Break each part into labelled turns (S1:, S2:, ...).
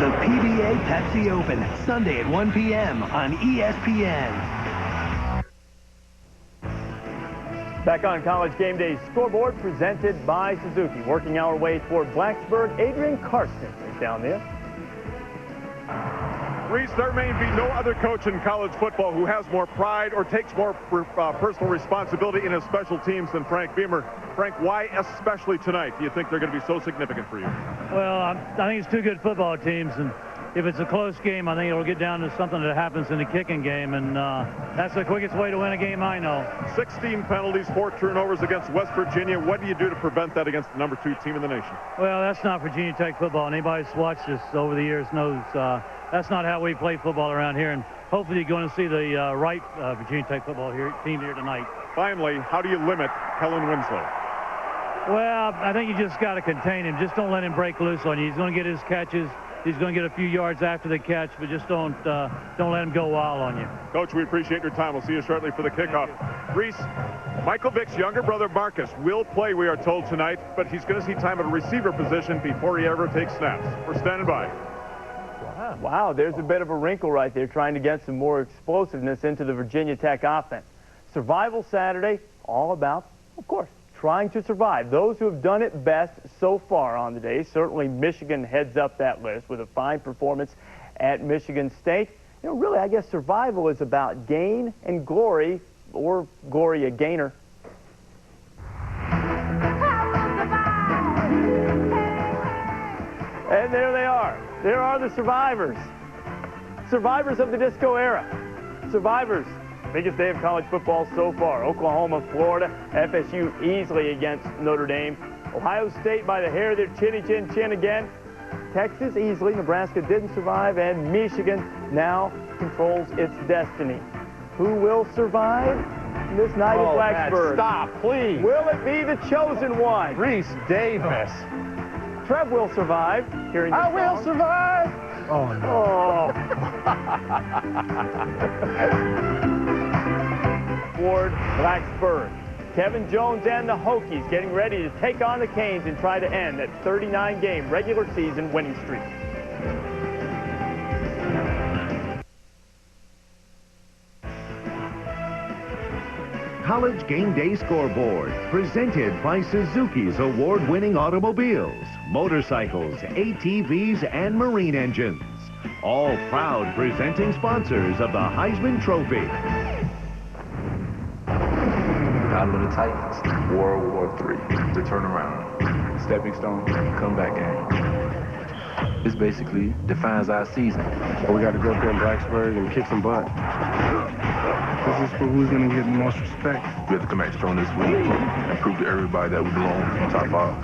S1: The PBA Pepsi Open, Sunday at 1 p.m. on ESPN.
S2: Back on College Game Day scoreboard presented by Suzuki. Working our way toward Blacksburg, Adrian Karsten is down there.
S3: Reese, there may be no other coach in college football who has more pride or takes more personal responsibility in his special teams than Frank Beamer. Frank, why especially tonight do you think they're going to be so significant for you?
S4: Well, I think it's two good football teams, and if it's a close game, I think it'll get down to something that happens in the kicking game, and that's the quickest way to win a game I know. 16
S3: penalties, 4 turnovers against West Virginia. What do you do to prevent that against the number 2 team in the nation?
S4: Well, that's not Virginia Tech football, and anybody who's watched this over the years knows that's not how we play football around here, and hopefully you're going to see the right Virginia Tech football team here tonight.
S3: Finally, how do you limit Kellen Winslow?
S4: Well, I think you just got to contain him. Just don't let him break loose on you. He's going to get his catches. He's going to get a few yards after the catch, but just don't let him go wild on you.
S3: Coach, we appreciate your time. We'll see you shortly for the kickoff. Reese, Michael Vick's younger brother Marcus will play, we are told, tonight, but he's going to see time at a receiver position before he ever takes snaps. We're standing by.
S2: Wow, there's a bit of a wrinkle right there, trying to get some more explosiveness into the Virginia Tech offense. Survival Saturday, all about, of course, trying to survive. Those who have done it best so far on the day, certainly Michigan heads up that list with a fine performance at Michigan State. You know, really, I guess survival is about gain and glory, or glory a gainer. And there they are. There are the survivors. Survivors of the disco era. Survivors. Biggest day of college football so far. Oklahoma, Florida, FSU easily against Notre Dame. Ohio State by the hair of their chin again. Texas easily. Nebraska didn't survive, and Michigan now controls its destiny. Who will survive this night at Blacksburg?
S5: Stop, please.
S2: Will it be the chosen one?
S5: Reese Davis.
S2: Trev will survive. Hearing
S5: I will survive.
S2: Oh, no. Toward Blacksburg. Kevin Jones and the Hokies getting ready to take on the Canes and try to end that 39-game regular season winning streak.
S6: College Game Day Scoreboard, presented by Suzuki's award-winning automobiles, motorcycles, ATVs, and marine engines. All proud presenting sponsors of the Heisman Trophy.
S7: Battle of the Titans, World War III, the turnaround, stepping stone, comeback game. This basically defines our season.
S8: So we got to go up there in Blacksburg and kick some butt. This is for who's going to get the most respect.
S7: We have to come back strong this week and prove to everybody that we belong on top 5.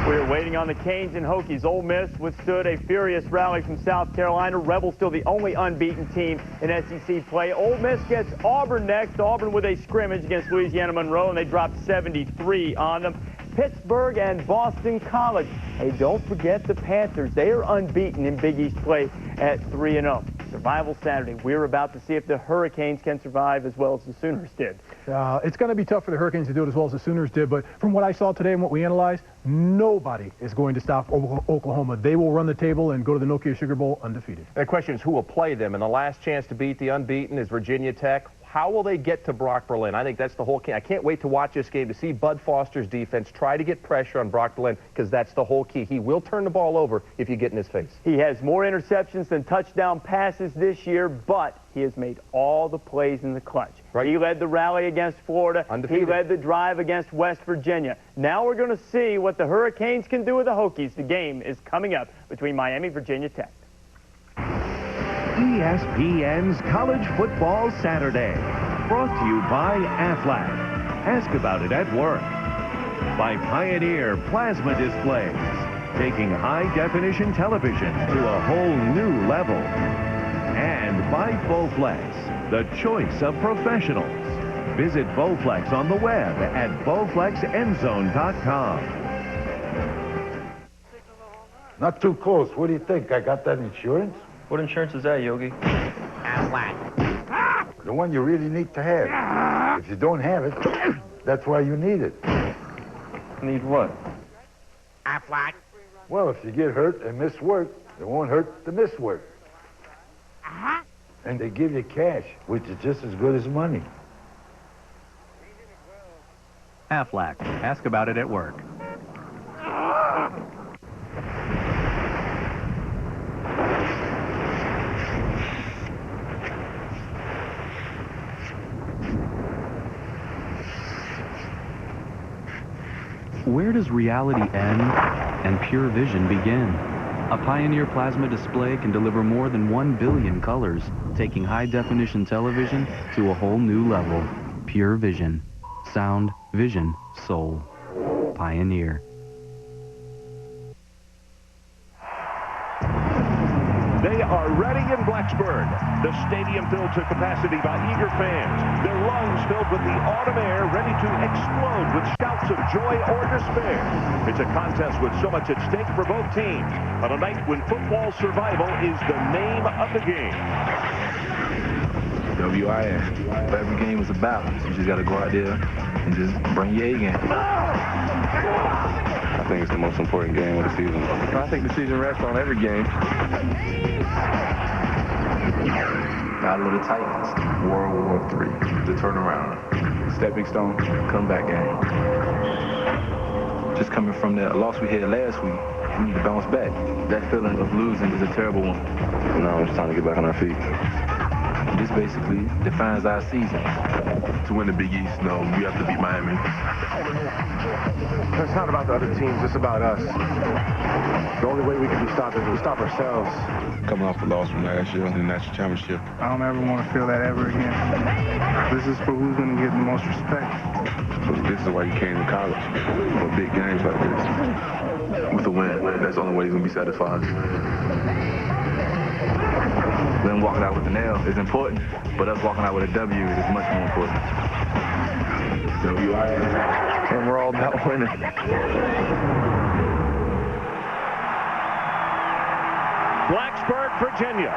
S2: We're waiting on the Canes and Hokies. Ole Miss withstood a furious rally from South Carolina. Rebels still the only unbeaten team in SEC play. Ole Miss gets Auburn next. Auburn with a scrimmage against Louisiana Monroe, and they dropped 73 on them. Pittsburgh and Boston College. Hey, don't forget the Panthers. They are unbeaten in Big East play at 3-0. Survival Saturday. We're about to see if the Hurricanes can survive as well as the Sooners did.
S9: It's going to be tough for the Hurricanes to do it as well as the Sooners did, but from what I saw today and what we analyzed, nobody is going to stop Oklahoma. They will run the table and go to the Nokia Sugar Bowl undefeated.
S5: The question is who will play them, and the last chance to beat the unbeaten is Virginia Tech. How will they get to Brock Berlin? I think that's the whole key. I can't wait to watch this game to see Bud Foster's defense try to get pressure on Brock Berlin, because that's the whole key. He will turn the ball over if you get in his face.
S2: He has more interceptions than touchdown passes this year, but he has made all the plays in the clutch. Right. He led the rally against Florida. Undefeated. He led the drive against West Virginia. Now we're going to see what the Hurricanes can do with the Hokies. The game is coming up between Miami, Virginia Tech.
S6: ESPN's College Football Saturday, brought to you by Aflac. Ask about it at work. By Pioneer Plasma Displays, taking high-definition television to a whole new level. And by Bowflex, the choice of professionals. Visit Bowflex on the web at bowflexendzone.com.
S10: Not too close. What do you think? I got that insurance?
S11: What insurance is that, Yogi?
S10: The one you really need to have. If you don't have it, that's why you need it.
S11: Need what?
S12: Aflac.
S10: Well, if you get hurt and miss work, it won't hurt to miss work. And they give you cash, which is just as good as money.
S11: Aflac. Ask about it at work. Where does reality end and pure vision begin? A Pioneer plasma display can deliver more than 1 billion colors, taking high-definition television to a whole new level. Pure vision. Sound, vision, soul. Pioneer.
S6: They are ready in Blacksburg. The stadium filled to capacity by eager fans. Their lungs filled with the autumn air, ready to explode with shouts of joy or despair. It's a contest with so much at stake for both teams on a night when football survival is the name of the game.
S7: WIN. Every game is a balance. You just got to go out there and just bring your A game. I think it's the most important game of the season. I think the season rests on every game. Battle of the Titans, World War III, the turnaround, stepping stone, comeback game. Just coming from that loss we had last week, we need to bounce back. That feeling of losing is a terrible one. Now it's time to get back on our feet. This basically defines our season. To win the Big East, no, we have to beat Miami.
S8: It's not about the other teams, it's about us. The only way we can be stopped is we stop ourselves.
S7: Coming off the loss from last year in the national championship.
S8: I don't ever want to feel that ever again. This is for who's going to get the most respect.
S7: This is why you came to college, for big games like this. With a win, that's the only way he's going to be satisfied. Them walking out with an L is important, but us walking out with a W is much more important. WIN. And we're all about winning.
S6: Blacksburg, Virginia.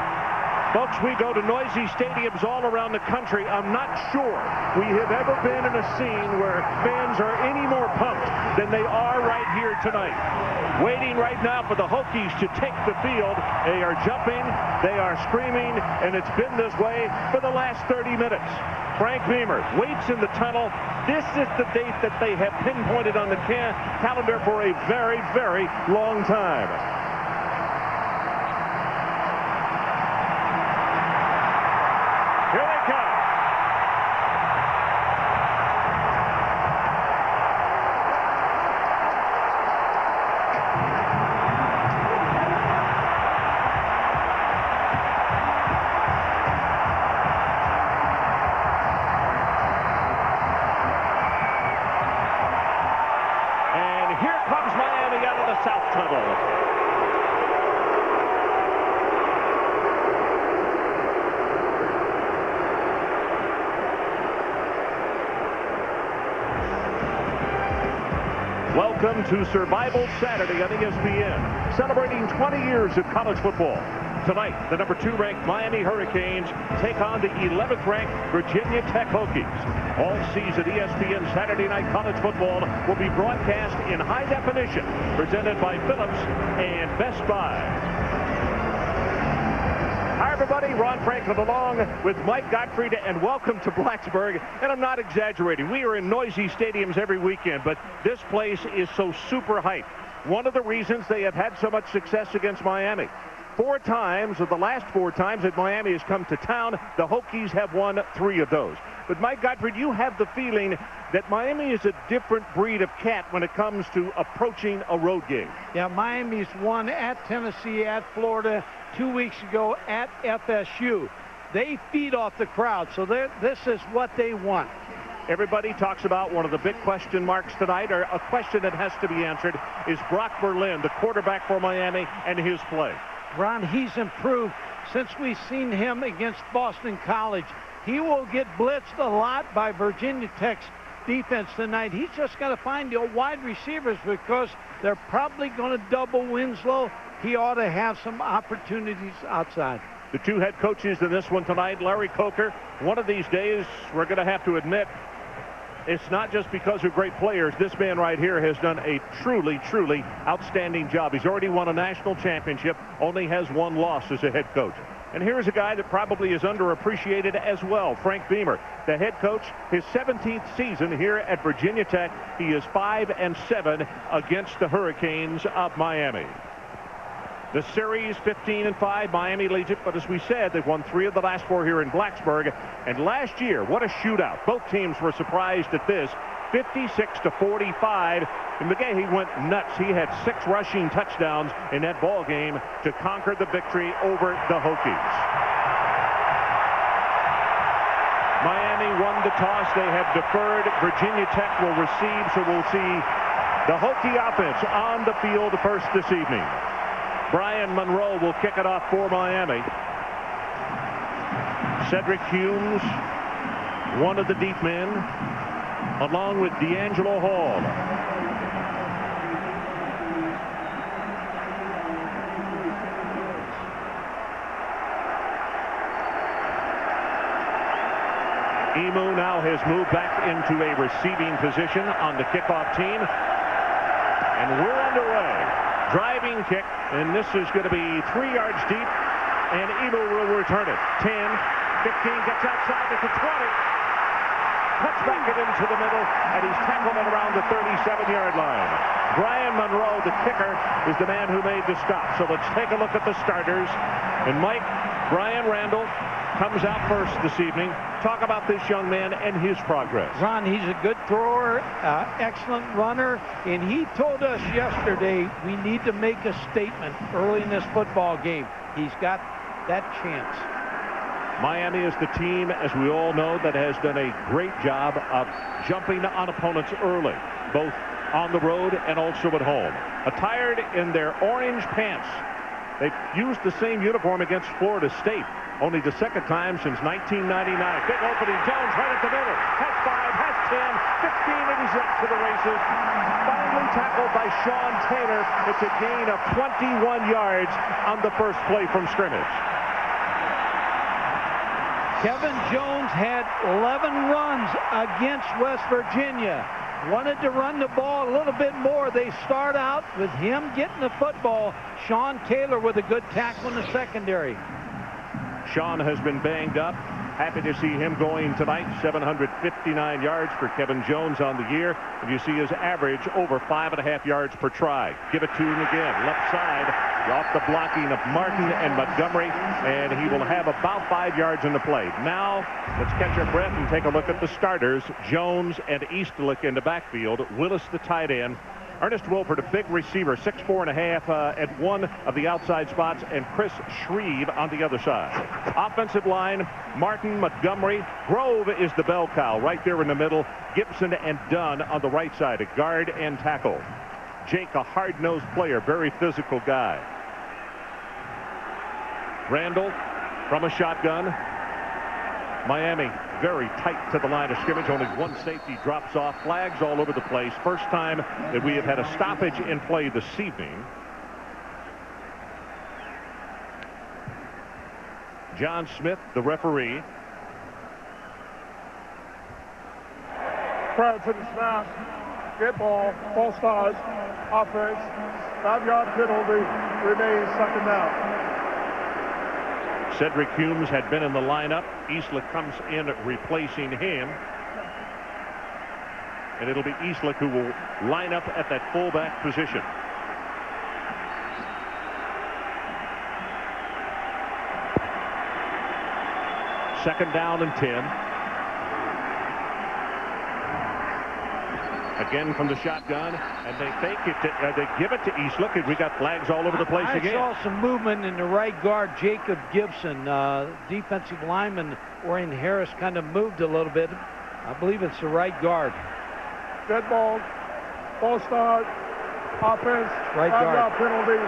S6: Folks, we go to noisy stadiums all around the country. I'm not sure we have ever been in a scene where fans are any more pumped than they are right here tonight. Waiting right now for the Hokies to take the field. They are jumping, they are screaming, and it's been this way for the last 30 minutes. Frank Beamer waits in the tunnel. This is the date that they have pinpointed on the calendar for a very, very long time. Here they come. And here comes Miami out of the South Tunnel. Welcome to Survival Saturday on ESPN, celebrating 20 years of college football. Tonight, the number 2 ranked Miami Hurricanes take on the 11th ranked Virginia Tech Hokies. All season, ESPN Saturday Night College Football will be broadcast in high definition, presented by Phillips and Best Buy. Hi, everybody. Ron Franklin along with Mike Gottfried, and welcome to Blacksburg. And I'm not exaggerating. We are in noisy stadiums every weekend, but this place is so super hyped. One of the reasons they have had so much success against Miami. 4 times of the last 4 times that Miami has come to town, the Hokies have won 3 of those. But Mike Gottfried, you have the feeling that Miami is a different breed of cat when it comes to approaching a road game.
S12: Yeah, Miami's won at Tennessee, at Florida, 2 weeks ago at FSU. They feed off the crowd, so this is what they want.
S6: Everybody talks about one of the big question marks tonight, or a question that has to be answered, is Brock Berlin, the quarterback for Miami, and his play.
S12: Ron, he's improved since we've seen him against Boston College. He will get blitzed a lot by Virginia Tech's defense tonight. He's just got to find the wide receivers because they're probably going to double Winslow. He ought to have some opportunities outside.
S6: The 2 head coaches in this one tonight, Larry Coker. One of these days, we're going to have to admit,
S3: it's not just because of great players. This man right here has done a truly, truly outstanding job. He's already won a national championship, only has one loss as a head coach. And here's a guy that probably is underappreciated as well, Frank Beamer, the head coach, his 17th season here at Virginia Tech. He is 5-7 against the Hurricanes of Miami. The series 15-5, Miami leads it, but as we said, they've won 3 of the last 4 here in Blacksburg. And last year, what a shootout. Both teams were surprised at this, 56-45. And McGahee went nuts. He had 6 rushing touchdowns in that ball game to conquer the victory over the Hokies. Miami won the toss. They have deferred. Virginia Tech will receive, so we'll see the Hokie offense on the field first this evening. Brian Monroe will kick it off for Miami. Cedric Humes, one of the deep men, along with D'Angelo Hall. Emu now has moved back into a receiving position on the kickoff team. And we're underway. Driving kick, and this is going to be 3 yards deep, and Emu will return it. 10, 15, gets outside at the 20. Cuts back it into the middle, and he's tackled at around the 37-yard line. Brian Monroe, the kicker, is the man who made the stop. So let's take a look at the starters. And Mike, Brian Randall comes out first this evening. Talk about this young man and his progress.
S12: Ron, he's a good thrower, excellent runner, and he told us yesterday we need to make a statement early in this football game. He's got that chance.
S3: Miami is the team, as we all know, that has done a great job of jumping on opponents early, both on the road and also at home. Attired in their orange pants. They've used the same uniform against Florida State, only the second time since 1999. Big opening, Jones right at the middle. Has 5, has 10, 15, and he's up to the races. Finally tackled by Sean Taylor. It's a gain of 21 yards on the first play from scrimmage.
S12: Kevin Jones had 11 runs against West Virginia. Wanted to run the ball a little bit more. They start out with him getting the football. Sean Taylor with a good tackle in the secondary.
S3: Sean has been banged up. Happy to see him going tonight. 759 yards for Kevin Jones on the year. And you see his average over 5.5 yards per try. Give it to him again. Left side, off the blocking of Martin and Montgomery. And he will have about 5 yards in the play. Now, let's catch our breath and take a look at the starters. Jones and Easterlick in the backfield. Willis, the tight end. Ernest Wilford, a big receiver, 6'4.5" at one of the outside spots, and Chris Shreve on the other side. Offensive line, Martin, Montgomery. Grove is the bell cow right there in the middle. Gibson and Dunn on the right side, a guard and tackle. Jake, a hard-nosed player, very physical guy. Randall from a shotgun. Miami very tight to the line of scrimmage. Only one safety drops off. Flags all over the place. First time that we have had a stoppage in play this evening. John Smith, the referee.
S13: Prior to the snap, get ball, false start, offense, 5-yard penalty, remains second down.
S3: Cedric Humes had been in the lineup. Eastlick comes in replacing him. And it'll be Eastlick who will line up at that fullback position. Second down and 10. Again from the shotgun, and they fake it. They give it to Eastlick, and we got flags all over the place again.
S12: I saw some movement in the right guard, Jacob Gibson. Defensive lineman Orion Harris kind of moved a little bit. I believe it's the right guard.
S13: Dead ball, false start, offense,
S12: right guard
S13: penalty,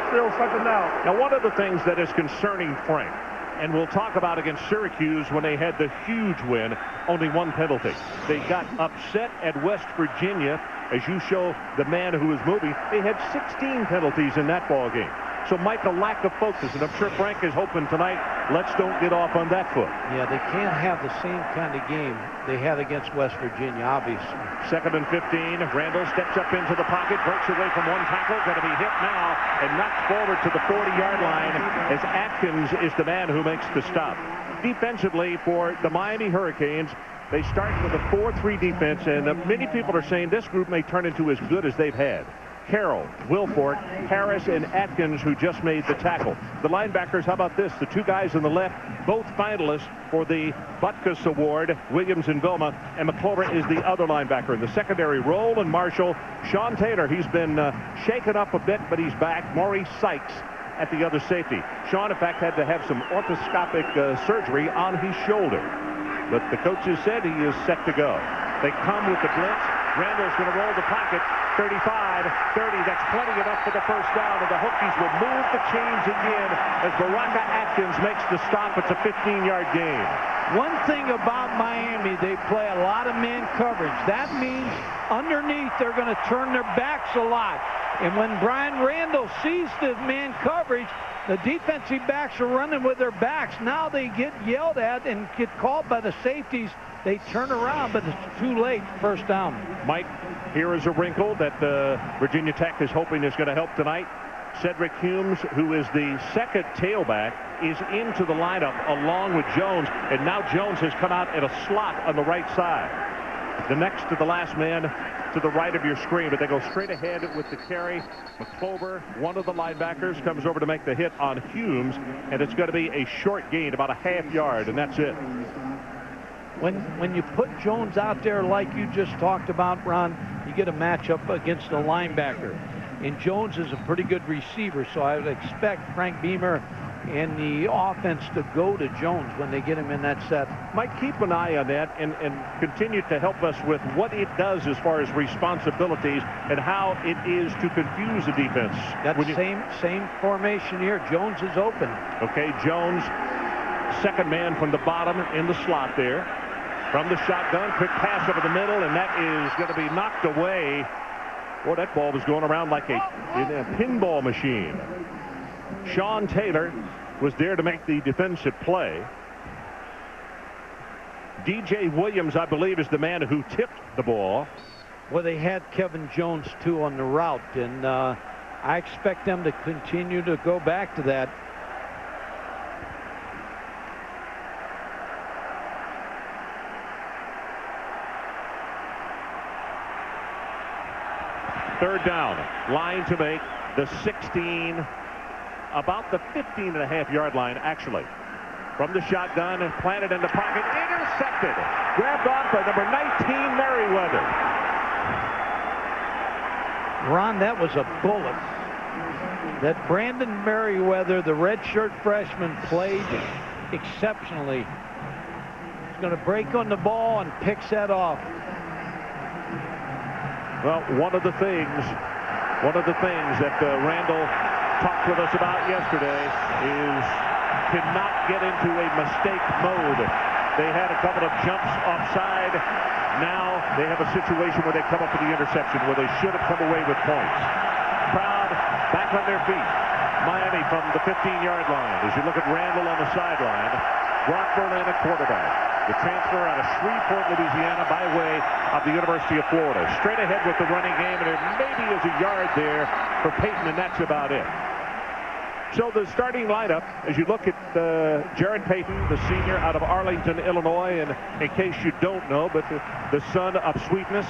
S13: still second down.
S3: Now, one of the things that is concerning Frank, and we'll talk about against Syracuse when they had the huge win, only one penalty. They got upset at West Virginia. As you show the man who is moving, they had 16 penalties in that ball game. So, Mike, a lack of focus, and I'm sure Frank is hoping tonight
S14: let's don't get off on that foot.
S12: Yeah, they can't have the same kind of game they had against West Virginia, obviously.
S14: 2nd and 15. Randall steps up into the pocket, breaks away from one tackle, going to be hit now and knocked forward to the 40-yard line as Atkins is the man who makes the stop. Defensively for the Miami Hurricanes, they start with a 4-3 defense, and many people are saying this group may turn into as good as they've had. Carroll, Wilfort, Harris, and Atkins, who just made the tackle. The linebackers, how about this? The two guys on the left, both finalists for the Butkus Award, Williams and Vilma, and McClover is the other linebacker. In the secondary, Roland Marshall, Sean Taylor, he's been shaken up a bit, but he's back. Maurice Sykes at the other safety. Sean, in fact, had to have some orthoscopic surgery on his shoulder, but the coaches said he is set to go. They come with the blitz. Randall's going to roll the pocket. 35, 30, that's plenty enough for the first down, and the Hokies will move the chains again as Baraka Atkins makes the stop. It's a 15-yard gain.
S12: One thing about Miami, they play a lot of man coverage. That means underneath they're going to turn their backs a lot. And when Brian Randall sees the man coverage, the defensive backs are running with their backs. Now they get yelled at and get called by the safeties. They turn around, but it's too late. First down.
S14: Mike, here is a wrinkle that Virginia Tech is hoping is going to help tonight. Cedric Humes, who is the second tailback, is into the lineup along with Jones, and now Jones has come out in a slot on the right side. The next to the last man to the right of your screen, but they go straight ahead with the carry. McClover, one of the linebackers, comes over to make the hit on Humes, and it's going to be a short gain, about a half yard, and that's it.
S12: When you put Jones out there like you just talked about, Ron, you get a matchup against a linebacker. And Jones is a pretty good receiver, so I would expect Frank Beamer and the offense to go to Jones when they get him in that set.
S14: Mike, keep an eye on that and continue to help us with what it does as far as responsibilities and how it is to confuse the defense.
S12: That same formation here. Jones is open.
S14: Okay, Jones, second man from the bottom in the slot there. From the shotgun, quick pass over the middle, and that is going to be knocked away. Boy, that ball was going around like a pinball machine. Sean Taylor was there to make the defensive play. DJ Williams, I believe, is the man who tipped the ball.
S12: Well, they had Kevin Jones, too, on the route, and I expect them to continue to go back to that.
S14: Third down, line to make the 16, about the 15.5-yard line, actually. From the shotgun and planted in the pocket, intercepted, grabbed on by number 19, Merriweather.
S12: Ron, that was a bullet. That Brandon Merriweather, the redshirt freshman, played exceptionally. He's going to break on the ball and picks that off.
S14: Well, one of the things that Randall talked with us about yesterday is to not get into a mistake mode. They had a couple of jumps offside. Now they have a situation where they come up with the interception where they should have come away with points. Crowd back on their feet. Miami from the 15-yard line. As you look at Randall on the sideline, Brock Berlin at quarterback. The transfer out of Shreveport, Louisiana, by way of the University of Florida. Straight ahead with the running game, and there maybe is a yard there for Peyton, and that's about it. So the starting lineup, as you look at Jared Payton, the senior out of Arlington, Illinois, and in case you don't know, but the son of Sweetness,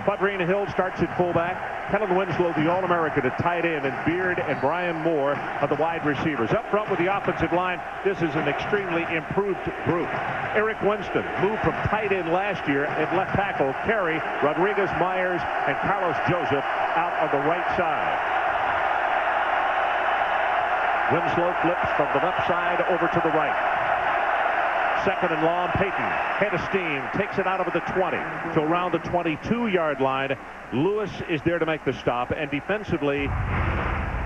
S14: Quadrina Hill starts at fullback. Helen Winslow, the All-American, at tight end, and Beard and Brian Moore are the wide receivers. Up front with the offensive line, this is an extremely improved group. Eric Winston moved from tight end last year at left tackle. Carey, Rodriguez, Myers, and Carlos Joseph out on the right side. Winslow flips from the left side over to the right. Second and long, Payton, head of steam, takes it out of the 20 to around the 22-yard line. Lewis is there to make the stop, and defensively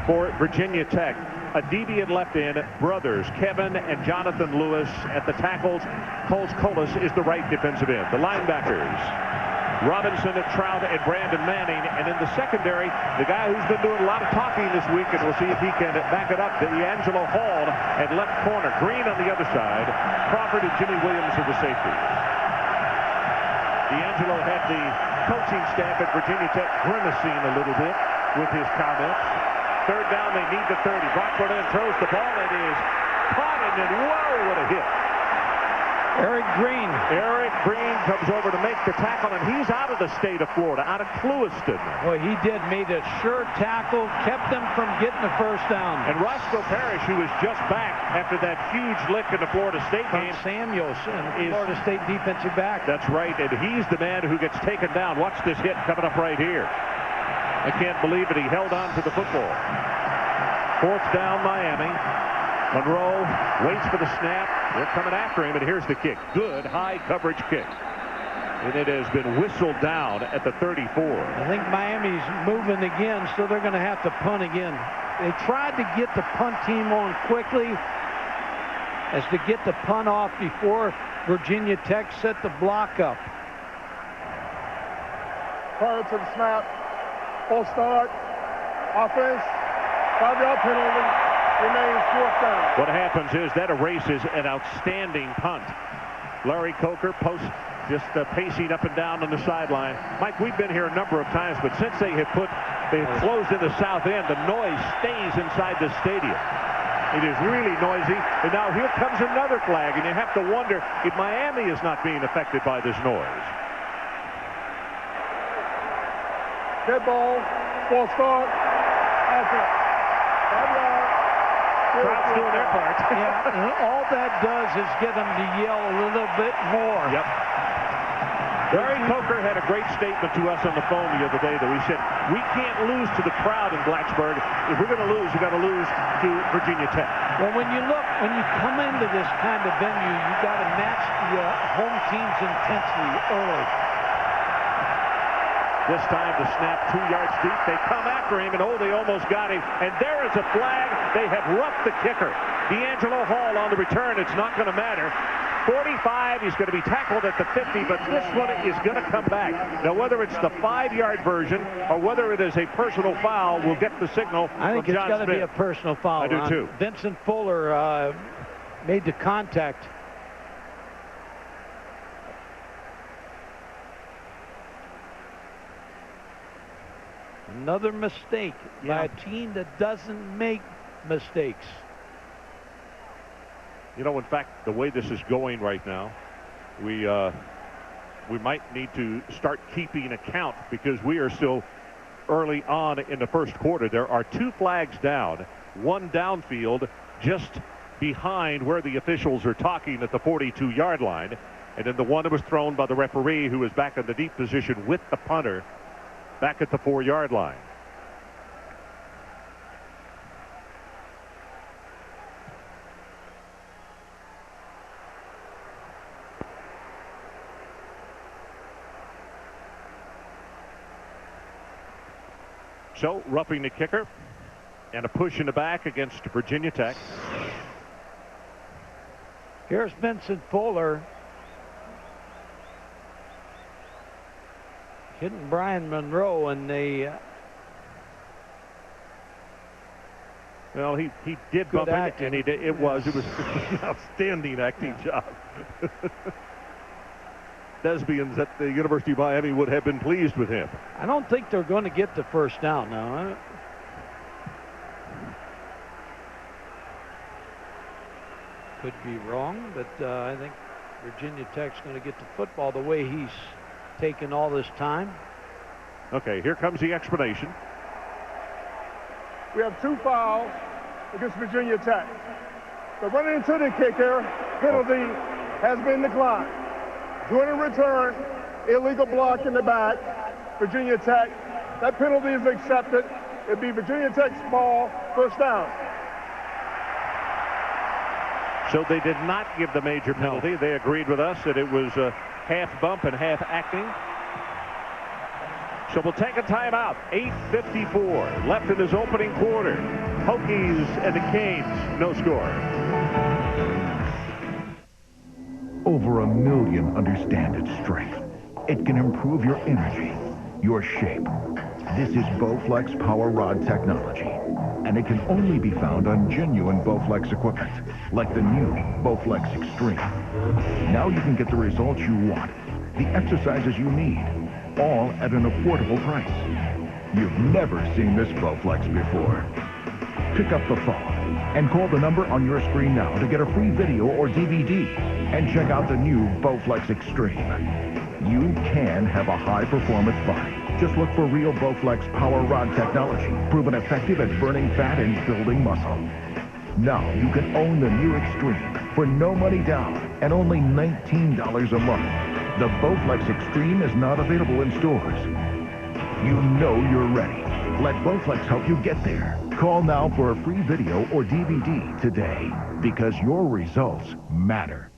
S14: for Virginia Tech, a DB and left end, brothers Kevin and Jonathan Lewis at the tackles. Coles Colas is the right defensive end. The linebackers, Robinson, Trout, and Brandon Manning. And in the secondary, the guy who's been doing a lot of talking this week, and we'll see if he can back it up, D'Angelo Hall at left corner. Green on the other side. Crawford and Jimmy Williams are the safeties. D'Angelo had the coaching staff at Virginia Tech grimacing a little bit with his comments. Third down, they need the 30. Brock Berlin throws the ball. It is caught, and then, whoa, what a hit.
S12: Eric Green.
S14: Eric Green comes over to make the tackle, and he's out of the state of Florida, out of Clewiston.
S12: Boy, he did. Made a sure tackle, kept them from getting the first down.
S14: And Roscoe Parrish, who was just back after that huge lick in the Florida State game.
S12: Samuels, Florida State defensive back.
S14: That's right, and he's the man who gets taken down. Watch this hit coming up right here. I can't believe it. He held on to the football. Fourth down, Miami. Monroe waits for the snap. They're coming after him, and here's the kick. Good high coverage kick. And it has been whistled down at the 34.
S12: I think Miami's moving again, so they're going to have to punt again. They tried to get the punt team on quickly as to get the punt off before Virginia Tech set the block up.
S13: Prior to the snap, full start, offense, 5-yard penalty. Remains fourth down.
S14: What happens is that erases an outstanding punt. Larry Coker just pacing up and down on the sideline. Mike, we've been here a number of times, but since they've closed in the south end, the noise stays inside the stadium. It is really noisy. And now here comes another flag, and you have to wonder if Miami is not being affected by this noise.
S13: Dead ball, full start, offense. 5-yard.
S14: Crowd's doing their part.
S12: Yeah, and all that does is get them to yell a little bit more.
S14: Yep. Larry Coker had a great statement to us on the phone the other day, though. He said, we can't lose to the crowd in Blacksburg. If we're going to lose, we've got to lose to Virginia Tech.
S12: Well, when you come into this kind of venue, you got to match the home team's intensity early.
S14: This time the snap 2 yards deep. They come after him, and they almost got him. And there is a flag. They have roughed the kicker. D'Angelo Hall on the return. It's not going to matter. 45, he's going to be tackled at the 50, but this one is going to come back. Now, whether it's the 5-yard version or whether it is a personal foul, we'll get the signal from John Smith.
S12: I think it's got to be a personal foul.
S14: I do, too.
S12: Vincent Fuller made the contact. Another mistake by a team that doesn't make mistakes.
S14: You know, in fact, the way this is going right now, we might need to start keeping account because we are still early on in the first quarter. There are 2 flags down, one downfield just behind where the officials are talking at the 42-yard line, and then the one that was thrown by the referee who is back in the deep position with the punter back at the 4-yard line. So, roughing the kicker and a push in the back against Virginia Tech.
S12: Here's Vincent Fuller hitting Brian Monroe, and they
S14: well, he did bump it, and it was an outstanding acting job. Desbians at the University of Miami would have been pleased with him.
S12: I don't think they're going to get the first down now. Could be wrong, but I think Virginia Tech's going to get the football the way he's taken all this time.
S14: Okay, here comes the explanation.
S13: We have 2 fouls against Virginia Tech. The running into the kicker penalty has been declined. Doing a return, illegal block in the back, Virginia Tech. That penalty is accepted. It'd be Virginia Tech's ball, first down.
S14: So they did not give the major penalty. They agreed with us that it was half bump and half acting. So we'll take a timeout. 8:54 left in his opening quarter. Hokies and the Canes, no score.
S6: Over 1 million understand its strength.
S15: It can improve your energy, your shape. This is Bowflex Power Rod technology, and it can only be found on genuine Bowflex equipment, like the new Bowflex Extreme. Now you can get the results you want, the exercises you need, all at an affordable price. You've never seen this Bowflex before. Pick up the phone and call the number on your screen now to get a free video or DVD and check out the new Bowflex Extreme. You can have a high-performance body. Just look for real Bowflex Power Rod technology, proven effective at burning fat and building muscle. Now you can own the new Extreme for no money down and only $19 a month. The Bowflex Extreme is not available in stores. You know you're ready. Let Bowflex help you get there. Call now for a free video or DVD today, because your results matter.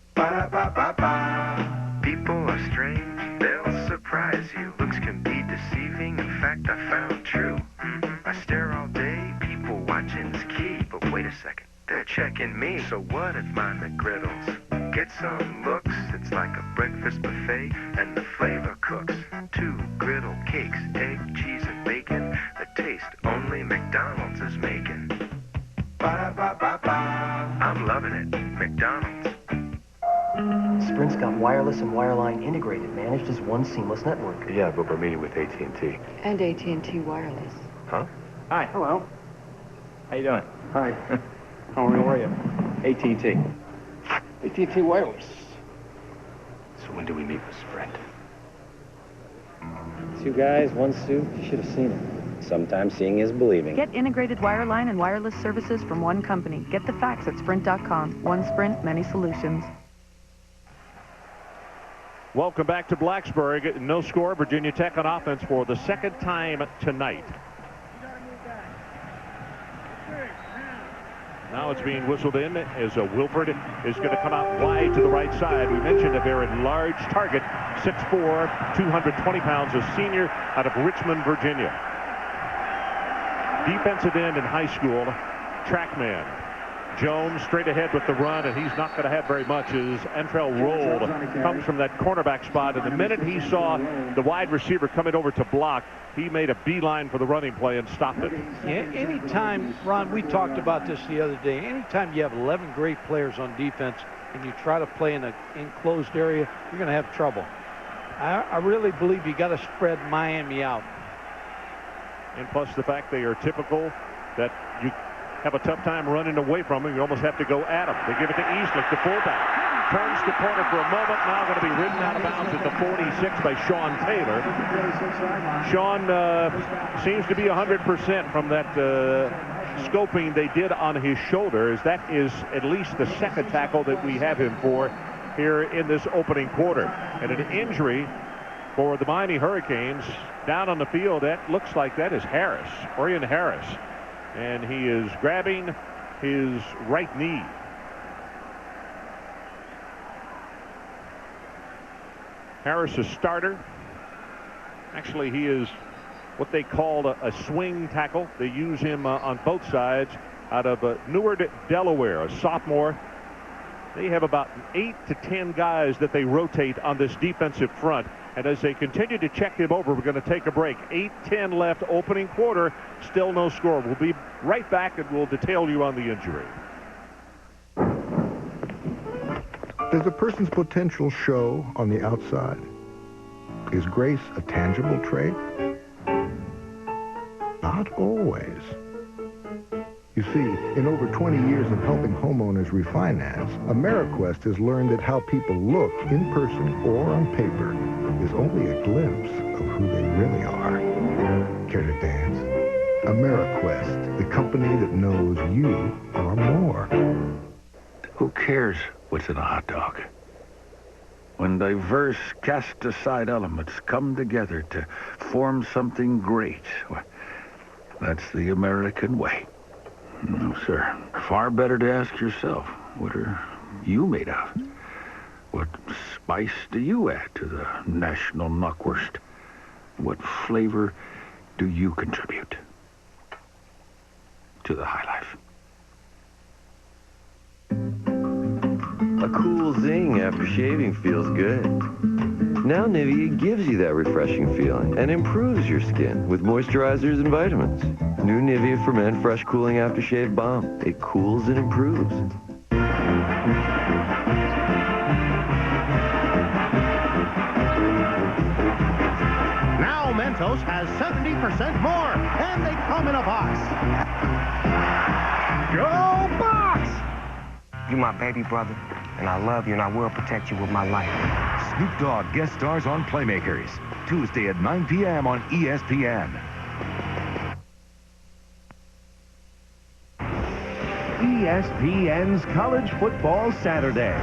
S16: People are strange, they'll surprise you. Looks can be deceiving, in fact I found true. I stare all day, people watching's key. But wait a second, they're checking me. So what if my McGriddles get some looks? It's like a breakfast buffet, and the flavor cooks. 2 griddle cakes, egg, cheese, and bacon. The taste only McDonald's is making. I'm loving it, McDonald's.
S17: Sprint's got wireless and wireline integrated, managed as one seamless network.
S7: Yeah, but we're meeting with AT&T.
S18: And AT&T Wireless.
S7: Huh?
S19: Hi. Hello. How you doing?
S8: Hi.
S19: How are you? AT&T. AT&T Wireless.
S7: So when do we meet with Sprint?
S20: 2 guys, 1 suit. You should have seen it. Sometimes seeing is believing.
S21: Get integrated wireline and wireless services from one company. Get the facts at Sprint.com. One Sprint, many solutions.
S14: Welcome back to Blacksburg. No score. Virginia Tech on offense for the second time tonight. Now it's being whistled in as Wilford is going to come out wide to the right side. We mentioned a very large target, 6'4", 220 pounds, a senior out of Richmond, Virginia. Defensive end in high school, track man. Jones straight ahead with the run, and he's not going to have very much as Antrell Roll comes from that cornerback spot. And the minute he saw the wide receiver coming over to block, he made a beeline for the running play and stopped it.
S12: Yeah, anytime, Ron, we talked about this the other day, anytime you have 11 great players on defense and you try to play in an enclosed area, you're going to have trouble. I really believe you got to spread Miami out.
S14: And plus the fact they are typical that you have a tough time running away from him. You almost have to go at him. They give it to Eastlick, the fullback. Turns the corner for a moment. Now going to be ridden out of bounds at the 46 by Sean Taylor. Sean seems to be 100% from that scoping they did on his shoulders. That is at least the second tackle that we have him for here in this opening quarter. And an injury for the Miami Hurricanes down on the field. That looks like that is Harris, Orion Harris. And he is grabbing his right knee. Harris is starter. Actually, he is what they call a swing tackle. They use him on both sides out of Newark, Delaware, a sophomore. They have about 8 to 10 guys that they rotate on this defensive front. And as they continue to check him over, we're going to take a break. 8:10 left, opening quarter, still no score. We'll be right back and we'll detail you on the injury.
S22: Does a person's potential show on the outside? Is grace a tangible trait? Not always. You see, in over 20 years of helping homeowners refinance, AmeriQuest has learned that how people look in person or on paper is only a glimpse of who they really are. Care to dance? AmeriQuest, the company that knows you are more.
S10: Who cares what's in a hot dog? When diverse, cast-aside elements come together to form something great, that's the American way. No, sir. Far better to ask yourself, what are you made of? What spice do you add to the national knockwurst? What flavor do you contribute to the high life?
S23: A cool zing after shaving feels good.
S1: Now Nivea gives you that refreshing feeling and improves your skin with moisturizers and vitamins. New Nivea for Men Fresh Cooling Aftershave Balm. It cools and improves.
S4: Now Mentos has 70% more, and they come in a box. Go Box!
S23: You my baby brother, and I love you, and I will protect you with my life.
S15: Snoop Dogg guest stars on Playmakers, Tuesday at 9 p.m. on ESPN.
S6: ESPN's College Football Saturday,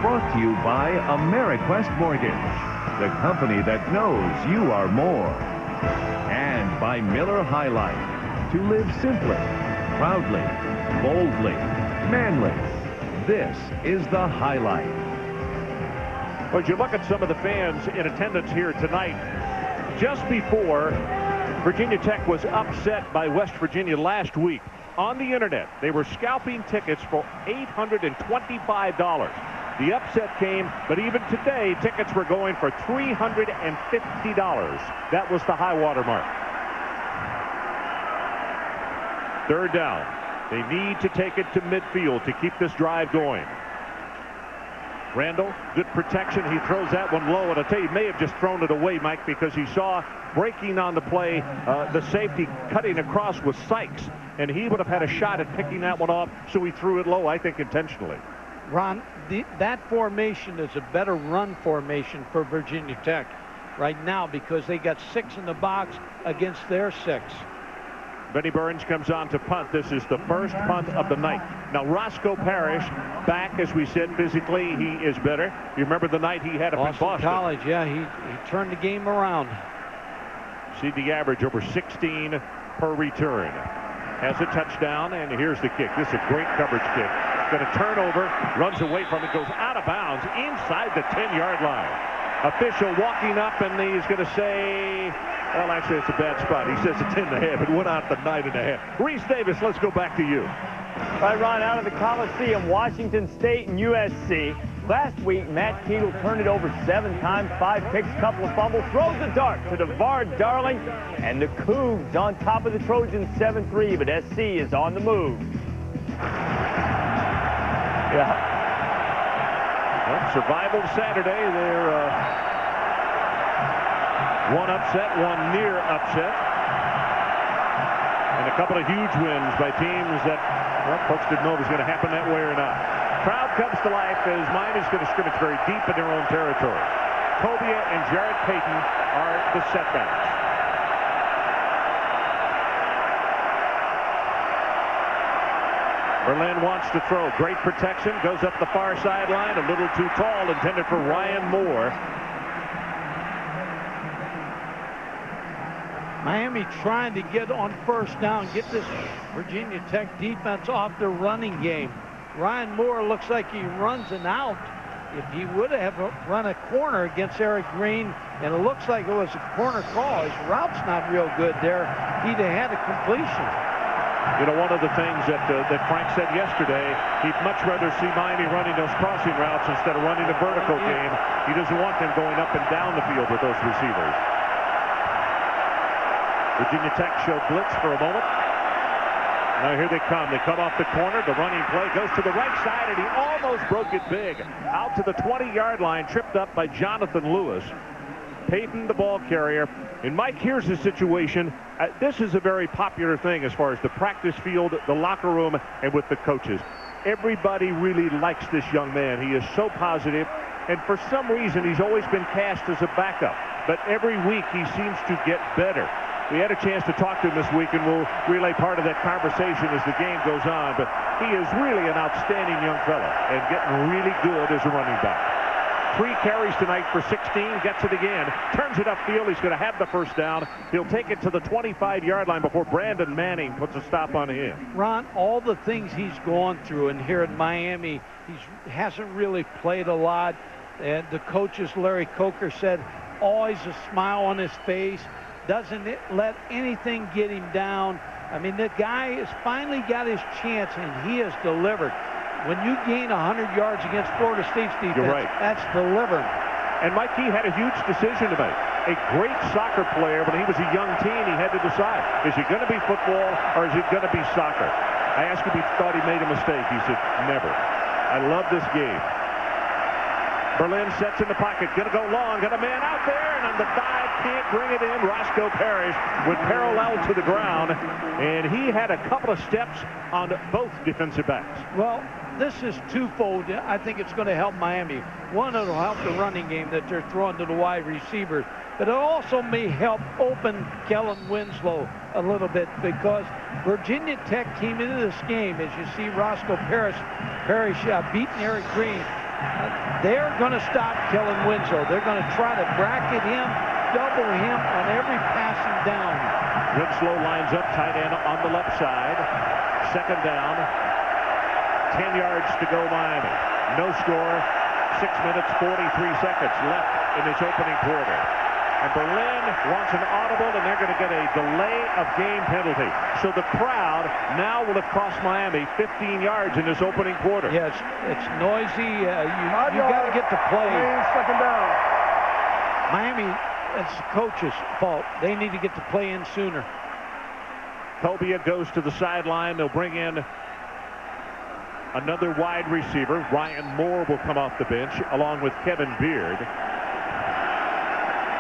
S6: brought to you by AmeriQuest Mortgage, the company that knows you are more. And by Miller High Life, to live simply, proudly, boldly, manly. This is the highlight.
S14: Well, as you look at some of the fans in attendance here tonight, just before Virginia Tech was upset by West Virginia last week, on the internet, they were scalping tickets for $825. The upset came, but even today, tickets were going for $350. That was the high water mark. Third down. They need to take it to midfield to keep this drive going. Randall, good protection. He throws that one low, and I'll tell you, he may have just thrown it away, Mike, because he saw breaking on the play, the safety cutting across with Sykes, and he would have had a shot at picking that one off, so he threw it low, I think, intentionally.
S12: Ron, that formation is a better run formation for Virginia Tech right now because they got 6 in the box against their 6.
S14: Benny Burns comes on to punt. This is the first punt of the night. Now, Roscoe Parrish, back, as we said, physically, he is better. You remember the night he had up in Boston
S12: College, yeah, he turned the game around.
S14: See the average over 16 per return. Has a touchdown, and here's the kick. This is a great coverage kick. Going to turn over, runs away from it, goes out of bounds inside the 10-yard line. Official walking up, and he's going to say, well, actually, it's a bad spot. He says it's in the head. It went out the 9.5. Reese Davis, let's go back to you.
S2: All right, Ron, out of the Coliseum, Washington State and USC. Last week, Matt Keatle turned it over 7 times, 5 picks, couple of fumbles, throws the dart to DeVar Darling, and the Cougs on top of the Trojans 7-3, but SC is on the move. Yeah.
S14: Well, survival Saturday. They're one upset, one near upset, and a couple of huge wins by teams that, well, folks didn't know if it was going to happen that way or not. Crowd comes to life as Miami's going to scrimmage very deep in their own territory. Tobia and Jared Payton are the setbacks. Berlin wants to throw. Great protection. Goes up the far sideline. A little too tall. Intended for Ryan Moore.
S12: Miami trying to get on first down, get this Virginia Tech defense off their running game. Ryan Moore looks like he runs an out. If he would have run a corner against Eric Green, and it looks like it was a corner call, his route's not real good there, he'd have had a completion.
S14: You know, one of the things that Frank said yesterday, he'd much rather see Miami running those crossing routes instead of running a vertical game. He doesn't want them going up and down the field with those receivers. Virginia Tech showed blitz for a moment. Now here they come. They come off the corner. The running play goes to the right side, and he almost broke it big. Out to the 20-yard line, tripped up by Jonathan Lewis. Payton, the ball carrier. And Mike, here's the situation. This is a very popular thing as far as the practice field, the locker room, and with the coaches. Everybody really likes this young man. He is so positive, and for some reason, he's always been cast as a backup. But every week, he seems to get better. We had a chance to talk to him this week, and we'll relay part of that conversation as the game goes on. But he is really an outstanding young fella and getting really good as a running back. 3 carries tonight for 16, gets it again, turns it upfield. He's going to have the first down. He'll take it to the 25-yard line before Brandon Manning puts a stop on him.
S12: Ron, all the things he's gone through, and here in Miami, he hasn't really played a lot. And the coaches, Larry Coker, said always a smile on his face. Doesn't let anything get him down. I mean, the guy has finally got his chance, and he has delivered. When you gain 100 yards against Florida State's defense,
S14: you're right.
S12: That's delivering.
S14: And Mike Key had a huge decision to make. A great soccer player, when he was a young teen, he had to decide, is he going to be football or is he going to be soccer? I asked him if he thought he made a mistake. He said, never. I love this game. Berlin sets in the pocket, going to go long, got a man out there, and on the dive, can't bring it in. Roscoe Parrish went parallel to the ground, and he had a couple of steps on both defensive backs.
S12: Well, this is twofold. I think it's going to help Miami. One, it'll help the running game that they're throwing to the wide receivers, but it also may help open Kellen Winslow a little bit, because Virginia Tech came into this game, as you see Roscoe Parrish beating Eric Green. They're going to stop Kellen Winslow. They're going to try to bracket him, double him on every passing down.
S14: Winslow lines up tight end on the left side. Second down. 10 yards to go, Miami. No score. 6 minutes, 43 seconds left in this opening quarter. And Berlin wants an audible, and they're going to get a delay of game penalty. So the crowd now will have cost Miami 15 yards in this opening quarter.
S12: Yeah, it's noisy. You got to get to play.
S13: Second down.
S12: Miami, it's the coach's fault. They need to get to play in sooner.
S14: Cobia goes to the sideline. They'll bring in another wide receiver. Ryan Moore will come off the bench, along with Kevin Beard.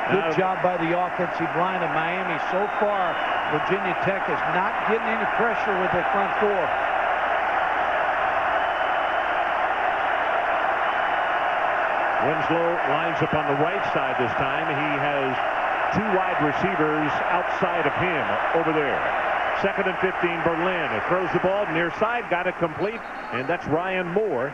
S12: Good job by the offensive line of Miami. So far, Virginia Tech is not getting any pressure with their front four.
S14: Winslow lines up on the right side this time. He has two wide receivers outside of him over there. Second and 15, Berlin. It throws the ball near side, got it complete, and that's Ryan Moore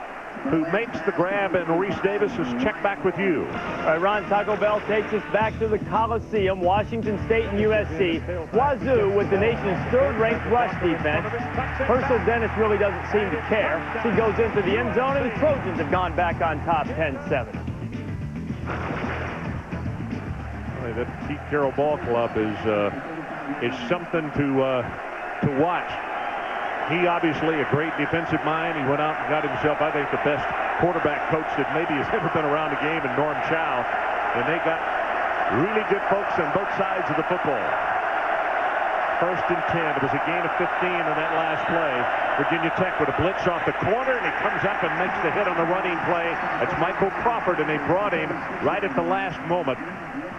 S14: who makes the grab, and Reese Davis is checked back with you.
S2: All right, Ron, Taco Bell takes us back to the Coliseum, Washington State and USC. Wazoo with the nation's third-ranked rush defense. Herschel Dennis really doesn't seem to care. He goes into the end zone, and the Trojans have gone back on top 10-7.
S14: That Pete Carroll Ball Club is something to watch. He obviously a great defensive mind. He went out and got himself, I think, the best quarterback coach that maybe has ever been around the game in Norm Chow. And they got really good folks on both sides of the football. First and 10. It was a gain of 15 on that last play. Virginia Tech with a blitz off the corner, and he comes up and makes the hit on the running play. That's Michael Crawford, and they brought him right at the last moment.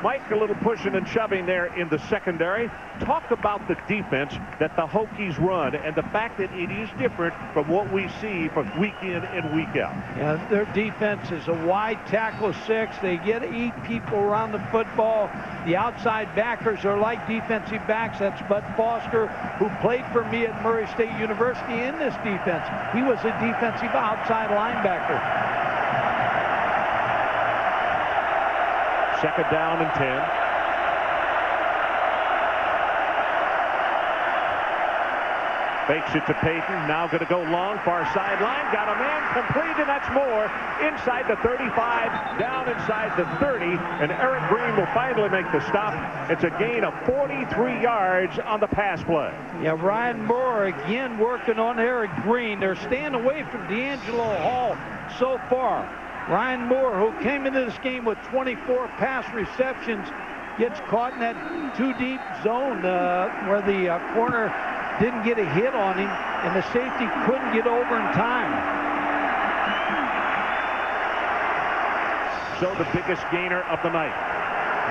S14: Mike, a little pushing and shoving there in the secondary. Talk about the defense that the Hokies run and the fact that it is different from what we see from week in and week out.
S12: Yeah, their defense is a wide tackle 6. They get 8 people around the football. The outside backers are like defensive backs. That's Bud Foster, who played for me at Murray State University in this defense. He was a defensive outside linebacker.
S14: Second down and 10. Fakes it to Payton. Now going to go long, far sideline. Got a man complete, and that's Moore inside the 35, down inside the 30, and Eric Green will finally make the stop. It's a gain of 43 yards on the pass play.
S12: Yeah, Ryan Moore again working on Eric Green. They're staying away from D'Angelo Hall so far. Ryan Moore, who came into this game with 24 pass receptions, gets caught in that too-deep zone where the corner didn't get a hit on him, and the safety couldn't get over in time.
S14: So the biggest gainer of the night.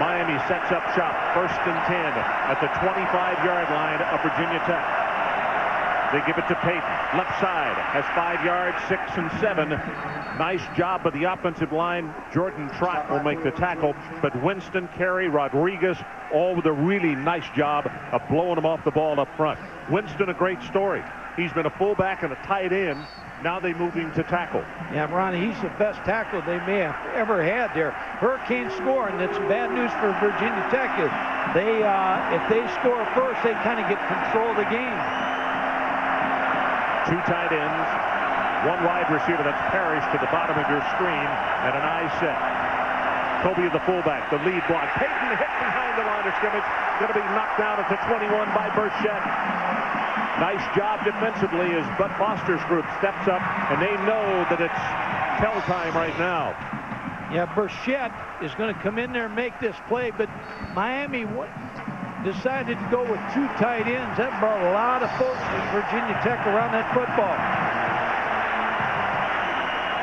S14: Miami sets up shop, first and 10 at the 25-yard line of Virginia Tech. They give it to Payton. Left side has 5 yards, 6 and 7. Nice job of the offensive line. Jordan Trott will make the tackle, but Winston, Carey, Rodriguez, all with a really nice job of blowing them off the ball up front. Winston, a great story. He's been a fullback and a tight end. Now they move him to tackle.
S12: Yeah, Ron, he's the best tackle they may have ever had there. Hurricanes score, and it's bad news for Virginia Tech. If they score first, they kind of get control of the game.
S14: 2 tight ends, 1 wide receiver. That's Parrish to the bottom of your screen, and an eye set. Cobia the fullback, the lead block. Payton hit behind the line of scrimmage. Going to be knocked down at the 21 by Burchett. Nice job defensively as Bud Foster's group steps up, and they know that it's tell time right now.
S12: Yeah, Burchett is going to come in there and make this play, but Miami decided to go with 2 tight ends. That brought a lot of folks from Virginia Tech around that football.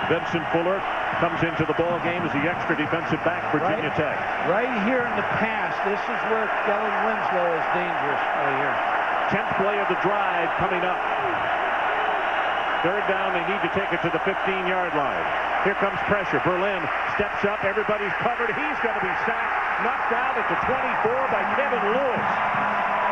S14: Benson Fuller comes into the ball game as the extra defensive back, Virginia Tech.
S12: Right here in the pass, this is where Kellen Winslow is dangerous right here.
S14: 10th play of the drive coming up. 3rd down, they need to take it to the 15-yard line. Here comes pressure. Berlin steps up. Everybody's covered. He's going to be sacked. Knocked out at the 24 by Kevin Lewis.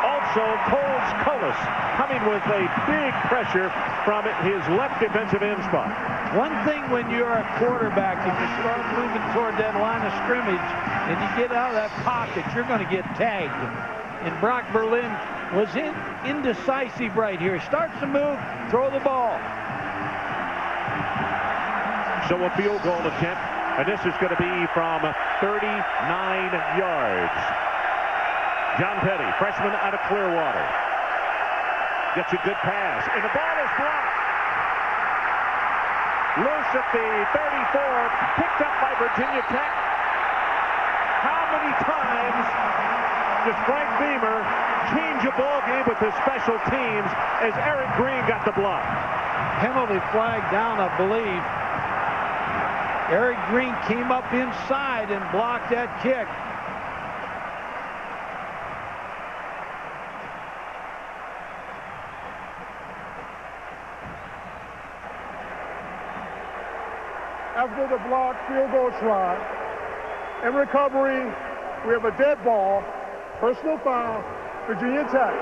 S14: Also, Cole Scullis coming with a big pressure from his left defensive end spot.
S12: One thing when you're a quarterback, if you start moving toward that line of scrimmage and you get out of that pocket, you're going to get tagged. And Brock Berlin was indecisive right here. He starts to move, throw the ball.
S14: So a field goal attempt, and this is going to be from 39 yards. John Petty, freshman out of Clearwater, gets a good pass, and the ball is blocked. Loose at the 34, picked up by Virginia Tech. How many times does Frank Beamer change a ball game with his special teams as Eric Green got the block?
S12: Penalty flag down, I believe. Eric Green came up inside and blocked that kick.
S13: After the block, field goal try. In recovery, we have a dead ball. Personal foul, Virginia Tech.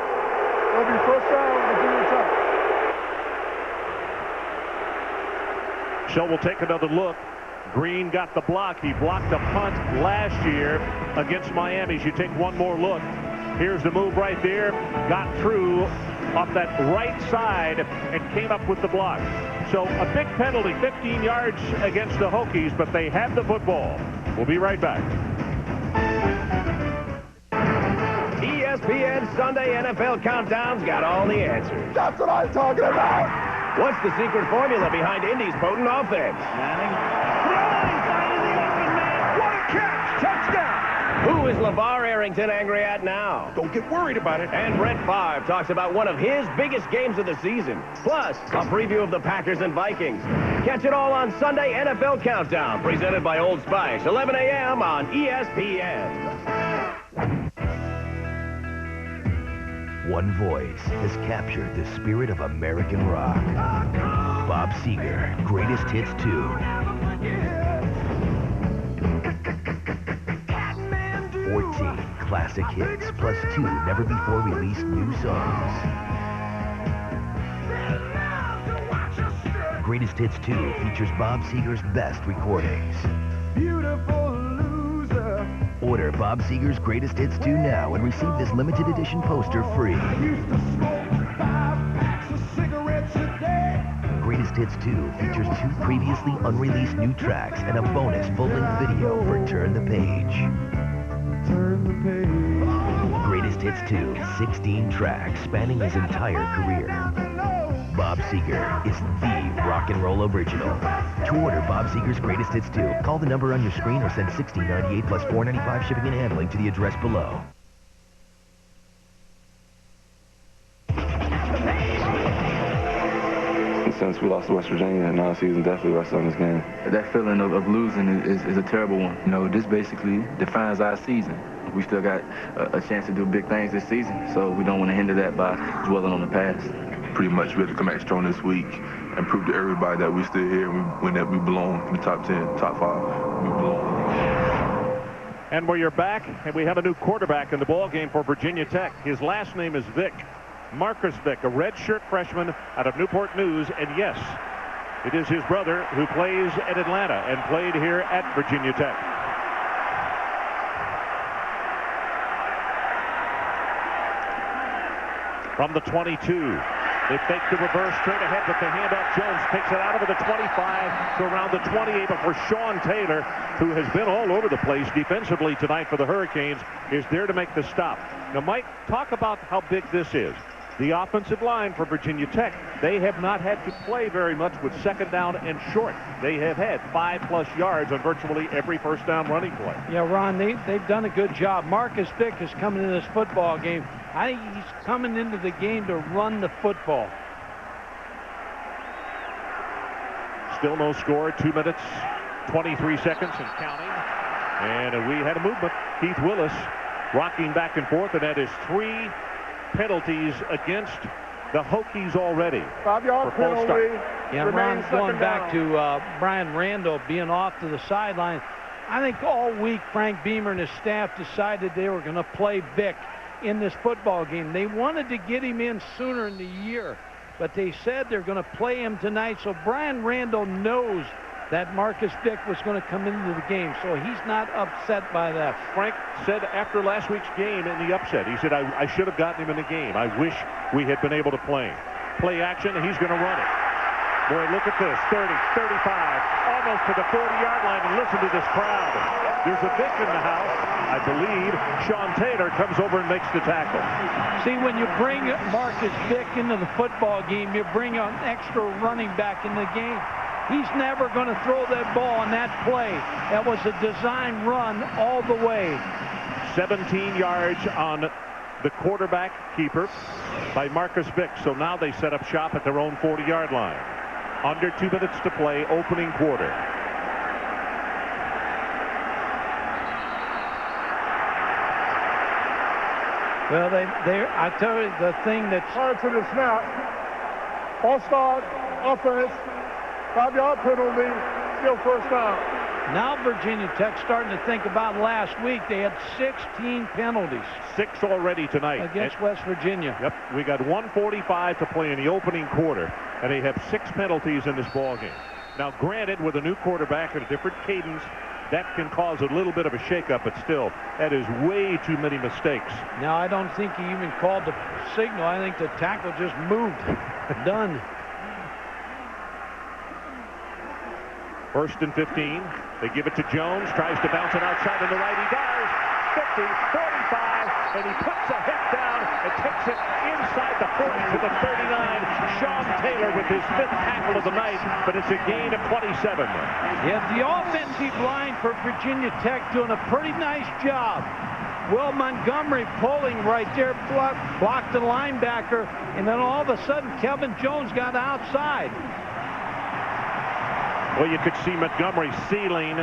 S13: It'll be first down, Virginia Tech.
S14: So we'll take another look. Green got the block. He blocked a punt last year against Miami. As you take one more look, here's the move right there. Got through off that right side and came up with the block. So a big penalty, 15 yards against the Hokies, but they have the football. We'll be right back.
S5: ESPN Sunday NFL Countdown's got all the answers.
S13: That's what I'm talking about.
S5: What's the secret formula behind Indy's potent offense? Who is LeVar Arrington angry at now?
S13: Don't get worried about it.
S5: And Brett Favre talks about one of his biggest games of the season. Plus, a preview of the Packers and Vikings. Catch it all on Sunday NFL Countdown, presented by Old Spice, 11 a.m. on ESPN.
S9: One voice has captured the spirit of American rock. Bob Seger, Greatest Hits 2. 14 classic hits, plus 2 never-before-released new songs. Greatest Hits 2 features Bob Seger's best recordings.
S13: Beautiful loser.
S9: Order Bob Seger's Greatest Hits 2 now and receive this limited edition poster free. Greatest Hits 2 features 2 previously unreleased new tracks and a bonus full-length video for Turn the Page. Greatest Hits 2, 16 tracks spanning his entire career. Bob Seger is the rock and roll original. To order Bob Seger's Greatest Hits 2, call the number on your screen or send $16.98 plus $4.95 shipping and handling to the address below.
S7: Since we lost to West Virginia, and now season definitely rests on this game. That feeling of losing is a terrible one. You know, this basically defines our season. We still got a chance to do big things this season, so we don't want to hinder that by dwelling on the past.
S11: Pretty much we have to come back strong this week and prove to everybody that we're still here and that we belong in the top 10, top 5. We belong.
S14: And we're back, and we have a new quarterback in the ball game for Virginia Tech. His last name is Vick. Marcus Vick, a redshirt freshman out of Newport News, and yes, it is his brother who plays at Atlanta and played here at Virginia Tech. From the 22, they fake the reverse straight ahead, but the handoff, Jones picks it out over the 25 to around the 28, but for Sean Taylor, who has been all over the place defensively tonight for the Hurricanes, is there to make the stop. Now, Mike, talk about how big this is. The offensive line for Virginia Tech, they have not had to play very much with second down and short. They have had 5+ yards on virtually every first down running play.
S12: Yeah, Ron, they've done a good job. Marcus Vick is coming into this football game. I think he's coming into the game to run the football.
S14: Still no score, 2 minutes, 23 seconds and counting. And we had a movement. Keith Willis rocking back and forth, and that is 3 penalties against the Hokies already.
S13: 5-yard penalty.
S12: Yeah, Ron, going back to Brian Randall being off to the sideline. I think all week Frank Beamer and his staff decided they were going to play Vick in this football game. They wanted to get him in sooner in the year, but they said they're going to play him tonight. So Brian Randall knows that Marcus Vick was going to come into the game, so he's not upset by that.
S14: Frank said after last week's game in the upset, he said, I should have gotten him in the game. I wish we had been able to play him. Play action, and he's going to run it. Boy, look at this, 30, 35, almost to the 40-yard line, and listen to this crowd. There's a Vick in the house. I believe Sean Taylor comes over and makes the tackle.
S12: See, when you bring Marcus Vick into the football game, you bring an extra running back in the game. He's never going to throw that ball on that play. That was a design run all the way.
S14: 17 yards on the quarterback keeper by Marcus Vick. So now they set up shop at their own 40-yard line. Under 2 minutes to play, opening quarter.
S12: Well, I tell you, the thing that's...
S13: Prior to the snap, false start, offense, 5-yard penalty, still first down.
S12: Now Virginia Tech starting to think about last week. They had 16 penalties.
S14: 6 already tonight.
S12: Against West Virginia.
S14: Yep, we got 1:45 to play in the opening quarter, and they have 6 penalties in this ball game. Now, granted, with a new quarterback and a different cadence, that can cause a little bit of a shakeup, but still, that is way too many mistakes.
S12: Now, I don't think he even called the signal. I think the tackle just moved. Done.
S14: 1st and 15. They give it to Jones. Tries to bounce it outside on the right. He does. 50, 45, and he puts a hit down and takes it inside the 40 to the 39. Sean Taylor with his 5th tackle of the night, but it's a gain of 27.
S12: Yeah, the offensive line for Virginia Tech doing a pretty nice job. Will Montgomery pulling right there, blocked the linebacker, and then all of a sudden Kevin Jones got outside.
S14: Well, you could see Montgomery sealing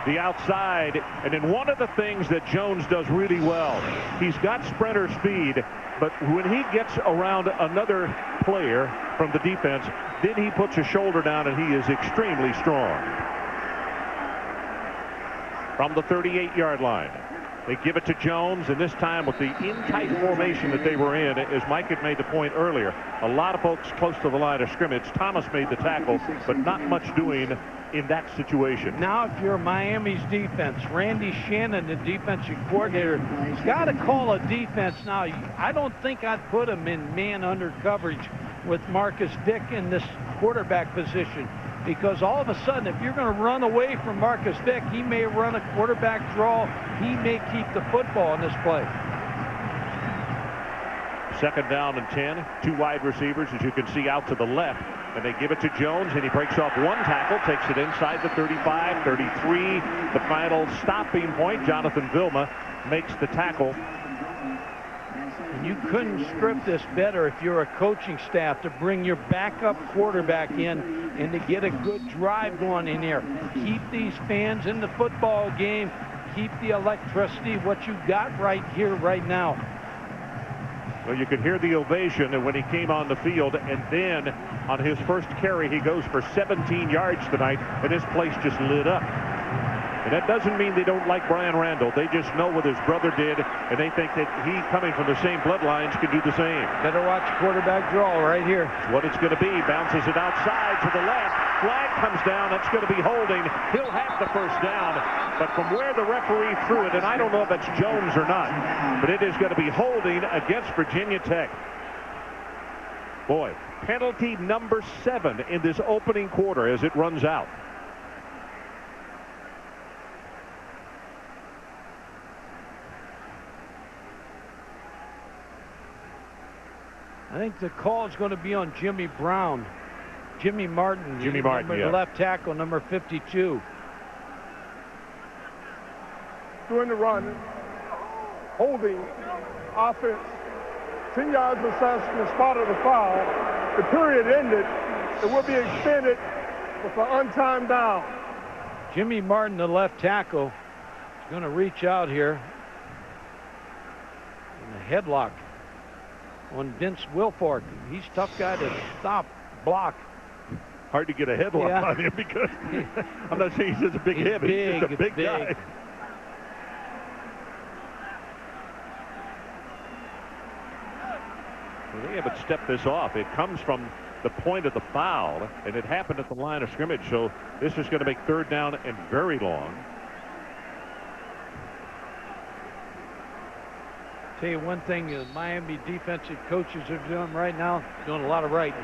S14: the outside, and then one of the things that Jones does really well, he's got sprinter speed, but when he gets around another player from the defense, then he puts a shoulder down, and he is extremely strong. From the 38-yard line, they give it to Jones, and this time with the in-tight formation that they were in, as Mike had made the point earlier, a lot of folks close to the line of scrimmage. Thomas made the tackle, but not much doing in that situation.
S12: Now, if you're Miami's defense, Randy Shannon, the defensive coordinator, he's got to call a defense now. I don't think I'd put him in man under coverage with Marcus Vick in this quarterback position, because all of a sudden, if you're going to run away from Marcus Vick, he may run a quarterback draw. He may keep the football in this play.
S14: 2nd down and 10. 2 wide receivers, as you can see, out to the left. And they give it to Jones, and he breaks off 1 tackle, takes it inside the 35, 33. The final stopping point, Jonathan Vilma makes the tackle.
S12: And you couldn't script this better if you're a coaching staff, to bring your backup quarterback in and to get a good drive going in here. Keep these fans in the football game. Keep the electricity, what you got right here, right now.
S14: Well, you could hear the ovation when he came on the field, and then on his first carry, he goes for 17 yards tonight, and this place just lit up. And that doesn't mean they don't like Brian Randall. They just know what his brother did, and they think that he, coming from the same bloodlines, can do the same.
S12: Better watch quarterback draw right here.
S14: It's what it's going to be. Bounces it outside to the left. Flag comes down. That's going to be holding. He'll have the first down. But from where the referee threw it, and I don't know if it's Jones or not, but it is going to be holding against Virginia Tech. Boy, penalty number 7 in this opening quarter as it runs out.
S12: I think the call is going to be on Jimmy Brown. Jimmy Martin.
S14: Jimmy Martin, yeah.
S12: Left tackle, number 52.
S13: Doing the run, holding offense. 10 yards of Saskatoon spotted the foul. The period ended. It will be extended with an untimed down.
S12: Jimmy Martin, the left tackle, is going to reach out here. In a headlock on Vince Wilfork. He's a tough guy to stop, block.
S14: Hard to get a headlock on him because I'm not saying he's just a big head. He's just a big guy. Well, they haven't stepped this off. It comes from the point of the foul, and it happened at the line of scrimmage. So this is going to make third down and very long.
S12: Tell you one thing, the Miami defensive coaches are doing right now, doing a lot of writing.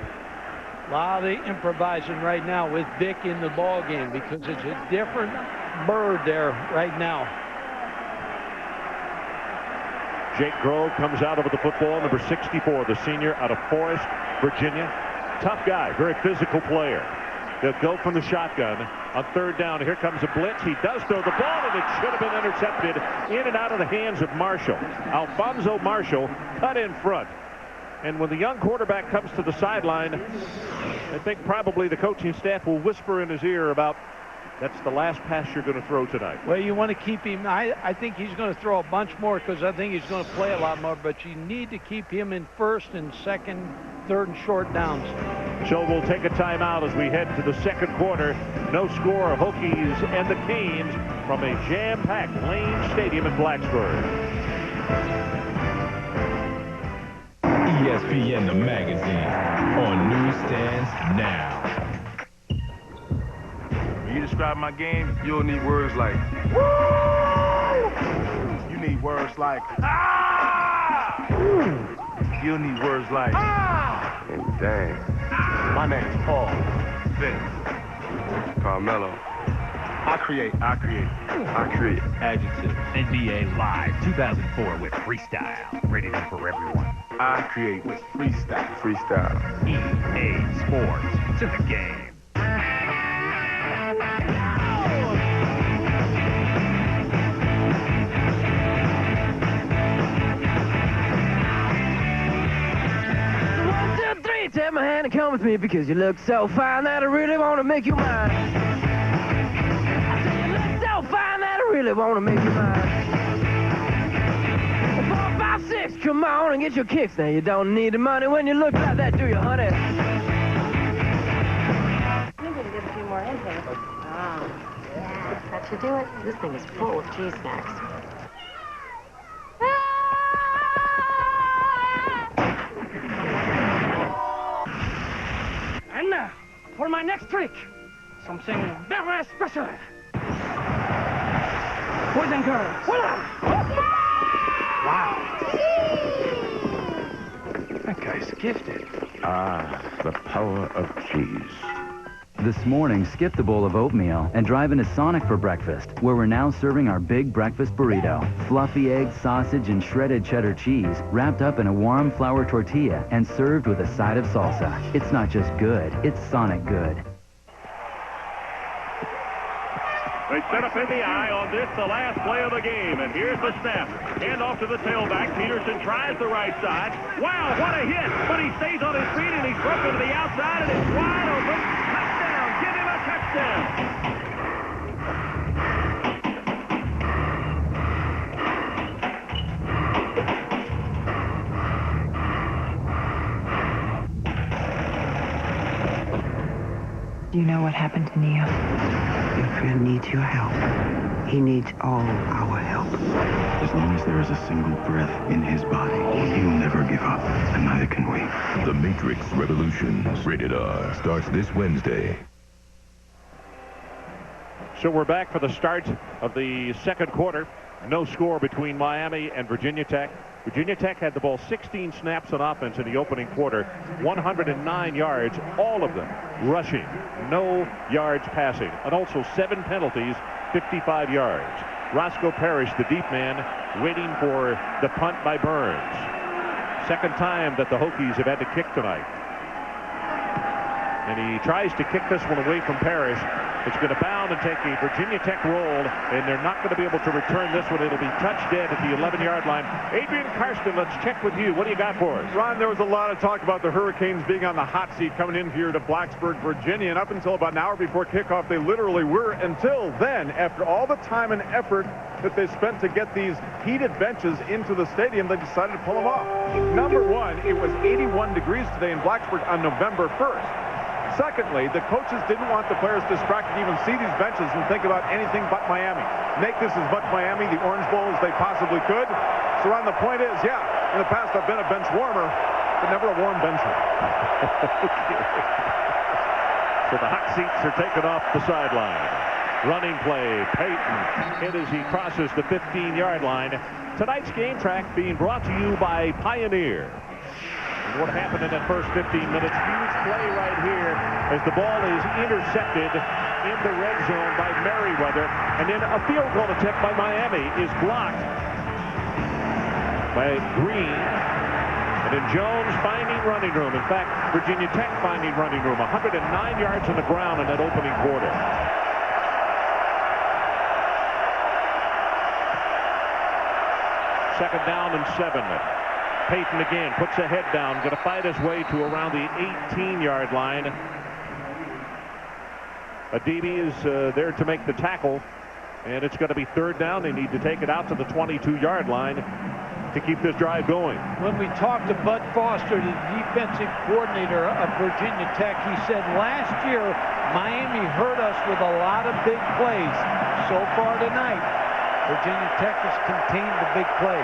S12: A lot of improvising right now with Vic in the ball game because it's a different bird there right now.
S14: Jake Grove comes out over the football, number 64, the senior out of Forest, Virginia. Tough guy, very physical player. They'll go from the shotgun on third down. Here comes a blitz. He does throw the ball, and it should have been intercepted in and out of the hands of Marshall. Alfonso Marshall cut in front. And when the young quarterback comes to the sideline, I think probably the coaching staff will whisper in his ear about, that's the last pass you're going to throw tonight.
S12: Well, you want to keep him. I think he's going to throw a bunch more because I think he's going to play a lot more. But you need to keep him in first and second, third and short downs.
S14: So we'll take a timeout as we head to the second quarter. No score, Hokies and the Canes from a jam-packed Lane Stadium in Blacksburg.
S3: ESPN the magazine on newsstands now.
S16: When you describe my game, you'll need words like woo! You need words like ah! You'll need words like ah!
S17: And dang.
S16: My name's Paul Vince
S17: Carmelo.
S16: I create.
S3: Adjective. NBA Live 2004 with freestyle. Rated M for everyone.
S16: I create with freestyle.
S3: EA Sports. To the game.
S24: Take my hand and come with me because you look so fine that I really want to make you mine. I said you look so fine that I really want to make you mine. 4, 5, 6, come on and get your kicks. Now you don't need the money when you look like that, do you, honey?
S25: I'm going to get a few more in here. Oh, yeah. That should do it. This thing is full of cheese snacks.
S24: And now, for my next trick, something very special. Boys and girls, voila! Wow.
S10: That guy's gifted. Ah, the power of cheese.
S26: This morning, skip the bowl of oatmeal and drive into Sonic for breakfast, where we're now serving our big breakfast burrito. Fluffy egg, sausage, and shredded cheddar cheese, wrapped up in a warm flour tortilla and served with a side of salsa. It's not just good, it's Sonic good.
S14: They set up in the eye on this, the last play of the game. And here's the snap. Hand off to the tailback. Peterson tries the right side. Wow, what a hit. But he stays on his feet, and he's broken to the outside, and it's wide open. Touchdown. Give him a touchdown.
S18: Do you know what happened to Neo?
S27: Your friend needs your help. He needs all our help.
S28: As long as there is a single breath in his body, he will never give up, and neither can we.
S29: The Matrix Revolutions, rated R, starts this Wednesday.
S14: So we're back for the start of the second quarter. No score between Miami and Virginia Tech. Virginia Tech had the ball 16 snaps on offense in the opening quarter, 109 yards, all of them rushing, no yards passing, and also 7 penalties, 55 yards. Roscoe Parrish, the deep man, waiting for the punt by Burns. Second time that the Hokies have had to kick tonight. And he tries to kick this one away from Parrish. It's going to bound and take a Virginia Tech roll, and they're not going to be able to return this one. It'll be touched dead at the 11-yard line. Adrian Karsten, let's check with you. What do you got for us?
S1: Ron, there was a lot of talk about the Hurricanes being on the hot seat coming in here to Blacksburg, Virginia, and up until about an hour before kickoff, they literally were. Until then, after all the time and effort that they spent to get these heated benches into the stadium, they decided to pull them off. Number one, it was 81 degrees today in Blacksburg on November 1st. Secondly, the coaches didn't want the players distracted to even see these benches and think about anything but Miami. Make this as much Miami, the Orange Bowl, as they possibly could. So, Ron, the point is, yeah, in the past I've been a bench warmer, but never a warm bencher.
S14: So the hot seats are taken off the sideline. Running play, Peyton hit as he crosses the 15-yard line. Tonight's game track being brought to you by Pioneer. And what happened in that first 15 minutes, huge play right here as the ball is intercepted in the red zone by Merriweather, and then a field goal attempt by Miami is blocked by Green. And then Jones finding running room. In fact, Virginia Tech finding running room. 109 yards on the ground in that opening quarter. Second down and 7. Peyton again puts a head down, going to fight his way to around the 18-yard line. Adibi is there to make the tackle, and it's going to be third down. They need to take it out to the 22-yard line to keep this drive going.
S12: When we talked to Bud Foster, the defensive coordinator of Virginia Tech, he said last year Miami hurt us with a lot of big plays. So far tonight, Virginia Tech has contained the big play.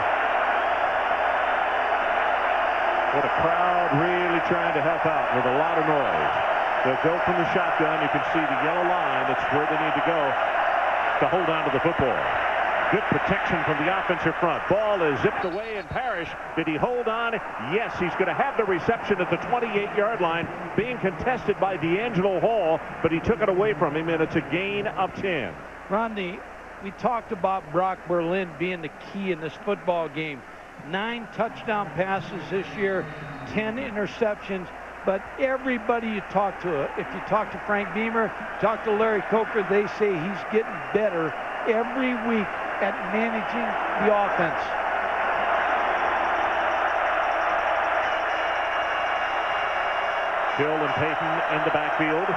S14: What a crowd really trying to help out with a lot of noise. They'll go from the shotgun. You can see the yellow line. That's where they need to go to hold on to the football. Good protection from the offensive front. Ball is zipped away, and Parrish, did he hold on? Yes, he's going to have the reception at the 28-yard line, being contested by D'Angelo Hall, but he took it away from him, and it's a gain of 10.
S12: Rodney, we talked about Brock Berlin being the key in this football game. 9 touchdown passes this year, 10 interceptions. But everybody you talk to, if you talk to Frank Beamer, talk to Larry Coker, they say he's getting better every week at managing the offense.
S14: Hill and Peyton in the backfield.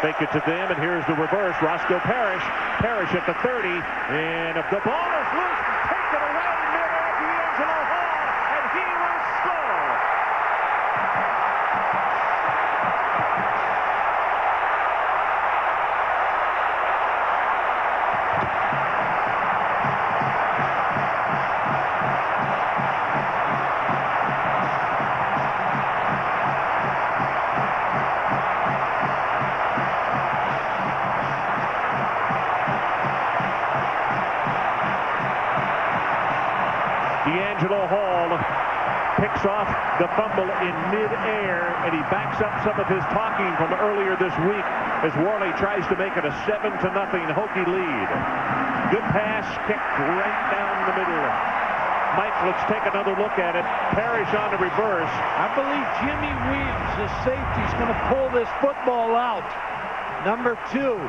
S14: Fake it to them, and here's the reverse. Roscoe Parrish. Parrish at the 30, and if the ball is loose, take it away mid-air, D'Angelo Hall, and he will score. D'Angelo Hall picks off the fumble in midair, and he backs up some of his talking from earlier this week as Worley tries to make it a 7-0 Hokie lead. Good pass, kicked right down the middle. Mike, let's take another look at it. Parrish on the reverse.
S12: I believe Jimmy Williams, the safety, is going to pull this football out. Number 2.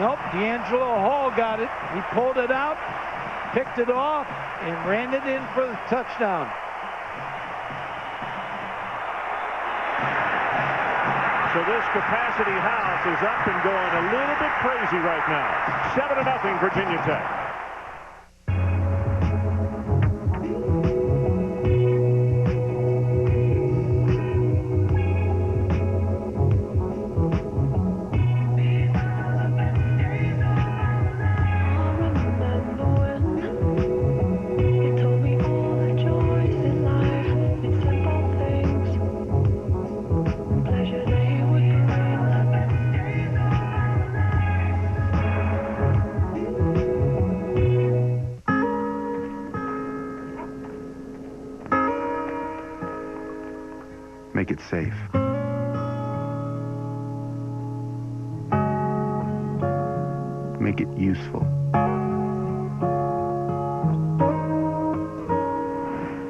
S12: Nope, D'Angelo Hall got it. He pulled it out, picked it off, and ran it in for the touchdown.
S14: So this capacity house is up and going a little bit crazy right now. 7-0 Virginia Tech.
S28: Make it safe. Make it useful.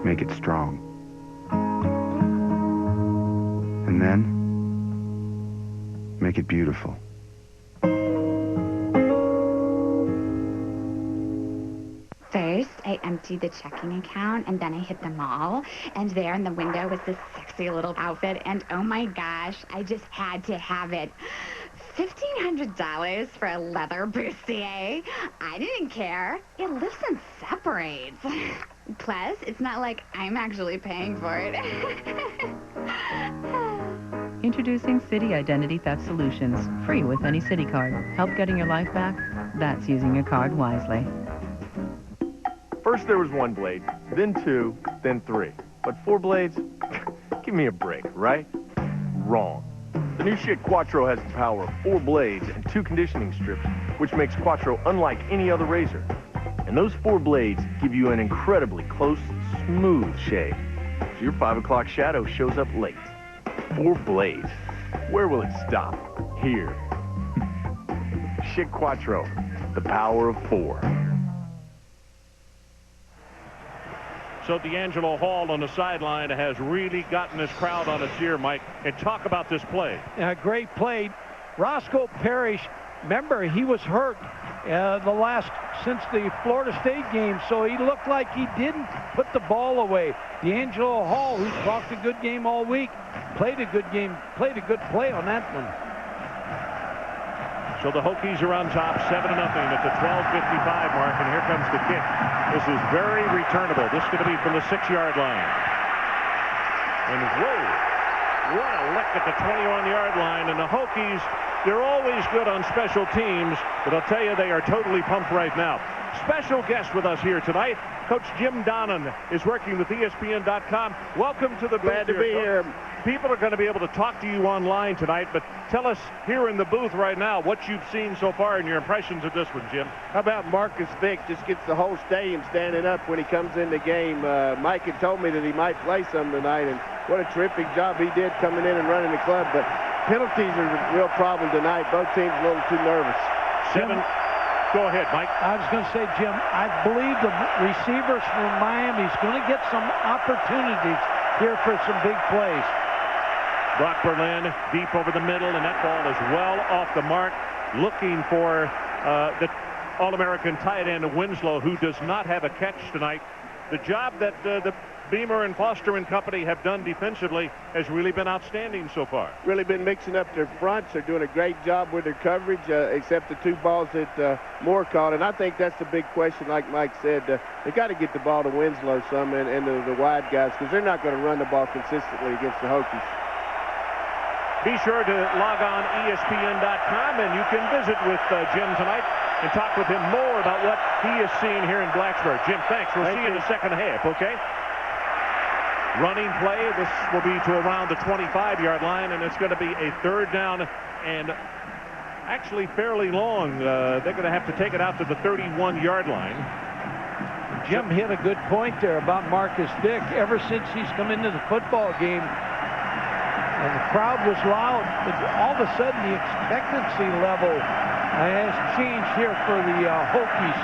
S28: Make it strong. And then, make it beautiful.
S4: First, I emptied the checking account, and then I hit the mall, and there in the window was this sexy little outfit, and oh my gosh, I just had to have it. $1,500 for a leather bustier? I didn't care. It lifts and separates. Plus, it's not like I'm actually paying for it.
S6: Introducing Citi Identity Theft Solutions, free with any Citi card. Help getting your life back? That's using your card wisely.
S2: First there was 1 blade, then 2, then 3. But 4 blades? Give me a break, right? Wrong. The new Schick Quattro has the power of 4 blades and 2 conditioning strips, which makes Quattro unlike any other razor. And those 4 blades give you an incredibly close, smooth shave. So your 5 o'clock shadow shows up late. 4 blades. Where will it stop? Here. Schick Quattro, the power of 4.
S14: So D'Angelo Hall on the sideline has really gotten this crowd on its ear, Mike. And talk about this play.
S12: Great play. Roscoe Parrish, remember, he was hurt since the Florida State game, so he looked like he didn't put the ball away. D'Angelo Hall, who's talked a good game all week, played a good game, played a good play on that one.
S14: So the Hokies are on top, 7-0 at the 12:55 mark, and here comes the kick. This is very returnable. This is going to be from the 6-yard line. And whoa, what a lick at the 21-yard line. And the Hokies, they're always good on special teams, but I'll tell you, they are totally pumped right now. Special guest with us here tonight, Coach Jim Donnan is working with ESPN.com. Welcome to the booth.
S8: Glad to be here.
S14: People are going to be able to talk to you online tonight, but tell us here in the booth right now what you've seen so far and your impressions of this one, Jim.
S8: How about Marcus Vick just gets the whole stadium standing up when he comes in the game. Mike had told me that he might play some tonight, and what a terrific job he did coming in and running the club. But penalties are a real problem tonight. Both teams a little too nervous.
S14: Go ahead, Mike.
S12: I was going to say, Jim, I believe the receivers from Miami is going to get some opportunities here for some big plays.
S14: Brock Berlin deep over the middle, and that ball is well off the mark, looking for the All-American tight end Winslow, who does not have a catch tonight. The job that the Beamer and Foster and company have done defensively has really been outstanding so far.
S8: Really been mixing up their fronts. They're doing a great job with their coverage, except the 2 balls that Moore caught. And I think that's the big question, like Mike said. They got to get the ball to Winslow some and the wide guys, because they're not going to run the ball consistently against the Hokies.
S14: Be sure to log on ESPN.com, and you can visit with Jim tonight and talk with him more about what he is seeing here in Blacksburg. Jim, thanks. We'll see you in the second half, okay? Running play. This will be to around the 25-yard line, and it's going to be a 3rd down and actually fairly long. They're going to have to take it out to the 31-yard line.
S12: Jim hit a good point there about Marcus Vick. Ever since he's come into the football game, and the crowd was loud, but all of a sudden the expectancy level has changed here for the Hokies.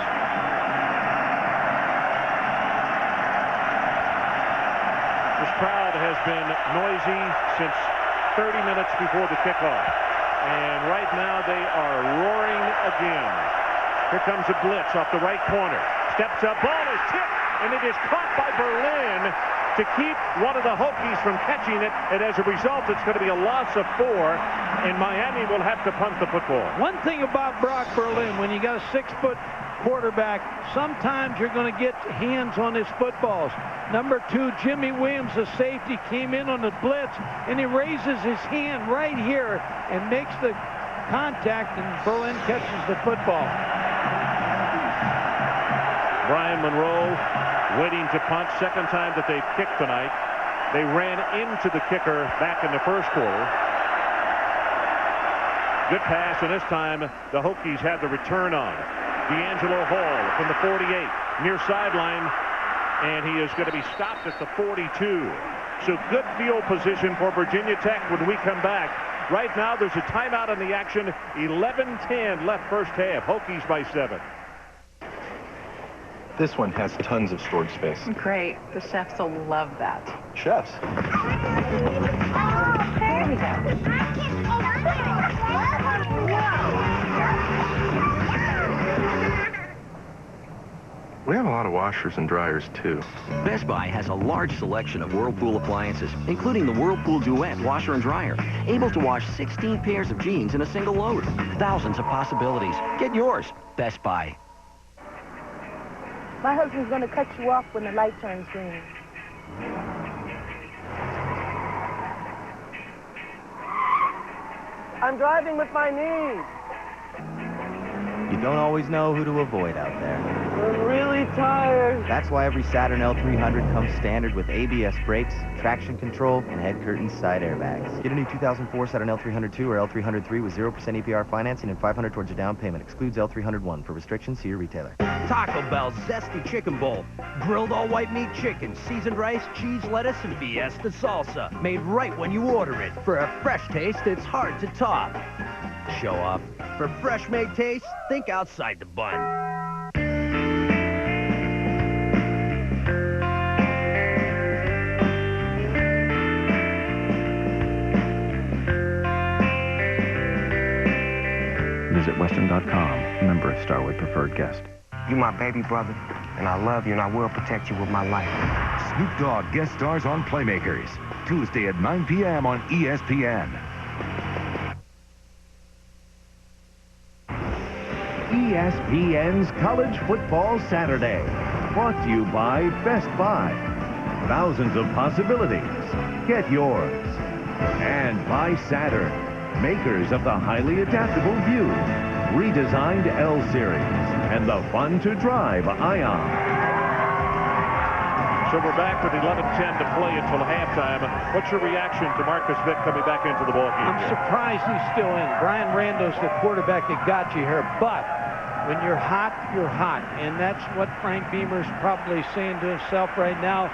S14: This crowd has been noisy since 30 minutes before the kickoff. And right now they are roaring again. Here comes a blitz off the right corner. Steps up, ball is tipped, and it is caught by Berlin to keep one of the Hokies from catching it. And as a result, it's going to be a loss of 4, and Miami will have to punt the football.
S12: One thing about Brock Berlin, when you got a 6-foot quarterback, sometimes you're going to get hands on his footballs. Number 2, Jimmy Williams, the safety, came in on the blitz, and he raises his hand right here and makes the contact, and Berlin catches the football.
S14: Brian Monroe waiting to punt. Second time that they've kicked tonight. They ran into the kicker back in the first quarter. Good pass, and this time the Hokies had the return on. D'Angelo Hall from the 48, near sideline, and he is going to be stopped at the 42. So good field position for Virginia Tech when we come back. Right now there's a timeout on the action. 11-10 left first half. Hokies by 7.
S15: This one has tons of storage space.
S18: Great. The chefs will love that.
S15: Chefs?
S17: We have a lot of washers and dryers, too.
S5: Best Buy has a large selection of Whirlpool appliances, including the Whirlpool Duet washer and dryer, able to wash 16 pairs of jeans in a single load. Thousands of possibilities. Get yours. Best Buy.
S25: My husband's going to cut you off when the light turns green.
S24: I'm driving with my knees.
S7: You don't always know who to avoid out there.
S24: I'm really tired.
S7: That's why every Saturn L300 comes standard with ABS brakes, traction control, and head curtain side airbags. Get a new 2004 Saturn L302 or L303 with 0% APR financing and $500 towards your down payment. Excludes L301. For restrictions, see your retailer.
S9: Taco Bell's Zesty Chicken Bowl. Grilled all-white meat chicken, seasoned rice, cheese, lettuce, and Fiesta salsa. Made right when you order it. For a fresh taste, it's hard to top. Show up. For fresh-made taste, think outside the bun.
S28: Visit Western.com, member of Starwood Preferred Guest.
S27: You my baby brother, and I love you, and I will protect you with my life.
S29: Snoop Dogg guest stars on Playmakers, Tuesday at 9 p.m. on ESPN. ESPN's College Football Saturday, brought to you by Best Buy. Thousands of possibilities. Get yours. And by Saturn, makers of the highly adaptable View, redesigned L-Series, and the fun-to-drive Ion.
S14: So we're back with 11:10 to play until halftime. What's your reaction to Marcus Vick coming back into the ballgame?
S12: I'm surprised he's still in. Brian Rando's the quarterback that got you here, but when you're hot, you're hot. And that's what Frank Beamer's probably saying to himself right now.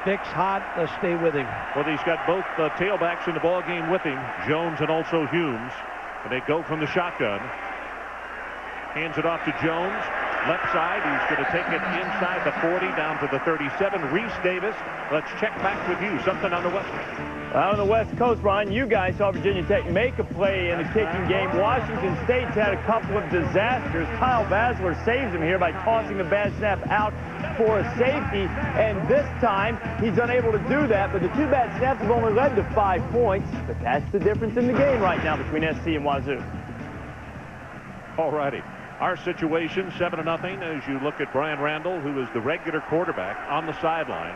S12: Vick's hot, let's stay with him.
S14: Well, he's got both tailbacks in the ballgame with him, Jones and also Humes. And they go from the shotgun. Hands it off to Jones. Left side, he's going to take it inside the 40, down to the 37. Reese Davis, let's check back with you. Something on the West Coast.
S2: On the West Coast, Ron, you guys saw Virginia Tech make a play in the kicking game. Washington State's had a couple of disasters. Kyle Basler saves him here by tossing the bad snap out for a safety. And this time, he's unable to do that. But the two bad snaps have only led to 5 points. But that's the difference in the game right now between SC and Wazoo.
S14: All righty. Our situation, 7-0, as you look at Brian Randall, who is the regular quarterback on the sideline.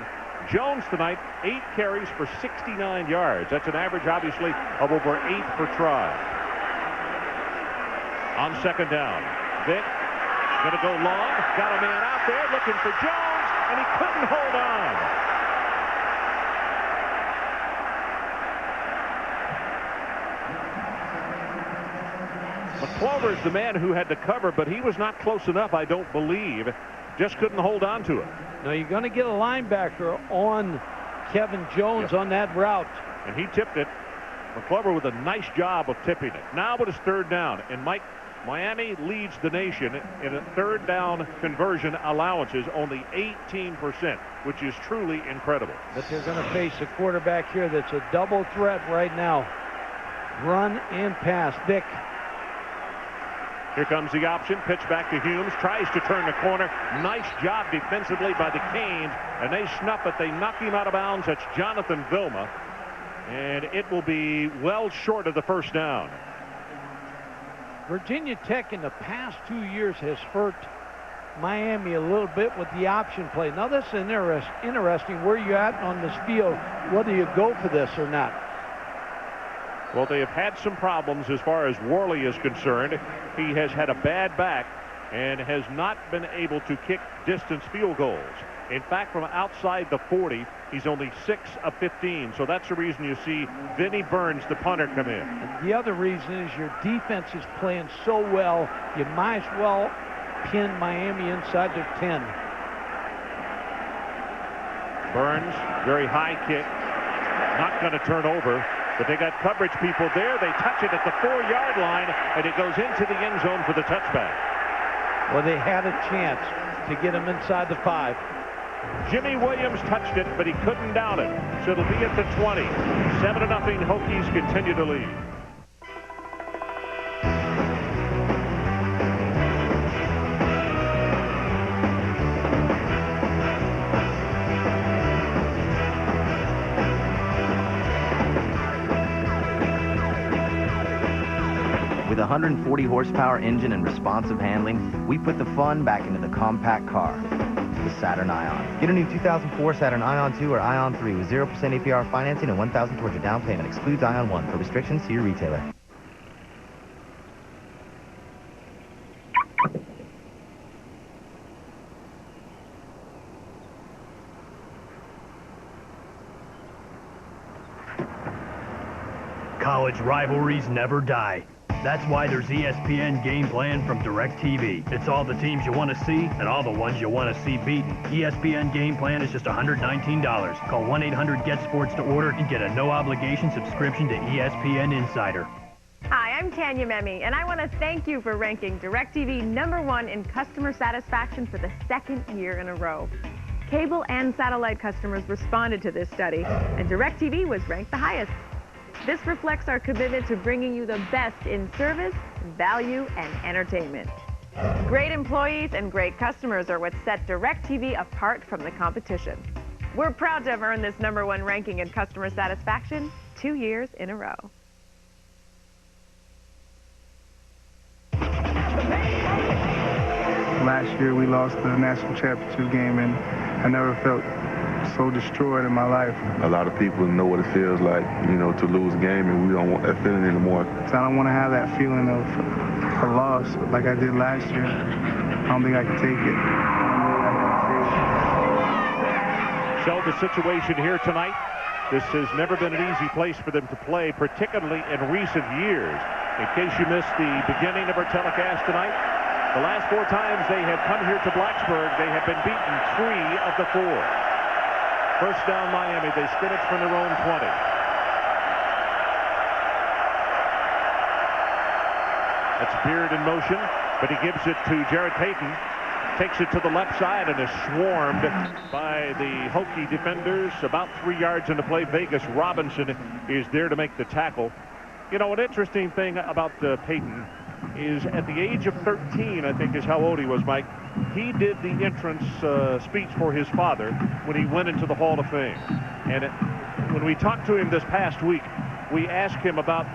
S14: Jones tonight, 8 carries for 69 yards. That's an average, obviously, of over 8 per try. On second down, Vick going to go long. Got a man out there looking for Jones, and he couldn't hold on. McClover's the man who had to cover, but he was not close enough, I don't believe. Just couldn't hold on to it.
S12: Now, you're going to get a linebacker on Kevin Jones on that route.
S14: And he tipped it. McClover with a nice job of tipping it. Now it is third down. And Mike, Miami leads the nation in a third down conversion allowances, only 18%, which is truly incredible.
S12: But they're going to face a quarterback here that's a double threat right now. Run and pass. Vick.
S14: Here comes the option. Pitch back to Humes. Tries to turn the corner. Nice job defensively by the Canes. And they snuff it. They knock him out of bounds. That's Jonathan Vilma. And it will be well short of the first down.
S12: Virginia Tech in the past 2 years has hurt Miami a little bit with the option play. Now, this is interesting where you're at on this field, whether you go for this or not.
S14: Well, they have had some problems as far as Worley is concerned. He has had a bad back and has not been able to kick distance field goals. In fact, from outside the 40, he's only 6 of 15. So that's the reason you see Vinnie Burns, the punter, come in.
S12: And the other reason is your defense is playing so well, you might as well pin Miami inside their 10.
S14: Burns, very high kick, not going to turn over. But they got coverage people there. They touch it at the 4-yard line, and it goes into the end zone for the touchback.
S12: Well, they had a chance to get him inside the 5.
S14: Jimmy Williams touched it, but he couldn't down it. So it'll be at the 20. 7-0 Hokies continue to lead.
S7: With a 140 horsepower engine and responsive handling, we put the fun back into the compact car, the Saturn Ion. Get a new 2004 Saturn Ion 2 or Ion 3 with 0% APR financing and $1,000 towards your down payment. Excludes Ion 1. For restrictions, see your retailer.
S9: College rivalries never die. That's why there's ESPN Game Plan from DirecTV. It's all the teams you want to see and all the ones you want to see beaten. ESPN Game Plan is just $119. Call 1-800-GET-SPORTS to order and get a no-obligation subscription to ESPN Insider.
S3: Hi, I'm Tanya Memme, and I want to thank you for ranking DirecTV #1 in customer satisfaction for the 2nd year in a row. Cable and satellite customers responded to this study, and DirecTV was ranked the highest. This reflects our commitment to bringing you the best in service, value, and entertainment. Great employees and great customers are what set DirecTV apart from the competition. We're proud to have earned this #1 ranking in customer satisfaction 2 years in a row.
S11: Last year we lost the national championship game, and I never felt so destroyed in my life.
S17: A lot of people know what it feels like, you know, to lose a game, and we don't want that feeling anymore.
S11: So I don't want to have that feeling of a loss like I did last year. I don't think I can take it.
S14: So the situation here tonight, this has never been an easy place for them to play, particularly in recent years. In case you missed the beginning of our telecast tonight, the last 4 times they have come here to Blacksburg, they have been beaten 3 of the 4. First down Miami, they scrimmage from their own 20. That's Beard in motion, but he gives it to Jared Payton. Takes it to the left side and is swarmed by the Hokie defenders. About 3 yards into play. Vegas Robinson is there to make the tackle. You know, an interesting thing about Payton is at the age of 13, I think is how old he was, Mike, he did the entrance speech for his father when he went into the Hall of Fame. And when we talked to him this past week, we asked him about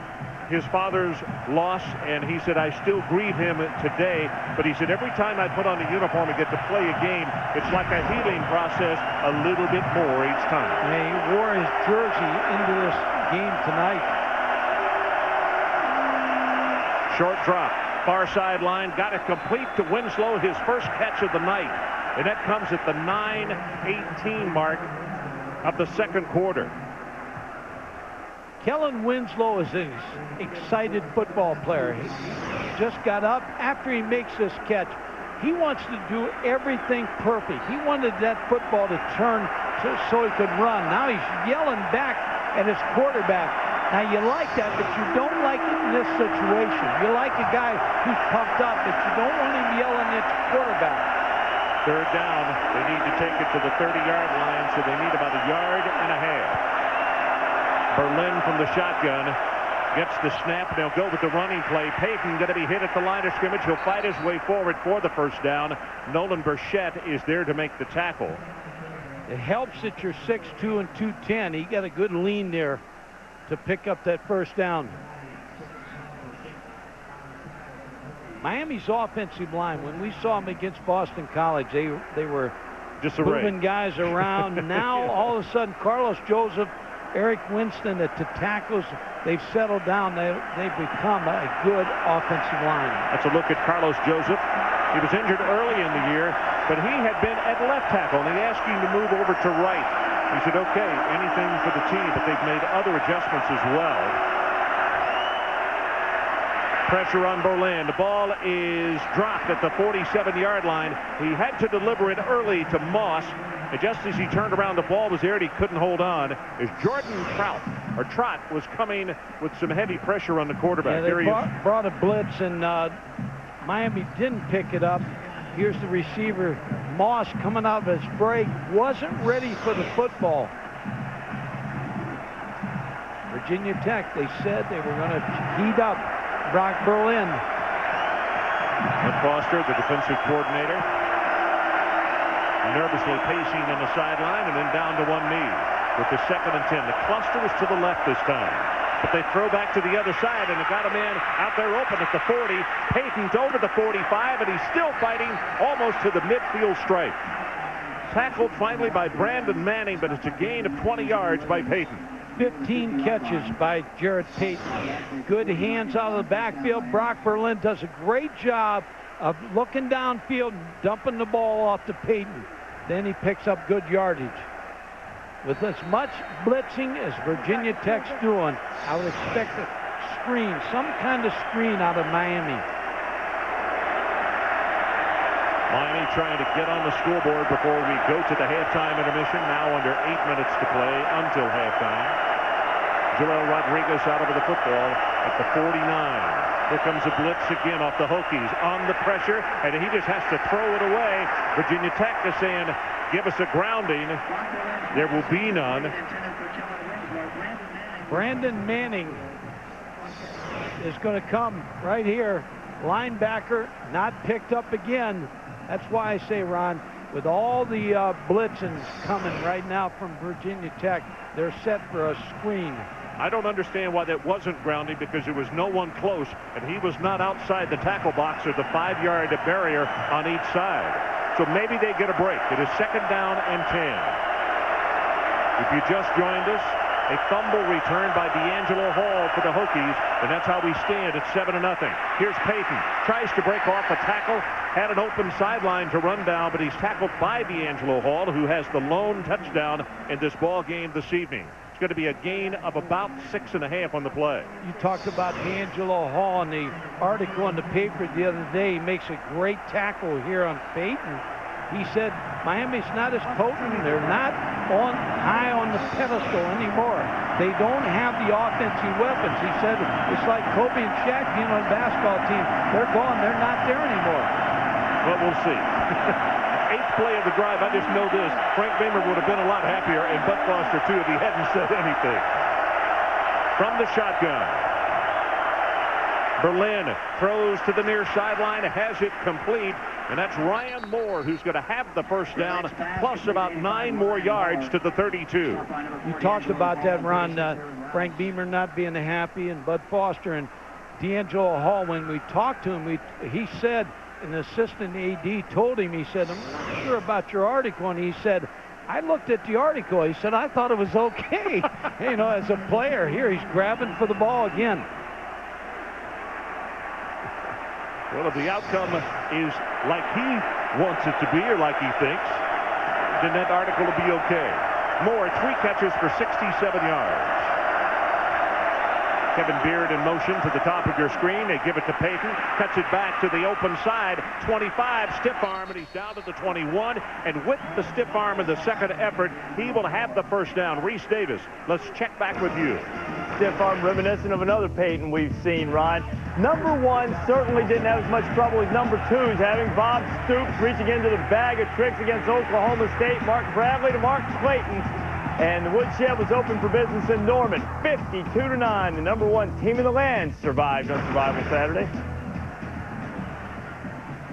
S14: his father's loss, and he said, I still grieve him today, but he said, every time I put on a uniform and get to play a game, it's like a healing process a little bit more each time.
S12: Yeah, he wore his jersey into this game tonight.
S14: Short drop, far sideline, got it complete to Winslow, his first catch of the night. And that comes at the 9:18 mark of the 2nd quarter.
S12: Kellen Winslow is an excited football player. He just got up after he makes this catch. He wants to do everything perfect. He wanted that football to turn so he could run. Now he's yelling back at his quarterback. Now you like that, but you don't like it in this situation. You like a guy who's pumped up, but you don't want him yelling at your quarterback.
S14: 3rd down. They need to take it to the 30-yard line, so they need about 1.5 yards. Berlin from the shotgun gets the snap. They'll go with the running play. Payton going to be hit at the line of scrimmage. He'll fight his way forward for the first down. Nolan Burchett is there to make the tackle.
S12: It helps that you're 6'2" and 210. He got a good lean there to pick up that first down. Miami's offensive line, when we saw them against Boston College, they were
S14: disarray,
S12: moving guys around. Now all of a sudden Carlos Joseph, Eric Winston at the tackles, they've settled down. They've become a good offensive line.
S14: That's a look at Carlos Joseph. He was injured early in the year, but he had been at left tackle, and they asked him to move over to right. He said, okay, anything for the team, but they've made other adjustments as well. Pressure on Berlin. The ball is dropped at the 47-yard line. He had to deliver it early to Moss. And just as he turned around, the ball was there and he couldn't hold on. As Jordan Trott was coming with some heavy pressure on the quarterback.
S12: Yeah, they brought a blitz, and Miami didn't pick it up. Here's the receiver, Moss, coming out of his break. Wasn't ready for the football. Virginia Tech, they said they were going to heat up Brock Berlin.
S14: Bud Foster, the defensive coordinator, nervously pacing on the sideline and then down to one knee with the 2nd and 10. The cluster was to the left this time, but they throw back to the other side, and they got a man out there open at the 40. Payton's over the 45, and he's still fighting almost to the midfield stripe. Tackled finally by Brandon Manning, but it's a gain of 20 yards by Payton.
S12: 15 catches by Jarrett Payton. Good hands out of the backfield. Brock Berlin does a great job of looking downfield and dumping the ball off to Payton. Then he picks up good yardage. With as much blitzing as Virginia Tech's doing, I would expect a screen, some kind of screen out of Miami.
S14: Miami trying to get on the scoreboard before we go to the halftime intermission. Now under 8 minutes to play until halftime. Joel Rodriguez out over the football at the 49. Here comes a blitz again off the Hokies on the pressure, and he just has to throw it away. Virginia Tech is saying, give us a grounding. There will be none.
S12: Brandon Manning is going to come right here. Linebacker not picked up again. That's why I say, Ron, with all the blitzing coming right now from Virginia Tech, they're set for a screen.
S14: I don't understand why that wasn't grounding, because there was no one close, and he was not outside the tackle box or the 5-yard barrier on each side. So maybe they get a break. It is 2nd down and 10. If you just joined us, a fumble return by D'Angelo Hall for the Hokies, and that's how we stand at 7-0. Here's Payton. Tries to break off a tackle. Had an open sideline to run down, but he's tackled by D'Angelo Hall, who has the lone touchdown in this ball game this evening. It's going to be a gain of about 6.5 on the play.
S12: You talked about D'Angelo Hall in the article in the paper the other day. He makes a great tackle here on Payton. He said Miami's not as potent. They're not high on the pedestal anymore. They don't have the offensive weapons. He said it's like Kobe and Shaq being on a basketball team. They're gone. They're not there anymore.
S14: Well, we'll see. 8th play of the drive. I just know this. Frank Beamer would have been a lot happier, and Bud Foster too, if he hadn't said anything. From the shotgun, Berlin throws to the near sideline, has it complete, and that's Ryan Moore who's going to have the first down, plus about 9 more yards to the 32.
S12: You talked about that, Ron. Frank Beamer not being happy, and Bud Foster and D'Angelo Hall. When we talked to him, he said, an assistant AD told him, he said, I'm not sure about your article, and he said, I looked at the article. He said, I thought it was okay. You know, as a player here, he's grabbing for the ball again.
S14: Well, if the outcome is like he wants it to be, or like he thinks, then that article will be okay. Moore, 3 catches for 67 yards. Kevin Beard in motion to the top of your screen. They give it to Payton. Cuts it back to the open side. 25, stiff arm, and he's down to the 21. And with the stiff arm in the second effort, he will have the first down. Reese Davis, let's check back with you.
S2: Stiff arm reminiscent of another Payton we've seen, Ron. Number 1 certainly didn't have as much trouble as number 2. He's having Bob Stoops reaching into the bag of tricks against Oklahoma State. Mark Bradley to Mark Clayton. And the woodshed was open for business in Norman. 52-9. The number 1 team in the land survived on Survival Saturday.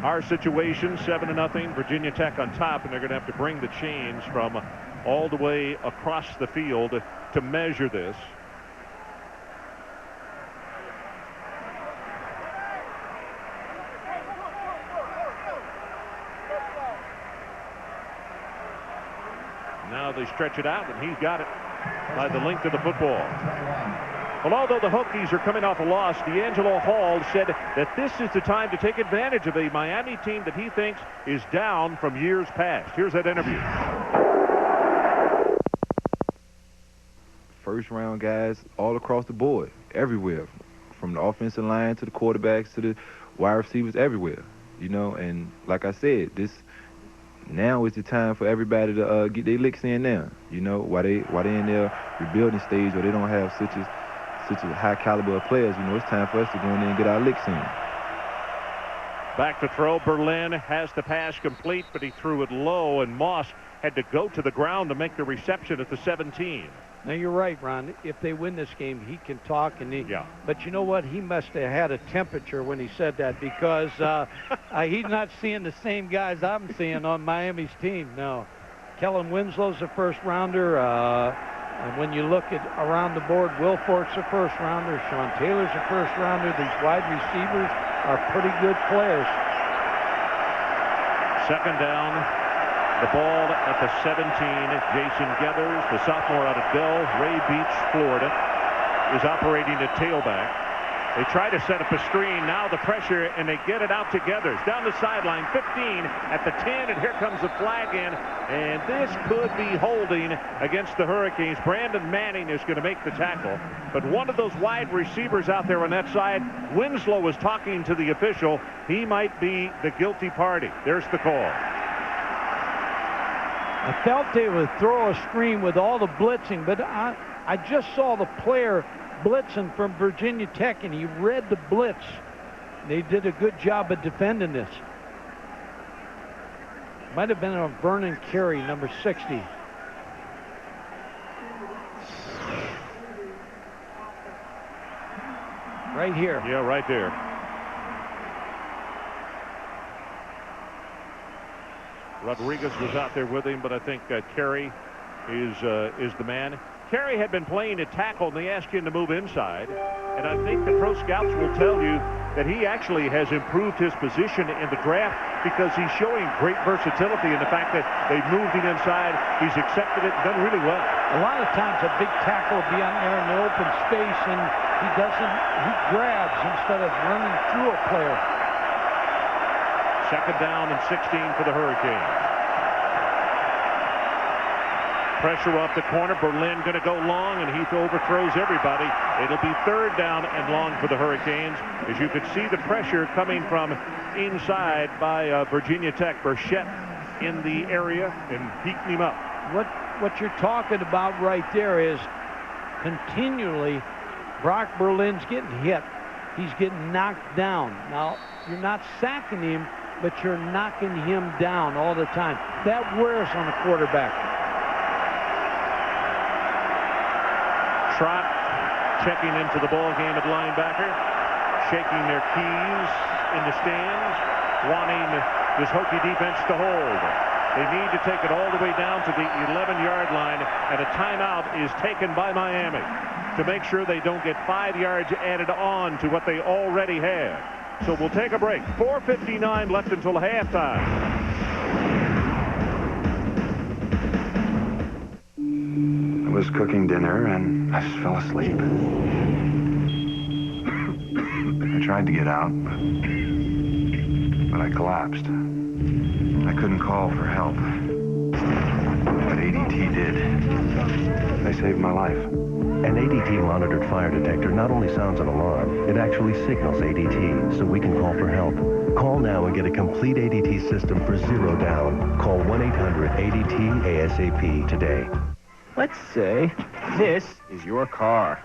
S14: Our situation, 7-0. Virginia Tech on top, and they're going to have to bring the chains from all the way across the field to measure this. Now they stretch it out, and he's got it by the length of the football. Well, although the Hokies are coming off a loss, D'Angelo Hall said that this is the time to take advantage of a Miami team that he thinks is down from years past. Here's that interview.
S10: First-round guys all across the board, everywhere, from the offensive line to the quarterbacks to the wide receivers, everywhere. You know, and like I said, now is the time for everybody to get their licks in now. You know, while they in their rebuilding stage, or they don't have such a high caliber of players. You know, it's time for us to go in there and get our licks in.
S14: Back to throw. Berlin has the pass complete, but he threw it low, and Moss had to go to the ground to make the reception at the 17.
S12: Now, you're right, Ron. If they win this game, he can talk. But you know what? He must have had a temperature when he said that, because he's not seeing the same guys I'm seeing on Miami's team. No. Kellen Winslow's a first-rounder. And when you look at around the board, Will Fort's a first-rounder. Sean Taylor's a first-rounder. These wide receivers are pretty good players.
S14: Second down. The ball at the 17. Jason Geathers, the sophomore out of Delray Beach, Florida, is operating at tailback. They try to set up a screen. Now the pressure, and they get it out to Geathers. Down the sideline, 15 at the 10, and here comes the flag in. And this could be holding against the Hurricanes. Brandon Manning is going to make the tackle. But one of those wide receivers out there on that side, Winslow was talking to the official. He might be the guilty party. There's the call.
S12: I felt they would throw a screen with all the blitzing, but I just saw the player blitzing from Virginia Tech, and he read the blitz. They did a good job of defending this. Might have been on Vernon Carey, number 60. Right here.
S14: Yeah, right there. Rodriguez was out there with him, but I think Carey is the man. Carey had been playing at tackle, and they asked him to move inside. And I think the pro scouts will tell you that he actually has improved his position in the draft because he's showing great versatility in the fact that they've moved him inside. He's accepted it and done really well.
S12: A lot of times a big tackle will be out there in the open space, and he grabs instead of running through a player.
S14: Second down and 16 for the Hurricanes. Pressure off the corner. Berlin going to go long, and Heath overthrows everybody. It'll be third down and long for the Hurricanes. As you could see the pressure coming from inside by Virginia Tech. Burchett in the area and beating him up.
S12: What you're talking about right there is continually Brock Berlin's getting hit. He's getting knocked down. Now, you're not sacking him, but you're knocking him down all the time. That wears on a quarterback.
S14: Trot checking into the ball game at linebacker, shaking their keys in the stands, wanting this Hokie defense to hold. They need to take it all the way down to the 11-yard line, and a timeout is taken by Miami to make sure they don't get 5 yards added on to what they already have. So we'll take a break. 4:59 left until halftime.
S28: I was cooking dinner and I just fell asleep. I tried to get out, but I collapsed. I couldn't call for help, but ADT did. They saved my life.
S29: An ADT monitored fire detector not only sounds an alarm, it actually signals ADT so we can call for help. Call now and get a complete ADT system for $0 down. Call 1-800-ADT-ASAP today.
S1: Let's say this is your car.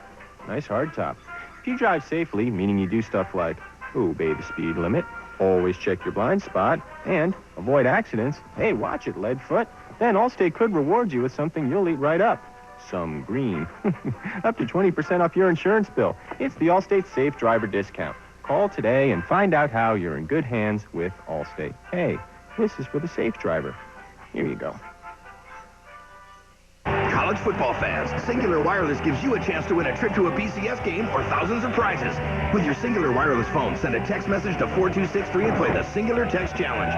S1: Nice hardtop. If you drive safely, meaning you do stuff like obey the speed limit, always check your blind spot, and avoid accidents, hey, watch it, Leadfoot, then Allstate could reward you with something you'll eat right up. Some green. Up to 20% off your insurance bill. It's the Allstate Safe Driver Discount. Call today and find out how you're in good hands with Allstate. Hey, this is for the safe driver. Here you go.
S13: College football fans, Singular Wireless gives you a chance to win a trip to a BCS game or thousands of prizes. With your Singular Wireless phone, send a text message to 4263 and play the Singular Text Challenge.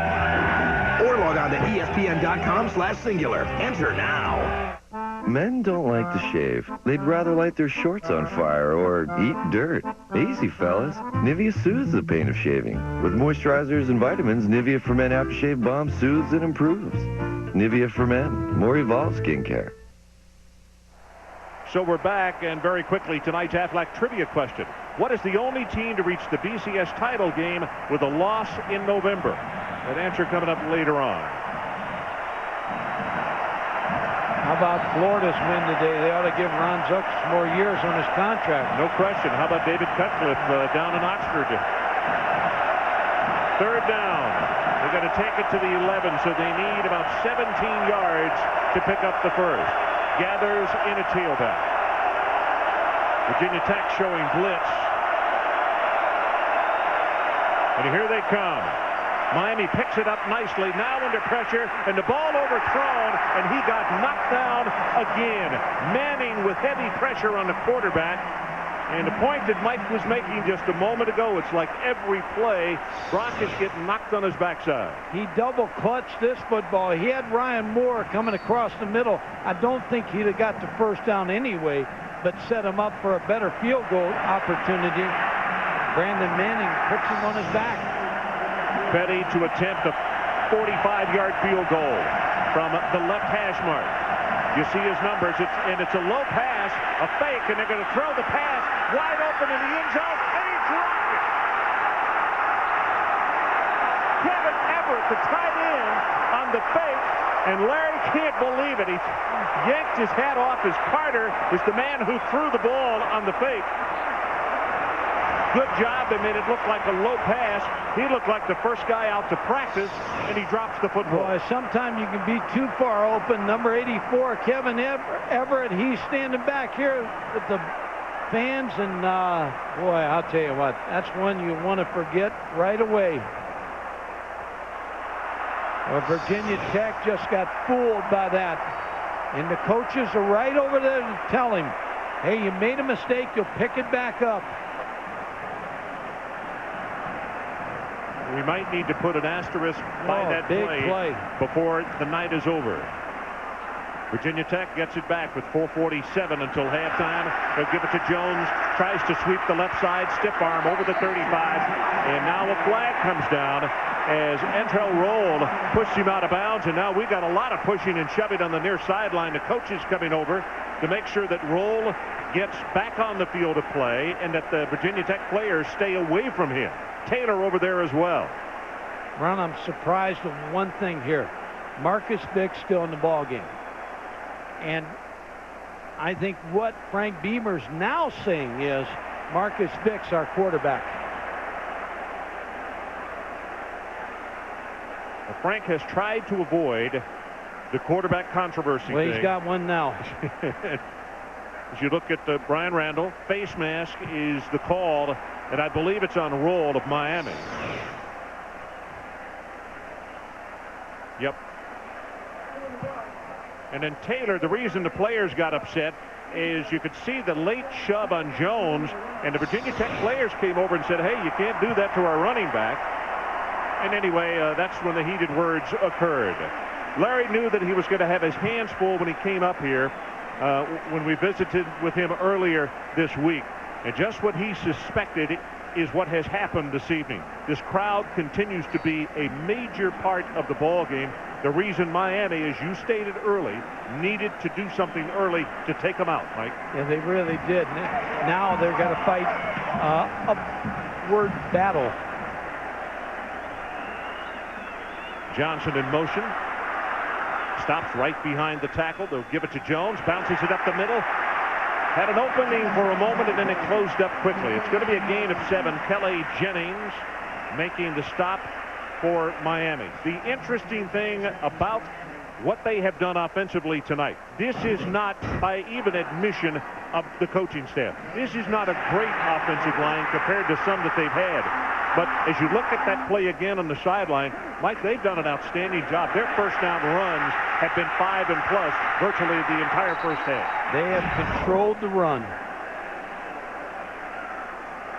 S13: Or log on to ESPN.com/Singular. Enter now.
S16: Men don't like to shave. They'd rather light their shorts on fire or eat dirt. Easy, fellas. Nivea soothes the pain of shaving. With moisturizers and vitamins, Nivea for Men Aftershave Balm soothes and improves. Nivea for Men, more evolved skincare.
S14: So we're back, and very quickly, tonight's Aflac trivia question. What is the only team to reach the BCS title game with a loss in November? That answer coming up later on.
S12: How about Florida's win today? They ought to give Ron Zook some more years on his contract.
S14: No question. How about David Cutcliffe down in Oxford? third down. They're going to take it to the 11, so they need about 17 yards to pick up the first. Gathers in a tailback. Virginia Tech showing blitz. And here they come. Miami picks it up nicely, now under pressure, and the ball overthrown, and he got knocked down again. Manning with heavy pressure on the quarterback. And the point that Mike was making just a moment ago, it's like every play, Brock is getting knocked on his backside.
S12: He double clutched this football. He had Ryan Moore coming across the middle. I don't think he'd have got the first down anyway, but set him up for a better field goal opportunity. Brandon Manning puts him on his back.
S14: Petty to attempt a 45-yard field goal from the left hash mark. You see his numbers, it's a low pass, a fake, and they're going to throw the pass wide open in the end zone, and he dropped it. Kevin Everett, the tight end, on the fake, and Larry can't believe it. He yanked his hat off as Carter is the man who threw the ball on the fake. Good job. They made it look like a low pass. He looked like the first guy out to practice, and he drops the football.
S12: Boy, sometimes you can be too far open. Number 84, Kevin Everett, he's standing back here with the fans, and boy, I'll tell you what, that's one you want to forget right away. Well, Virginia Tech just got fooled by that, and the coaches are right over there to tell him, hey, you made a mistake, you'll pick it back up.
S14: We might need to put an asterisk by that play before the night is over. Virginia Tech gets it back with 4:47 until halftime. They'll give it to Jones. Tries to sweep the left side. Stiff arm over the 35. And now a flag comes down as Antrell Roll pushed him out of bounds. And now we got a lot of pushing and shoving on the near sideline. The coach is coming over to make sure that Roll gets back on the field of play and that the Virginia Tech players stay away from him. Taylor over there as well.
S12: Ron, I'm surprised with one thing here. Marcus Vick still in the ball game. And I think what Frank Beamer's now saying is Marcus Vick's our quarterback.
S14: Well, Frank has tried to avoid the quarterback controversy.
S12: Well, he's got one now.
S14: As you look at Brian Randall, face mask is the call, and I believe it's on Roll of Miami. Yep. And then Taylor, the reason the players got upset is you could see the late shove on Jones, and the Virginia Tech players came over and said, hey, you can't do that to our running back. And anyway, that's when the heated words occurred. Larry knew that he was going to have his hands full when he came up here when we visited with him earlier this week. And just what he suspected is what has happened this evening. This crowd continues to be a major part of the ball game. The reason Miami, as you stated early, needed to do something early to take them out, Mike.
S12: Yeah, they really did. Now they're going to fight upward battle.
S14: Johnson in motion. Stops right behind the tackle. They'll give it to Jones. Bounces it up the middle. Had an opening for a moment, and then it closed up quickly. It's going to be a gain of 7. Kelly Jennings making the stop for Miami. The interesting thing about what they have done offensively tonight, this is not, by even admission of the coaching staff, this is not a great offensive line compared to some that they've had. But as you look at that play again on the sideline, Mike, they've done an outstanding job. Their first down runs have been 5 and plus virtually the entire first half.
S12: They have controlled the run.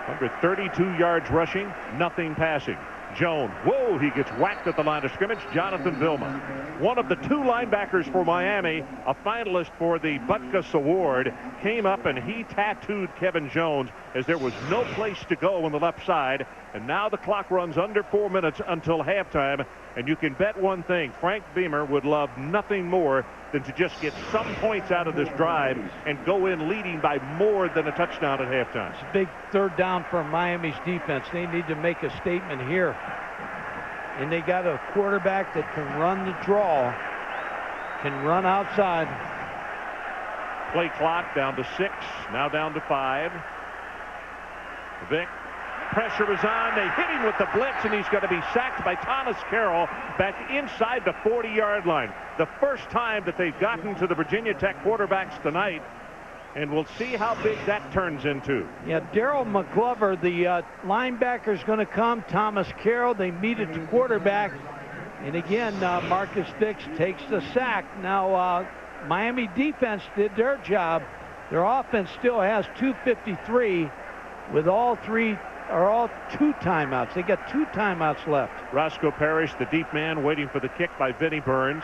S14: 132 yards rushing, nothing passing. Jones, whoa, he gets whacked at the line of scrimmage. Jonathan Vilma, one of the 2 linebackers for Miami, a finalist for the Butkus Award, came up and he tattooed Kevin Jones as there was no place to go on the left side. And now the clock runs under 4 minutes until halftime. And you can bet one thing, Frank Beamer would love nothing more than to just get some points out of this drive and go in leading by more than a touchdown at halftime.
S12: It's a big third down for Miami's defense. They need to make a statement here. And they got a quarterback that can run the draw, can run outside.
S14: Play clock down to 6, now down to 5. Vick pressure is on. They hit him with the blitz, and he's going to be sacked by Thomas Carroll back inside the 40-yard line. The first time that they've gotten to the Virginia Tech quarterbacks tonight, and we'll see how big that turns into.
S12: Yeah, Daryl McGlover, the linebacker, is going to come. Thomas Carroll, they meet at the quarterback. And again, Marcus Dix takes the sack. Now, Miami defense did their job. Their offense still has 2:53 with all two timeouts. They got 2 timeouts left.
S14: Roscoe Parrish, the deep man, waiting for the kick by Vinnie Burns.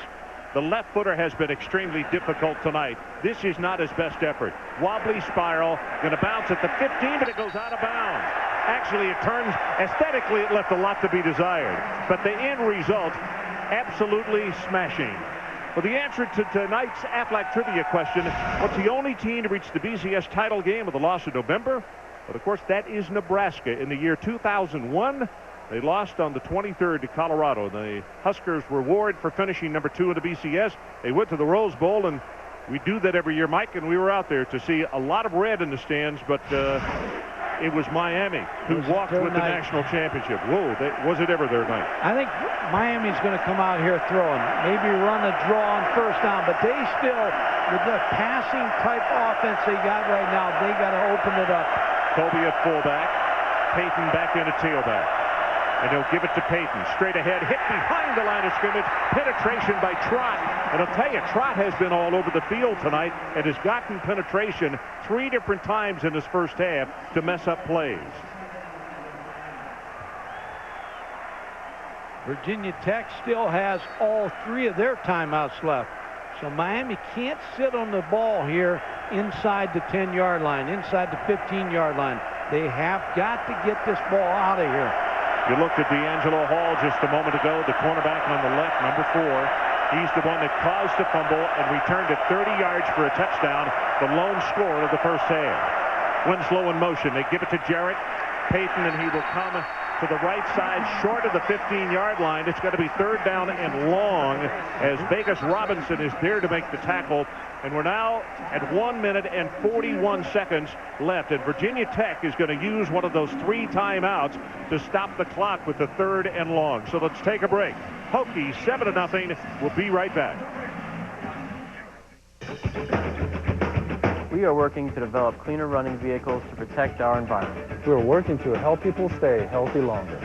S14: The left footer has been extremely difficult tonight. This is not his best effort. Wobbly spiral, going to bounce at the 15, but it goes out of bounds. Actually, it turns, aesthetically, it left a lot to be desired. But the end result, absolutely smashing. Well, the answer to tonight's Aflac Trivia question, what's the only team to reach the BCS title game with a loss in November? But, of course, that is Nebraska. In the year 2001, they lost on the 23rd to Colorado. The Huskers were rewarded for finishing number 2 in the BCS. They went to the Rose Bowl, and we do that every year, Mike, and we were out there to see a lot of red in the stands, but it was Miami who walked with the national championship. Whoa, was it ever their night?
S12: I think Miami's going to come out here throwing, maybe run a draw on first down, but they still, with the passing type offense they got right now, they got to open it up.
S14: Kobe at fullback, Payton back in at tailback. And he'll give it to Payton. Straight ahead, hit behind the line of scrimmage. Penetration by Trott. And I'll tell you, Trott has been all over the field tonight and has gotten penetration 3 different times in his first half to mess up plays.
S12: Virginia Tech still has all 3 of their timeouts left. So Miami can't sit on the ball here inside the 10-yard line, inside the 15-yard line. They have got to get this ball out of here.
S14: You looked at D'Angelo Hall just a moment ago, the cornerback on the left, number 4. He's the one that caused the fumble and returned it 30 yards for a touchdown, the lone scorer of the first half. Winslow in motion. They give it to Jarrett. Payton, and he will come to the right side, short of the 15-yard line. It's going to be 3rd down and long as Vegas Robinson is there to make the tackle. And we're now at 1 minute and 41 seconds left. And Virginia Tech is going to use one of those 3 timeouts to stop the clock with the 3rd and long. So let's take a break. Hokies 7-0. We'll be right back.
S4: We are working to develop cleaner running vehicles to protect our environment.
S6: We're working to help people stay healthy longer.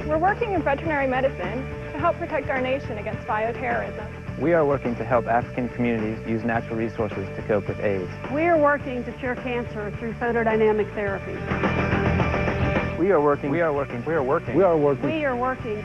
S8: We're working in veterinary medicine to help protect our nation against bioterrorism.
S4: We are working to help African communities use natural resources to cope with AIDS.
S19: We are working to cure cancer through photodynamic therapy.
S4: We are working. We are working. We are working.
S6: We are working.
S19: We are working.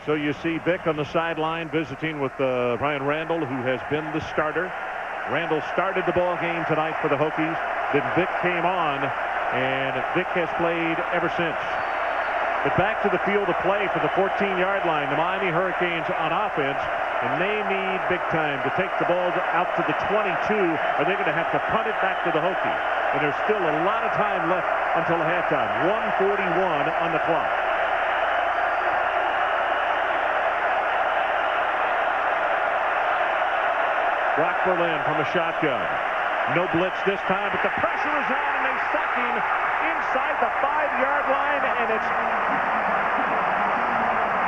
S14: So you see Vick on the sideline visiting with Ryan Randall, who has been the starter. Randall started the ball game tonight for the Hokies. Then Vick came on, and Vick has played ever since. But back to the field of play for the 14-yard line. The Miami Hurricanes on offense, and they need big time to take the ball out to the 22, or they're going to have to punt it back to the Hokies. And there's still a lot of time left until halftime. 1:41 on the clock. Brock Berlin from a shotgun. No blitz this time, but the pressure is on, and they suck him inside the 5-yard line, and it's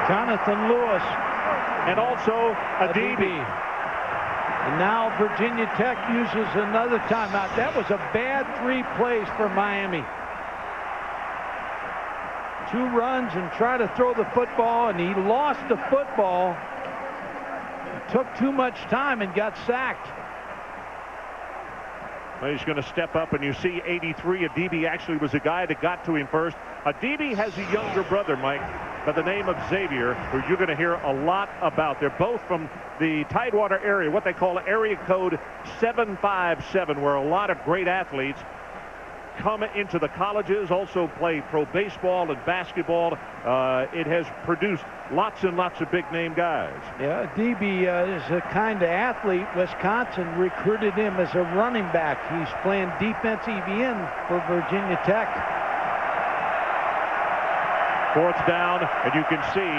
S12: Jonathan Lewis.
S14: And also Adibi.
S12: And now Virginia Tech uses another timeout. That was a bad 3 plays for Miami. 2 runs and try to throw the football, and he lost the football. Took too much time and got sacked.
S14: Well, he's going to step up, and you see 83. Adibi actually was the guy that got to him first. Adibi has a younger brother, Mike, by the name of Xavier, who you're going to hear a lot about. They're both from the Tidewater area, what they call area code 757, where a lot of great athletes come into the colleges, also play pro baseball and basketball. It has produced lots and lots of big-name guys.
S12: Yeah, DB is a kind of athlete. Wisconsin recruited him as a running back. He's playing defensive end for Virginia Tech.
S14: Fourth down, and you can see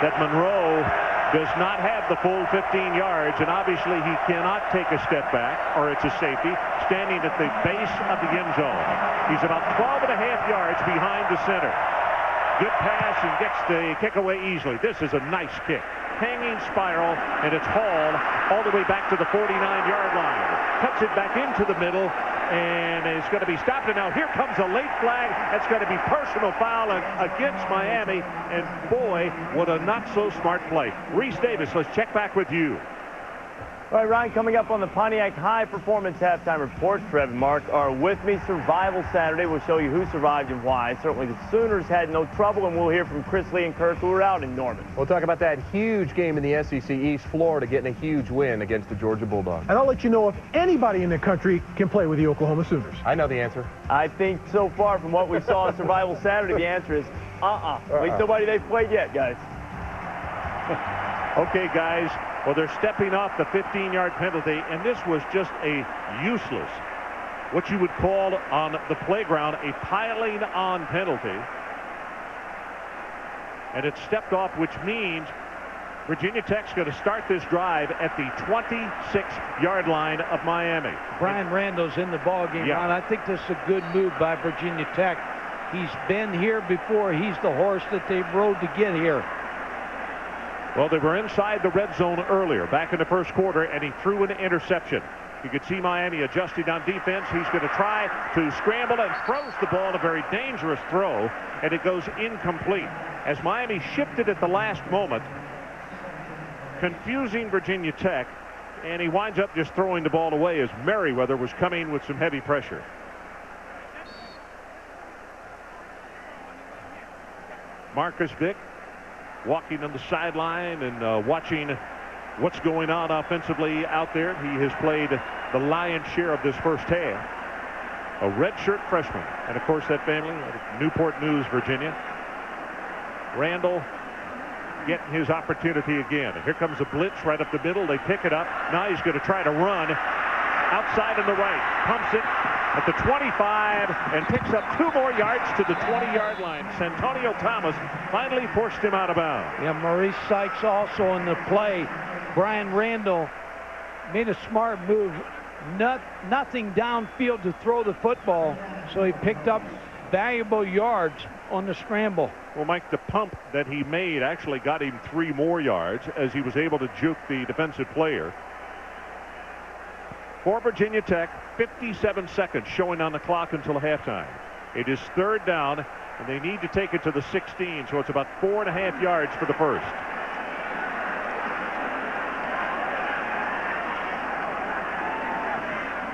S14: that Monroe does not have the full 15 yards, and obviously he cannot take a step back, or it's a safety, standing at the base of the end zone. He's about 12 and a half yards behind the center. Good pass and gets the kick away easily. This is a nice kick. Hanging spiral, and it's hauled all the way back to the 49-yard line. Cuts it back into the middle, and it's going to be stopped. And now here comes a late flag. That's going to be personal foul against Miami. And boy, what a not-so-smart play. Reese Davis, let's check back with you.
S2: All right, Ryan, coming up on the Pontiac High Performance Halftime Report, Trev and Mark are with me. Survival Saturday. We'll show you who survived and why. Certainly the Sooners had no trouble, and we'll hear from Chris Lee and Kirk, who are out in Norman.
S5: We'll talk about that huge game in the SEC East, Florida getting a huge win against the Georgia Bulldogs.
S15: And I'll let you know if anybody in the country can play with the Oklahoma Sooners.
S5: I know the answer.
S2: I think so far from what we saw on Survival Saturday, the answer is At least nobody they've played yet, guys.
S14: Okay, guys. Well, they're stepping off the 15-yard penalty, and this was just a useless, what you would call on the playground, a piling on penalty. And it stepped off, which means Virginia Tech's going to start this drive at the 26-yard line of Miami.
S12: Brian Randall's in the ballgame,
S14: Yeah.
S12: Ron. I think this is a good move by Virginia Tech. He's been here before. He's the horse that they rode to get here.
S14: Well, they were inside the red zone earlier, back in the first quarter, and he threw an interception. You could see Miami adjusting on defense. He's going to try to scramble and throws the ball, a very dangerous throw, and it goes incomplete. As Miami shifted at the last moment, confusing Virginia Tech, and he winds up just throwing the ball away as Merriweather was coming with some heavy pressure. Marcus Vick walking on the sideline and watching what's going on offensively out there. He has played the lion's share of this first half. A redshirt freshman, and of course that family out of Newport News, Virginia. Randall getting his opportunity again. And here comes a blitz right up the middle. They pick it up. Now he's going to try to run outside on the right. Pumps it at the 25 and picks up 2 more yards to the 20-yard line. Santonio Thomas finally forced him out of bounds.
S12: Yeah, Maurice Sykes also in the play. Brian Randall made a smart move. Nothing downfield to throw the football, so he picked up valuable yards on the scramble.
S14: Well, Mike, the pump that he made actually got him 3 more yards as he was able to juke the defensive player. For Virginia Tech, 57 seconds showing on the clock until halftime. It is 3rd down, and they need to take it to the 16, so it's about 4.5 yards for the first.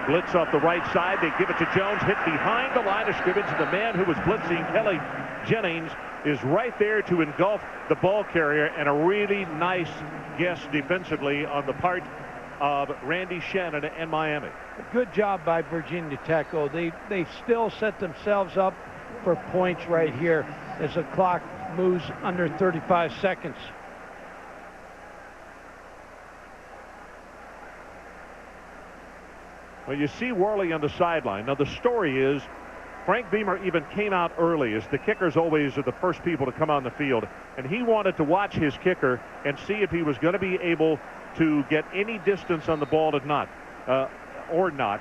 S14: Blitz off the right side. They give it to Jones, hit behind the line of scrimmage, and the man who was blitzing, Kelly Jennings, is right there to engulf the ball carrier, and a really nice guess defensively on the part of Randy Shannon and Miami.
S12: Good job by Virginia Tech. Oh, they still set themselves up for points right here as the clock moves under 35 seconds.
S14: Well, you see Worley on the sideline. Now, the story is Frank Beamer even came out early, as the kickers always are the first people to come on the field, and he wanted to watch his kicker and see if he was going to be able to get any distance on the ball or not,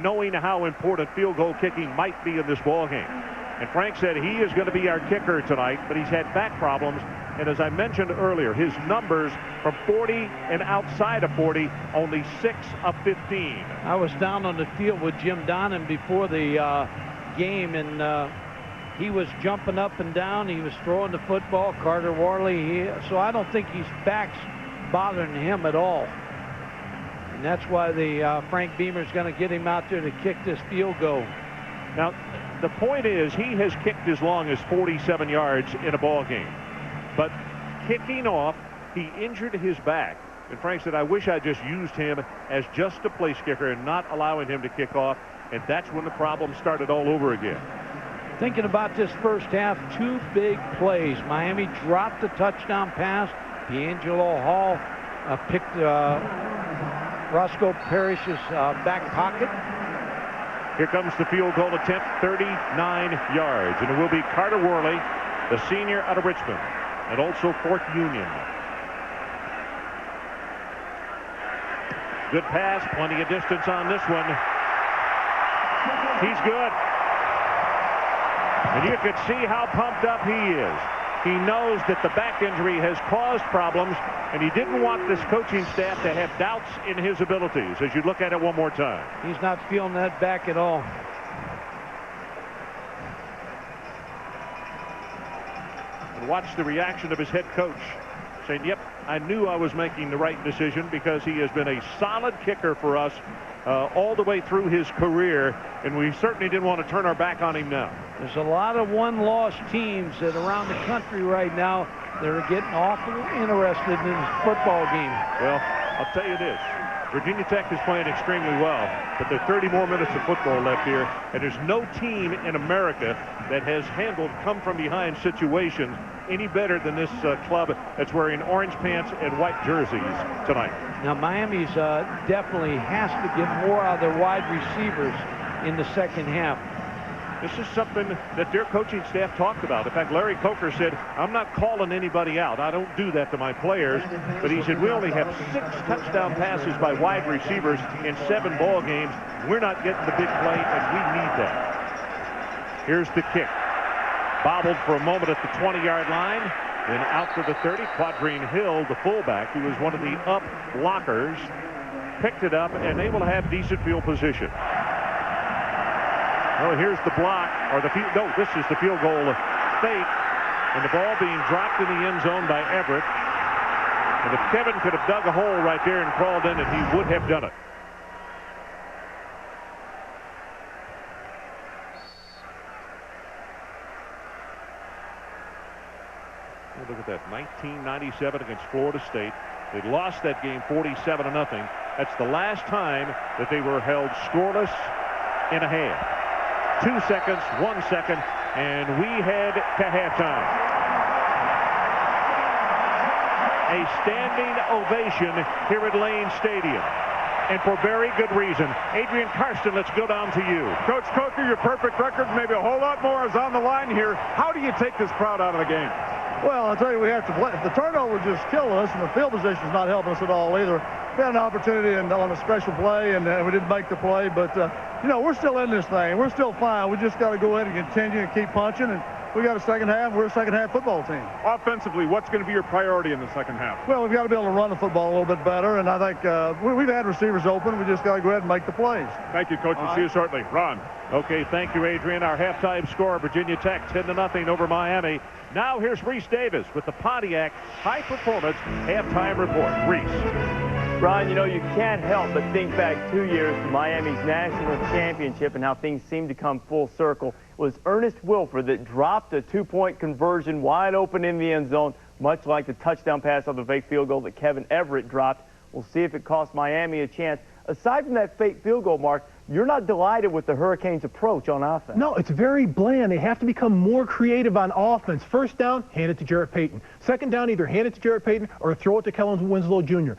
S14: knowing how important field goal kicking might be in this ball game. And Frank said he is going to be our kicker tonight, but he's had back problems. And as I mentioned earlier, his numbers from 40 and outside of 40, only 6 of 15.
S12: I was down on the field with Jim Donnan before the game, and he was jumping up and down. He was throwing the football. Carter Worley, so I don't think his back's bothering him at all. And that's why the Frank Beamer's going to get him out there to kick this field goal.
S14: Now, the point is he has kicked as long as 47 yards in a ball game. But kicking off, he injured his back. And Frank said, I wish I just used him as just a place kicker and not allowing him to kick off. And that's when the problem started all over again.
S12: Thinking about this first half, two big plays. Miami dropped a touchdown pass. D'Angelo Hall picked Roscoe Parrish's back pocket.
S14: Here comes the field goal attempt, 39 yards. And it will be Carter Worley, the senior out of Richmond, and also Fort Union. Good pass, plenty of distance on this one. He's good. And you could see how pumped up he is. He knows that the back injury has caused problems, and he didn't want this coaching staff to have doubts in his abilities as you look at it one more time.
S12: He's not feeling that back at all.
S14: And watch the reaction of his head coach, saying, yep, I knew I was making the right decision because he has been a solid kicker for us all the way through his career, and we certainly didn't want to turn our back on him now.
S12: There's a lot of one-loss teams that around the country right now that are getting awfully interested in this football game.
S14: Well, I'll tell you this. Virginia Tech is playing extremely well, but there are 30 more minutes of football left here, and there's no team in America that has handled come-from-behind situations any better than this club that's wearing orange pants and white jerseys tonight.
S12: Now, Miami's definitely has to get more out of their wide receivers in the second half.
S14: This is something that their coaching staff talked about. In fact, Larry Coker said, I'm not calling anybody out. I don't do that to my players. But he said, we only have 6 touchdown passes by wide receivers in 7 ball games. We're not getting the big play, and we need that. Here's the kick. Bobbled for a moment at the 20-yard line. Then out to the 30. Quadrine Hill, the fullback, who was one of the up blockers, picked it up and able to have decent field position. Oh, here's the block, or the field. No, this is the field goal fake, and the ball being dropped in the end zone by Everett. And if Kevin could have dug a hole right there and crawled in it, he would have done it. Oh, look at that, 1997 against Florida State. They lost that game 47-0. That's the last time that they were held scoreless in a half. 2 seconds, 1 second, and we head to halftime. A standing ovation here at Lane Stadium, and for very good reason. Adrian Karsten, let's go down to you.
S18: Coach Coker, your perfect record, maybe a whole lot more is on the line here. How do you take this crowd out of the game?
S20: Well, I'll tell you, we have to play. If the turnover just killed us, and the field position's not helping us at all either. We had an opportunity on a special play, and we didn't make the play. But, you know, we're still in this thing. We're still fine. We just got to go ahead and continue and keep punching. And we got a second half. We're a second-half football team.
S18: Offensively, what's going to be your priority in the second half?
S20: Well, we've got to be able to run the football a little bit better. And I think we've had receivers open. We just got to go ahead and make the plays.
S18: Thank you, Coach. We'll see you shortly. Ron.
S14: Okay, thank you, Adrian. Our halftime score, Virginia Tech 10-0 over Miami. Now here's Reese Davis with the Pontiac High Performance Halftime Report. Reese.
S2: Ron, you know, you can't help but think back 2 years to Miami's national championship and how things seemed to come full circle. It was Ernest Wilford that dropped a 2-point conversion wide open in the end zone, much like the touchdown pass on the fake field goal that Kevin Everett dropped. We'll see if it cost Miami a chance. Aside from that fake field goal, Mark, you're not delighted with the Hurricanes' approach on offense.
S15: No, it's very bland. They have to become more creative on offense. First down, hand it to Jarrett Payton. Second down, either hand it to Jarrett Payton or throw it to Kellen Winslow Jr.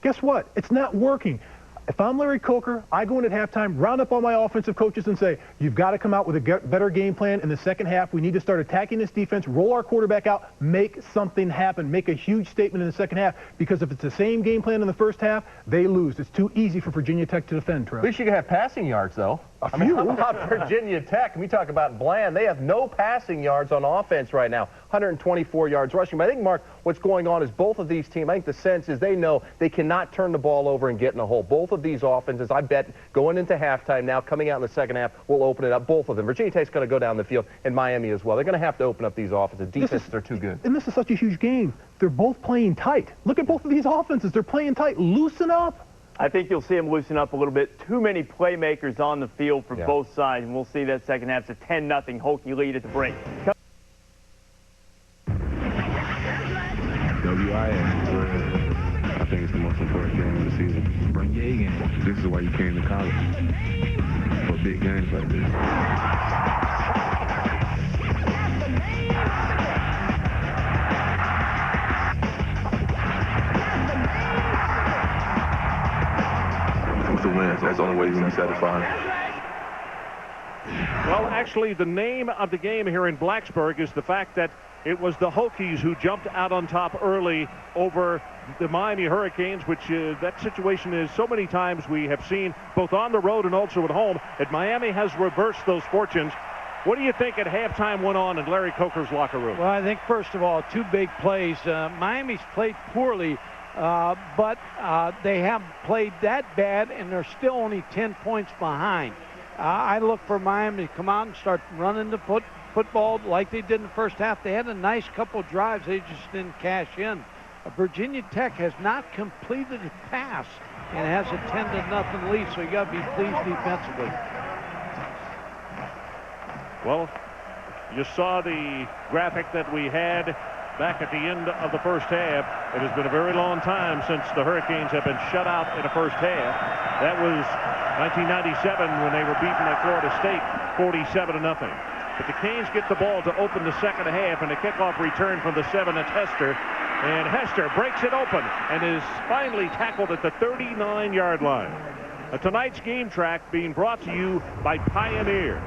S15: Guess what? It's not working. If I'm Larry Coker, I go in at halftime, round up all my offensive coaches and say, you've got to come out with a better game plan in the second half. We need to start attacking this defense, roll our quarterback out, make something happen, make a huge statement in the second half, because if it's the same game plan in the first half, they lose. It's too easy for Virginia Tech to defend, Trev.
S5: At least you can have passing yards, though. I mean, how about Virginia Tech? We talk about bland. They have no passing yards on offense right now, 124 yards rushing. But I think, Mark, what's going on is both of these teams, I think the sense is they know they cannot turn the ball over and get in a hole. Both of these offenses, I bet, going into halftime now, coming out in the second half, will open it up, both of them. Virginia Tech's going to go down the field, and Miami as well. They're going to have to open up these offenses. Defenses are too good.
S15: And this is such a huge game. They're both playing tight. Look at both of these offenses. They're playing tight. Loosen up.
S2: I think you'll see him loosen up a little bit. Too many playmakers on the field for both sides, and we'll see that second half's a 10-0 Hokie lead at the break.
S17: WIS. I think it's the most important game of the season. Bring your A game. This is why you came to college. For big games like this. To win. So that's the only way you're going to be satisfied.
S14: Well, actually, the name of the game here in Blacksburg is the fact that it was the Hokies who jumped out on top early over the Miami Hurricanes, which that situation is so many times we have seen both on the road and also at home. And Miami has reversed those fortunes. What do you think at halftime went on in Larry Coker's locker room?
S12: Well, I think, first of all, two big plays. Miami's played poorly. But they haven't played that bad, and they're still only 10 points behind. I look for Miami to come out and start running the football like they did in the first half. They had a nice couple drives. They just didn't cash in. Virginia Tech has not completed a pass and has a 10-0 lead, so you got to be pleased defensively.
S14: Well, you saw the graphic that we had back at the end of the first half. It has been a very long time since the Hurricanes have been shut out in the first half. That was 1997 when they were beaten by Florida State 47-0. But the Canes get the ball to open the second half, and a kickoff return from the 7 at Hester. And Hester breaks it open and is finally tackled at the 39-yard line. Tonight's game track being brought to you by Pioneer.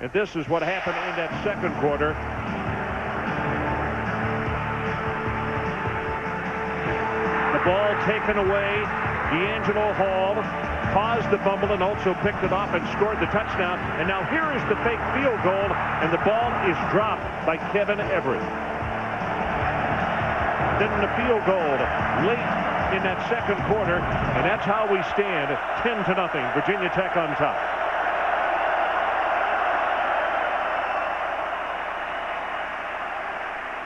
S14: And this is what happened in that second quarter. The ball taken away. D'Angelo Hall caused the fumble and also picked it off and scored the touchdown. And now here is the fake field goal, and the ball is dropped by Kevin Everett. Then the field goal late in that second quarter, and that's how we stand 10-0. Virginia Tech on top.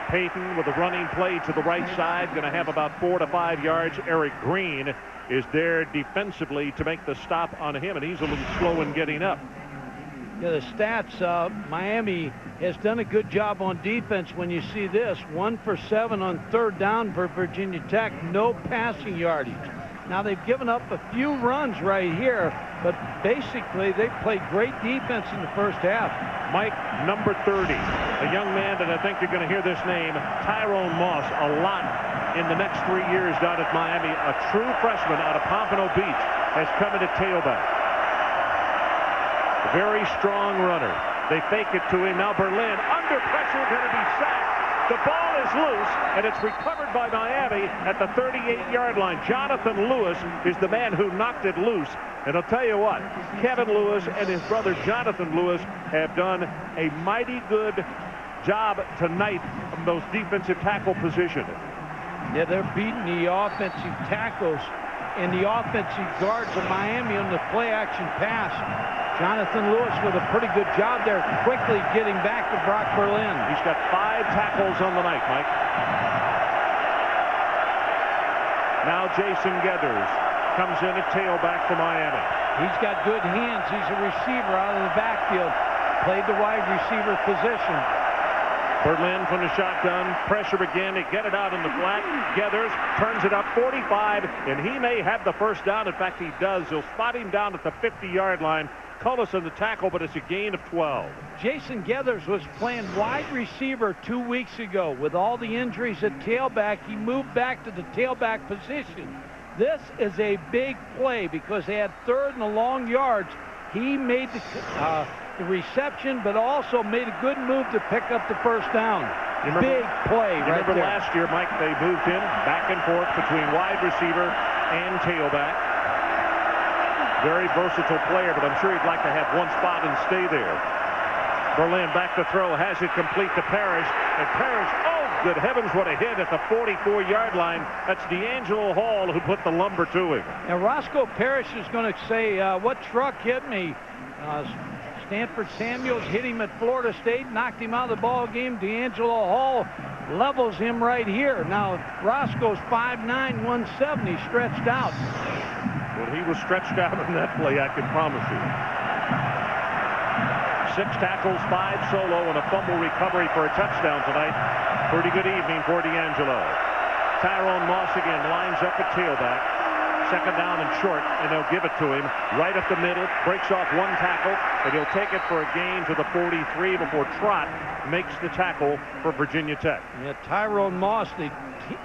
S14: Payton with a running play to the right side, going to have about 4 to 5 yards. Eric Green is there defensively to make the stop on him, and he's a little slow in getting up.
S12: Yeah, the stats, Miami has done a good job on defense when you see this. 1 for 7 on third down for Virginia Tech, no passing yardage. Now they've given up a few runs right here, but basically they played great defense in the first half.
S14: Mike, number 30, a young man that I think you're going to hear this name, Tyrone Moss, a lot in the next 3 years down at Miami. A true freshman out of Pompano Beach has come into tailback. A very strong runner. They fake it to him. Now Berlin under pressure, going to be sacked. The ball is loose, and it's recovered by Miami at the 38-yard line. Jonathan Lewis is the man who knocked it loose. And I'll tell you what, Kevin Lewis and his brother Jonathan Lewis have done a mighty good job tonight from those defensive tackle positions.
S12: Yeah, they're beating the offensive tackles and the offensive guards of Miami on the play-action pass. Jonathan Lewis with a pretty good job there, quickly getting back to Brock Berlin.
S14: He's got 5 tackles on the night, Mike. Now Jason Geathers comes in at tailback for Miami.
S12: He's got good hands. He's a receiver out of the backfield. Played the wide receiver position.
S14: Berlin from the shotgun, pressure again, they get it out in the flat. Geathers turns it up 45, and he may have the first down. In fact, he does. He'll spot him down at the 50-yard line. Cullis on the tackle, but it's a gain of 12.
S12: Jason Geathers was playing wide receiver 2 weeks ago. With all the injuries at tailback, he moved back to the tailback position. This is a big play because they had third and a long yards. He made the reception, but also made a good move to pick up the first down. Big play right there.
S14: Remember last year, Mike, they moved him back and forth between wide receiver and tailback. Very versatile player, but I'm sure he'd like to have one spot and stay there. Berlin back to throw, has it complete to Parrish, and Parrish, oh, good heavens, what a hit at the 44-yard line. That's D'Angelo Hall who put the lumber to him.
S12: And Roscoe Parrish is going to say, what truck hit me? Stanford Samuels hit him at Florida State, knocked him out of the ball game. D'Angelo Hall levels him right here. Now, Roscoe's 5'9", 170, stretched out.
S14: was stretched out on that play, I can promise you. 6 tackles, 5 solo, and a fumble recovery for a touchdown tonight. Pretty good evening for D'Angelo. Tyrone Moss again lines up at tailback. 2nd down and short, and they'll give it to him right up the middle. Breaks off 1 tackle, and he'll take it for a gain to the 43 before Trott makes the tackle for Virginia Tech.
S12: Yeah, Tyrone Moss,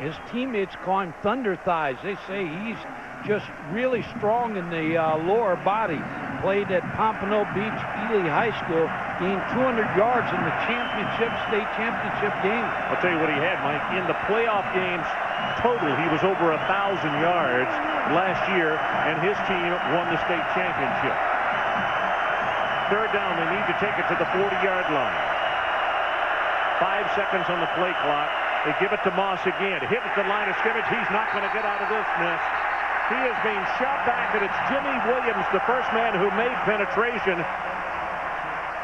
S12: his teammates call him Thunder Thighs. They say he's just really strong in the lower body. Played at Pompano Beach Ely High School, gained 200 yards in the state championship game.
S14: I'll tell you what he had, Mike. In the playoff games total, he was over 1,000 yards last year, and his team won the state championship. 3rd down, they need to take it to the 40-yard line. 5 seconds on the play clock. They give it to Moss again. Hit at the line of scrimmage. He's not going to get out of this mess. He is being shot back, and it's Jimmy Williams, the first man who made penetration.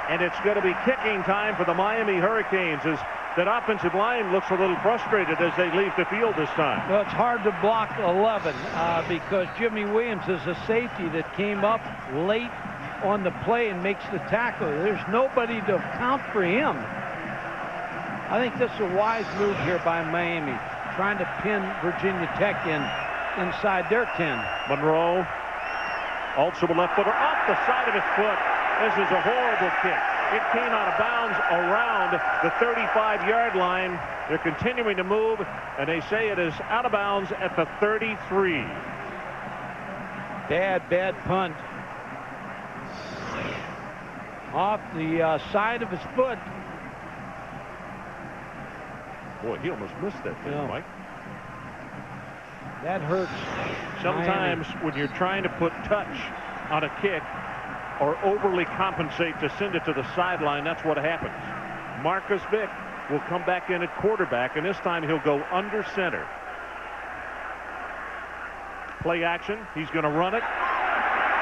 S14: And it's going to be kicking time for the Miami Hurricanes as that offensive line looks a little frustrated as they leave the field this time.
S12: Well, it's hard to block 11 because Jimmy Williams is a safety that came up late on the play and makes the tackle. There's nobody to account for him. I think this is a wise move here by Miami, trying to pin Virginia Tech inside their 10.
S14: Monroe, also a left footer off the side of his foot. This is a horrible kick. It came out of bounds around the 35-yard line. They're continuing to move, and they say it is out of bounds at the 33.
S12: Bad punt. Off the side of his foot.
S14: Boy, he almost missed that thing, Mike.
S12: That hurts.
S14: Sometimes when you're trying to put touch on a kick or overly compensate to send it to the sideline, that's what happens. Marcus Vick will come back in at quarterback, and this time he'll go under center. Play action. He's going to run it.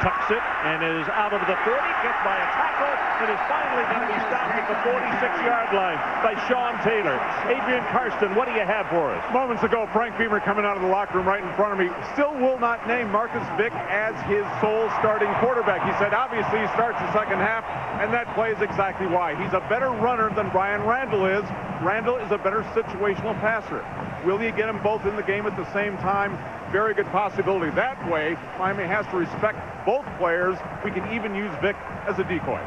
S14: Tucks it and is out of the 30, gets by a tackle, and is finally going to be stopped at the 46-yard line by Sean Taylor. Adrian Karsten, what do you have for us?
S18: Moments ago, Frank Beamer coming out of the locker room right in front of me still will not name Marcus Vick as his sole starting quarterback. He said obviously he starts the second half, and that plays exactly why. He's a better runner than Brian Randall is. Randall is a better situational passer. Will you get them both in the game at the same time? Very good possibility. That way, Miami has to respect both players. We can even use Vick as a decoy.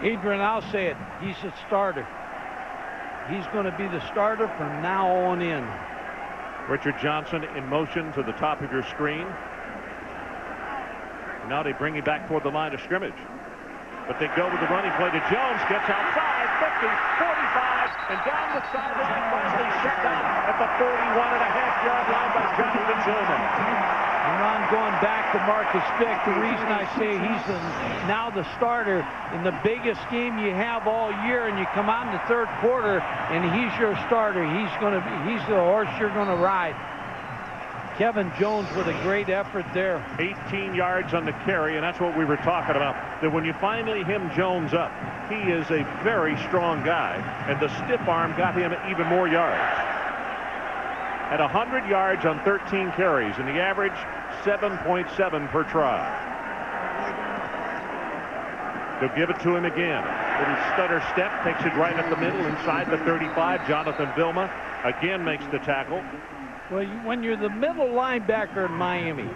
S12: Adrian, I'll say it. He's a starter. He's going to be the starter from now on in.
S14: Richard Johnson in motion to the top of your screen. Now they bring him back toward the line of scrimmage. But they go with the running play to Jones. Gets outside, 50, 45, and down the sideline. Finally shut down at the 41.5-yard line by Jonathan Tillman.
S12: And Ron, going back to Marcus Vick, the reason I say he's now the starter in the biggest game you have all year, and you come out in the third quarter, and he's your starter. He's the horse you're going to ride. Kevin Jones with a great effort there.
S14: 18 yards on the carry, and that's what we were talking about. That when you finally hem Jones up, he is a very strong guy, and the stiff arm got him even more yards. At 100 yards on 13 carries, and the average 7.7 per try. They'll give it to him again. Little stutter step, takes it right up the middle inside the 35. Jonathan Vilma again makes the tackle.
S12: Well, when you're the middle linebacker in Miami,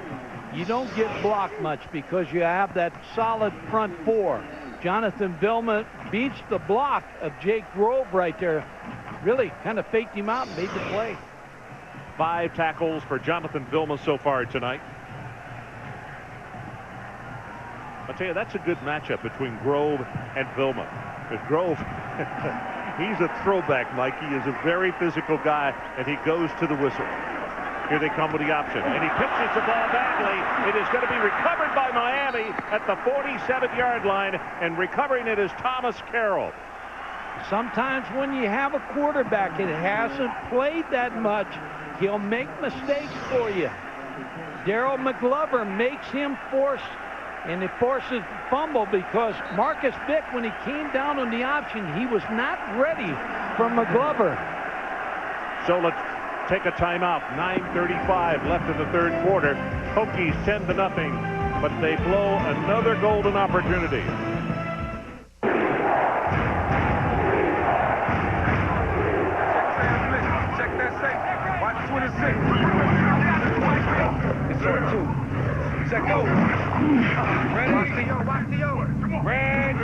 S12: you don't get blocked much because you have that solid front four. Jonathan Vilma beats the block of Jake Grove right there. Really kind of faked him out and made the play.
S14: 5 tackles for Jonathan Vilma so far tonight. I'll tell you, that's a good matchup between Grove and Vilma. Because Grove, he's a throwback, Mike. He is a very physical guy, and he goes to the whistle. Here they come with the option, and he pitches the ball badly. It is going to be recovered by Miami at the 47-yard line, and recovering it is Thomas Carroll.
S12: Sometimes when you have a quarterback that hasn't played that much, he'll make mistakes for you. Daryl McGlover makes him force, and it forces fumble because Marcus Vick, when he came down on the option, he was not ready for McGlover.
S14: So let's take a timeout. 9:35 left in the third quarter. Hokies 10-0 but they blow another golden opportunity.
S18: Check that safe. Watch 26. It's short two. Check out. Ready? Watch the over. Red.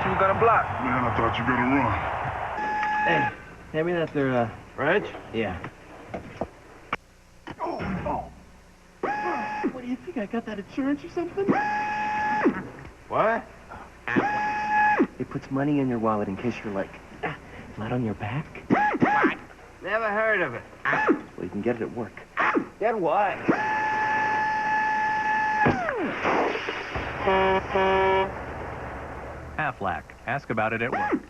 S20: You got a block. Man, I thought you were gonna run.
S7: Hey, hand me that there,
S20: Reg?
S7: Yeah. Oh. What do you think? I got that insurance or something?
S20: What?
S7: It puts money in your wallet in case you're like, flat on your back.
S20: What? Never heard of it.
S7: Well, you can get it at work.
S20: Get what?
S9: Aflac. Ask about it at work.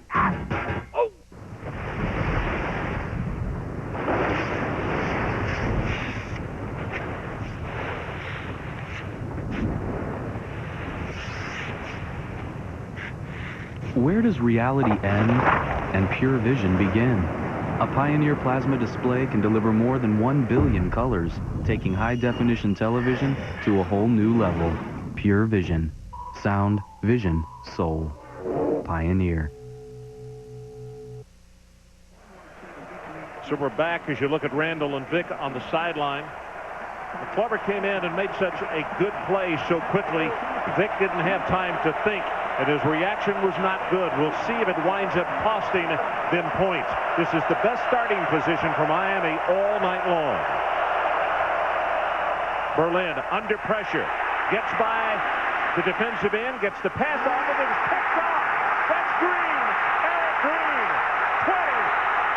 S9: Where does reality end and pure vision begin? A Pioneer plasma display can deliver more than 1 billion colors, taking high-definition television to a whole new level. Pure vision. Sound, vision, soul. Pioneer.
S14: So we're back as you look at Randall and Vic on the sideline. Clever came in and made such a good play so quickly. Vic didn't have time to think, and his reaction was not good. We'll see if it winds up costing them points. This is the best starting position for Miami all night long. Berlin under pressure. Gets by the defensive end, gets the pass off, and it's picked off. That's Green. Eric Green. 20,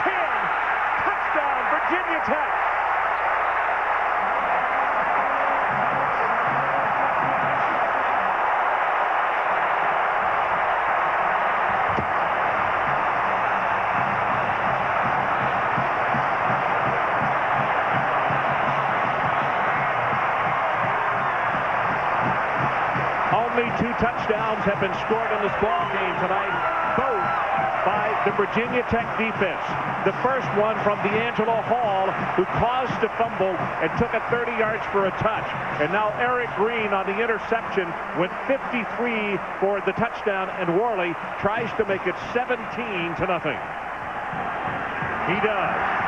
S14: 10, touchdown, Virginia Tech. Only 2 touchdowns have been scored in this ball game tonight, both by the Virginia Tech defense. The first one from D'Angelo Hall, who caused a fumble and took it 30 yards for a touch. And now Eric Green on the interception went 53 for the touchdown, and Worley tries to make it 17-0. He does.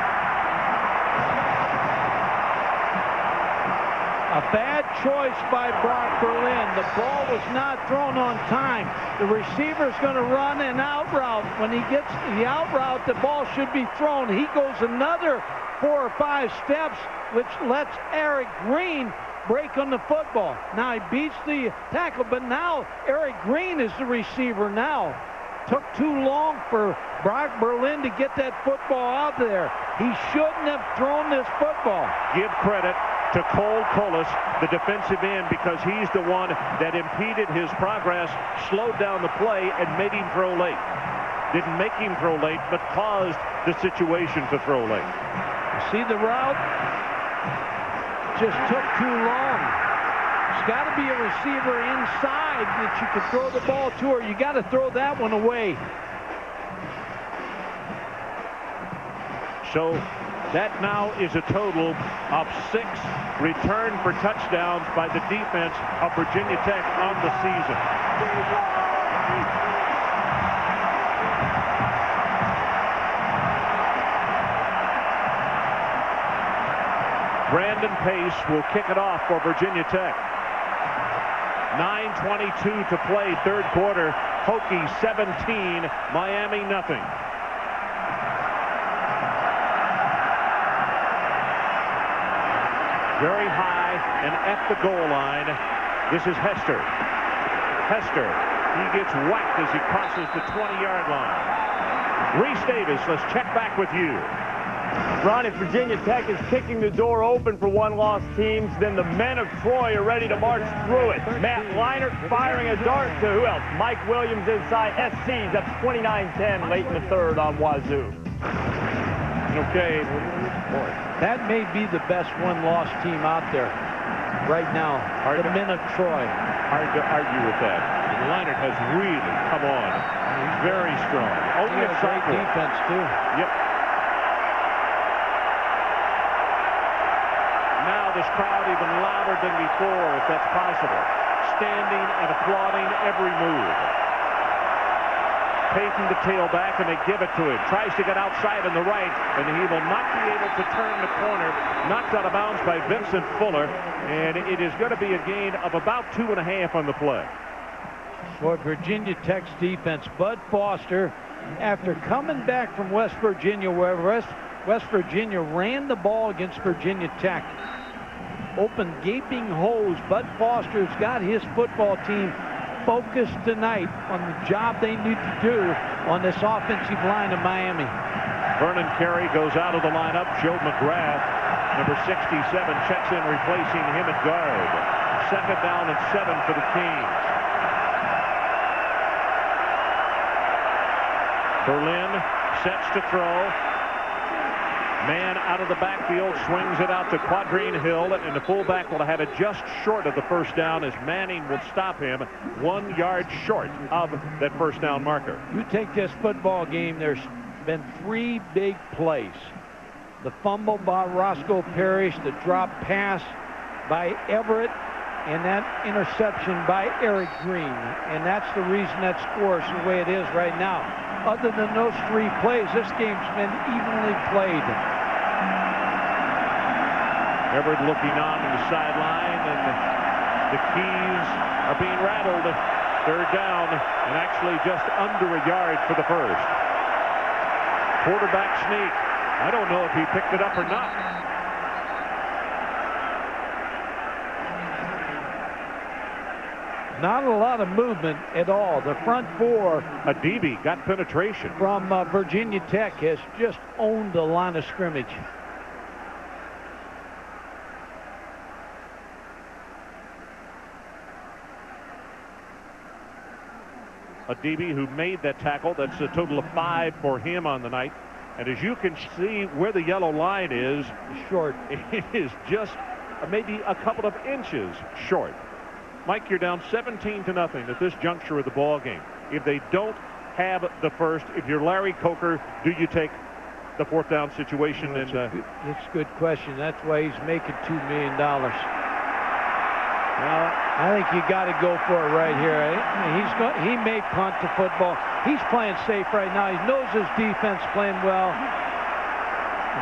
S12: A bad choice by Brock Berlin. The ball was not thrown on time. The receiver's going to run an out route. When he gets the out route, the ball should be thrown. He goes another 4 or 5 steps, which lets Eric Green break on the football. Now he beats the tackle, but now Eric Green is the receiver now. Took too long for Brock Berlin to get that football out there. He shouldn't have thrown this football.
S14: Give credit to Cole Colas, the defensive end, because he's the one that impeded his progress, slowed down the play, and made him throw late. Didn't make him throw late, but caused the situation to throw late.
S12: See the route? Just took too long. There's got to be a receiver inside that you can throw the ball to, or you got to throw that one away.
S14: So that now is a total of 6 return for touchdowns by the defense of Virginia Tech on the season. Brandon Pace will kick it off for Virginia Tech. 9:22 to play, third quarter. Hokies 17, Miami nothing. Very high and at the goal line. This is Hester. Hester He gets whacked as he crosses the 20-yard line. Reese Davis, let's check back with you.
S2: Ron, if Virginia Tech is kicking the door open for one-loss teams, then the men of Troy are ready to march through it. Matt Leinart firing a dart to who else? Mike Williams inside SC's up 29-10 late in the third on Wazoo.
S12: Okay, boy, that may be the best one-loss team out there right now. The men of Troy.
S14: Hard to argue with that. Leinart has really come on. He's very strong. Only a
S12: great defense, too.
S14: Yep. Now this crowd even louder than before, if that's possible. Standing and applauding every move. Payton the tailback, and they give it to him. Tries to get outside on the right, and he will not be able to turn the corner. Knocked out of bounds by Vincent Fuller, and it is going to be a gain of about 2.5 on the play.
S12: For Virginia Tech's defense, Bud Foster, after coming back from West Virginia, where West Virginia ran the ball against Virginia Tech, open gaping holes. Bud Foster's got his football team focused tonight on the job they need to do on this offensive line of Miami.
S14: Vernon Carey goes out of the lineup. Joe McGrath, number 67, checks in, replacing him at guard. 2nd down and 7 for the Canes. Berlin sets to throw. Man out of the backfield, swings it out to Quadrine Hill, and the fullback will have it just short of the first down as Manning will stop him 1 yard short of that first down marker.
S12: You take this football game, there's been 3 big plays. The fumble by Roscoe Parrish, the drop pass by Everett, and that interception by Eric Green. And that's the reason that score is the way it is right now. Other than those 3 plays, this game's been evenly played.
S14: Everett looking on the sideline, and the keys are being rattled. 3rd down, and actually just under a yard for the first. Quarterback sneak. I don't know if he picked it up or not.
S12: Not a lot of movement at all. The front 4.
S14: Adibi got penetration.
S12: From Virginia Tech has just owned the line of scrimmage.
S14: Adibi, who made that tackle, that's a total of 5 for him on the night. And as you can see where the yellow line is,
S12: short.
S14: It is just maybe a couple of inches short. Mike, you're down 17-0 at this juncture of the ball game. If they don't have the first, if you're Larry Coker, do you take the 4th down situation?
S12: That's a good question. That's why he's making $2 million. Well, I think you got to go for it right here. He may punt the football. He's playing safe right now. He knows his defense playing well.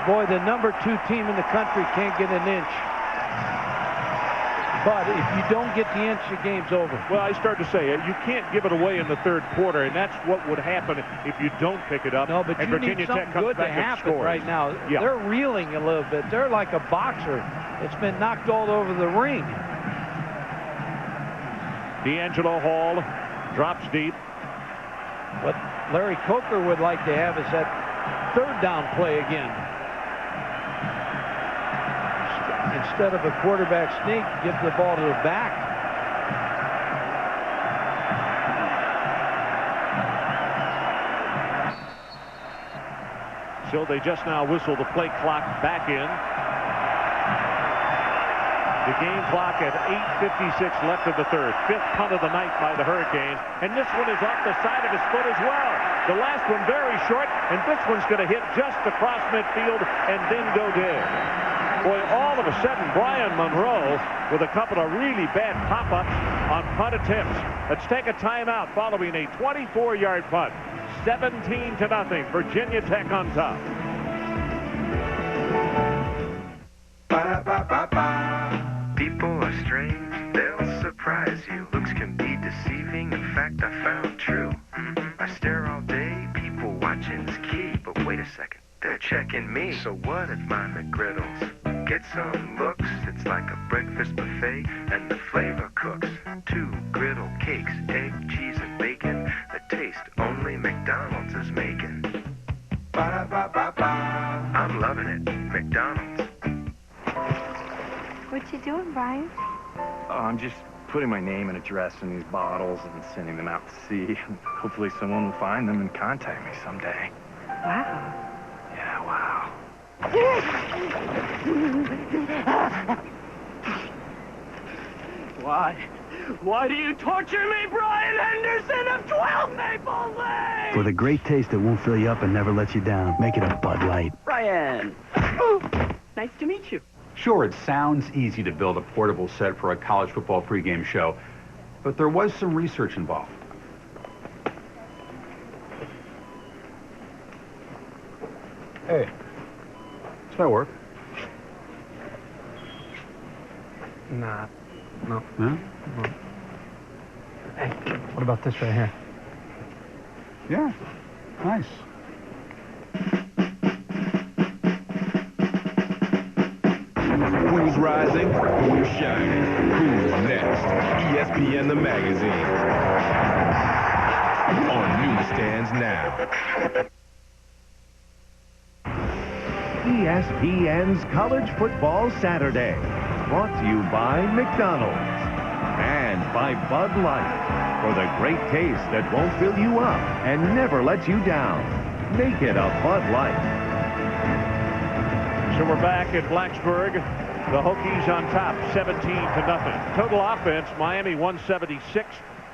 S12: Boy, the number 2 team in the country can't get an inch. But if you don't get the inch, the game's over.
S14: Well, I started to say, you can't give it away in the 3rd quarter, and that's what would happen if you don't pick it up.
S12: No, but
S14: and
S12: you
S14: Virginia
S12: need something
S14: Tech comes
S12: good to
S14: back and
S12: happen
S14: scores.
S12: right now.
S14: Yeah.
S12: They're reeling a little bit. They're like a boxer. It's been knocked all over the ring.
S14: D'Angelo Hall drops deep.
S12: What Larry Coker would like to have is that 3rd down play again. Instead of a quarterback sneak, give the ball to the back.
S14: So they just now whistle the play clock back in. The game clock at 8:56 left of the 3rd. 5th punt of the night by the Hurricanes. And this one is off the side of his foot as well. The last one very short, and this one's going to hit just across midfield and then go dead. Boy, all of a sudden, Brian Monroe with a couple of really bad pop-ups on punt attempts. Let's take a timeout following a 24-yard punt. 17-0, Virginia Tech on top.
S28: People are strange, they'll surprise you. Looks can be deceiving, in fact I found true. I stare all day, people watching's key. But wait a second, they're checking me. So what if my McGriddles get some looks? It's like a breakfast buffet, and the flavor cooks. 2 griddle cakes, egg, cheese, and bacon. The taste only McDonald's is making. Ba-da-ba-ba-ba. I'm loving it. McDonald's.
S3: What you doing, Brian?
S11: Oh, I'm just putting my name and address in these bottles and sending them out to sea. Hopefully someone will find them and contact me someday.
S3: Wow.
S11: Yeah, wow.
S21: Why? Why do you torture me, Brian Henderson of 12 Maple Lane?
S22: For the great taste that won't fill you up and never lets you down, make it a Bud Light.
S21: Brian. Nice to meet you.
S23: Sure, it sounds easy to build a portable set for a college football pregame show, but there was some research involved.
S22: Hey, this might work.
S11: Nah, no.
S22: Huh?
S11: No.
S22: Hey, what about this right here?
S23: Yeah, nice.
S24: Who's rising? Who's shining? Who's next? ESPN the magazine. On newsstands now.
S29: ESPN's College Football Saturday. Brought to you by McDonald's and by Bud Light. For the great taste that won't fill you up and never let you down. Make it a Bud Light.
S14: So we're back at Blacksburg. The Hokies on top, 17-0. Total offense, Miami 176,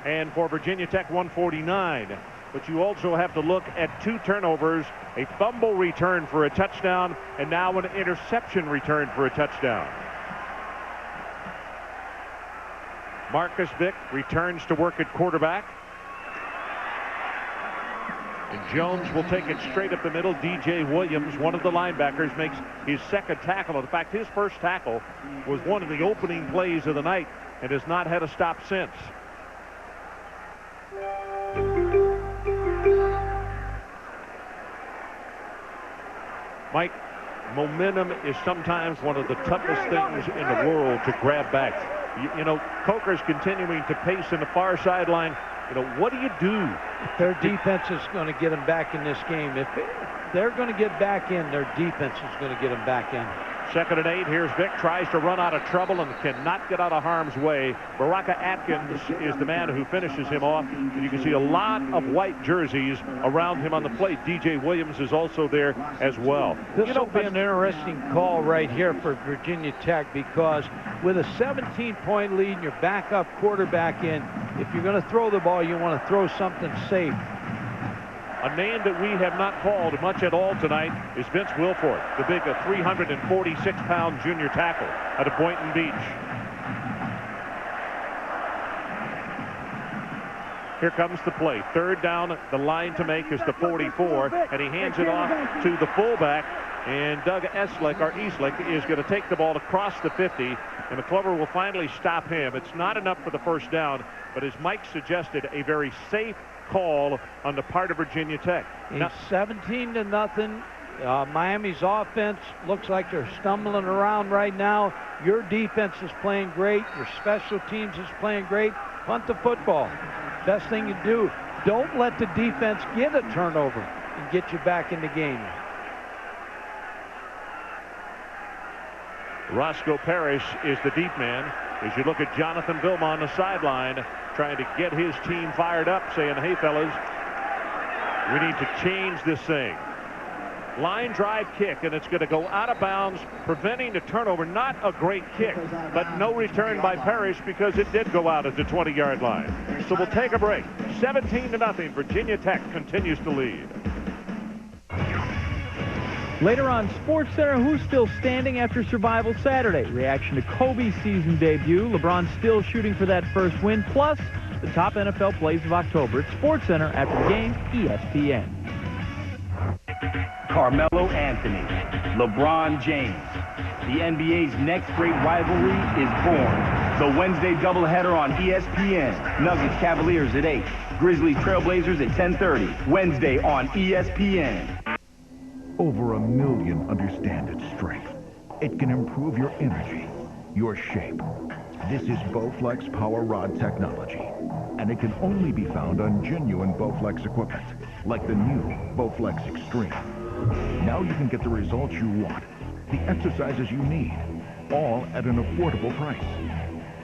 S14: and for Virginia Tech 149. But you also have to look at 2 turnovers, a fumble return for a touchdown, and now an interception return for a touchdown. Marcus Vick returns to work at quarterback. And Jones will take it straight up the middle. DJ Williams, one of the linebackers, makes his second tackle. In fact, his first tackle was one of the opening plays of the night and has not had a stop since. Mike, momentum is sometimes one of the toughest things in the world to grab back. You know, Coker's continuing to pace in the far sideline. You know, what do you do?
S12: Their defense is going to get them back in this game. If they're going to get back in, their defense is going to get them back in.
S14: 2nd and 8. Here's Vick, tries to run out of trouble and cannot get out of harm's way. Baraka Atkins is the man who finishes him off. And you can see a lot of white jerseys around him on the plate. DJ Williams is also there as well.
S12: This will be an interesting call right here for Virginia Tech, because with a 17-point lead and your backup quarterback in, if you're going to throw the ball, you want to throw something safe.
S14: A name that we have not called much at all tonight is Vince Wilfork, the big 346-pound junior tackle out of Boynton Beach. Here comes the play. 3rd down, the line to make is the 44, and he hands it off to the fullback, and Doug Easlick is going to take the ball across the 50, and McClover will finally stop him. It's not enough for the first down, but as Mike suggested, a very safe call on the part of Virginia Tech.
S12: It's 17-0. Miami's offense looks like they're stumbling around right now. Your defense is playing great. Your special teams is playing great. Punt the football. Best thing you do. Don't let the defense get a turnover and get you back in the game.
S14: Roscoe Parrish is the deep man. As you look at Jonathan Vilma on the sideline, trying to get his team fired up, saying, hey, fellas, we need to change this thing. Line drive kick, and it's going to go out of bounds, preventing the turnover. Not a great kick, but no return by Parrish because it did go out at the 20-yard line. So we'll take a break. 17-0. Virginia Tech continues to lead.
S25: Later on SportsCenter, who's still standing after Survival Saturday? Reaction to Kobe's season debut. LeBron still shooting for that first win. Plus, the top NFL plays of October at SportsCenter after the game, ESPN.
S26: Carmelo Anthony, LeBron James. The NBA's next great rivalry is born. The Wednesday doubleheader on ESPN. Nuggets Cavaliers at 8. Grizzlies Trailblazers at 10:30. Wednesday on ESPN.
S1: Over 1 million understand its strength. It can improve your energy, your shape. This is Bowflex Power Rod technology, and it can only be found on genuine Bowflex equipment, like the new Bowflex Extreme. Now you can get the results you want, the exercises you need, all at an affordable price.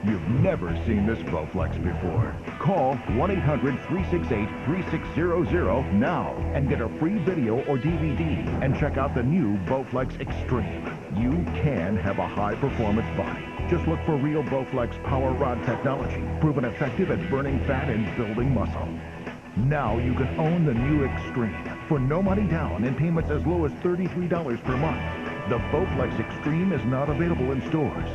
S1: You've never seen this Bowflex before. Call 1-800-368-3600 now and get a free video or DVD and check out the new Bowflex Extreme. You can have a high-performance body. Just look for real Bowflex Power Rod technology, proven effective at burning fat and building muscle. Now you can own the new Extreme for no money down and payments as low as $33 per month. The Bowflex Extreme is not available in stores.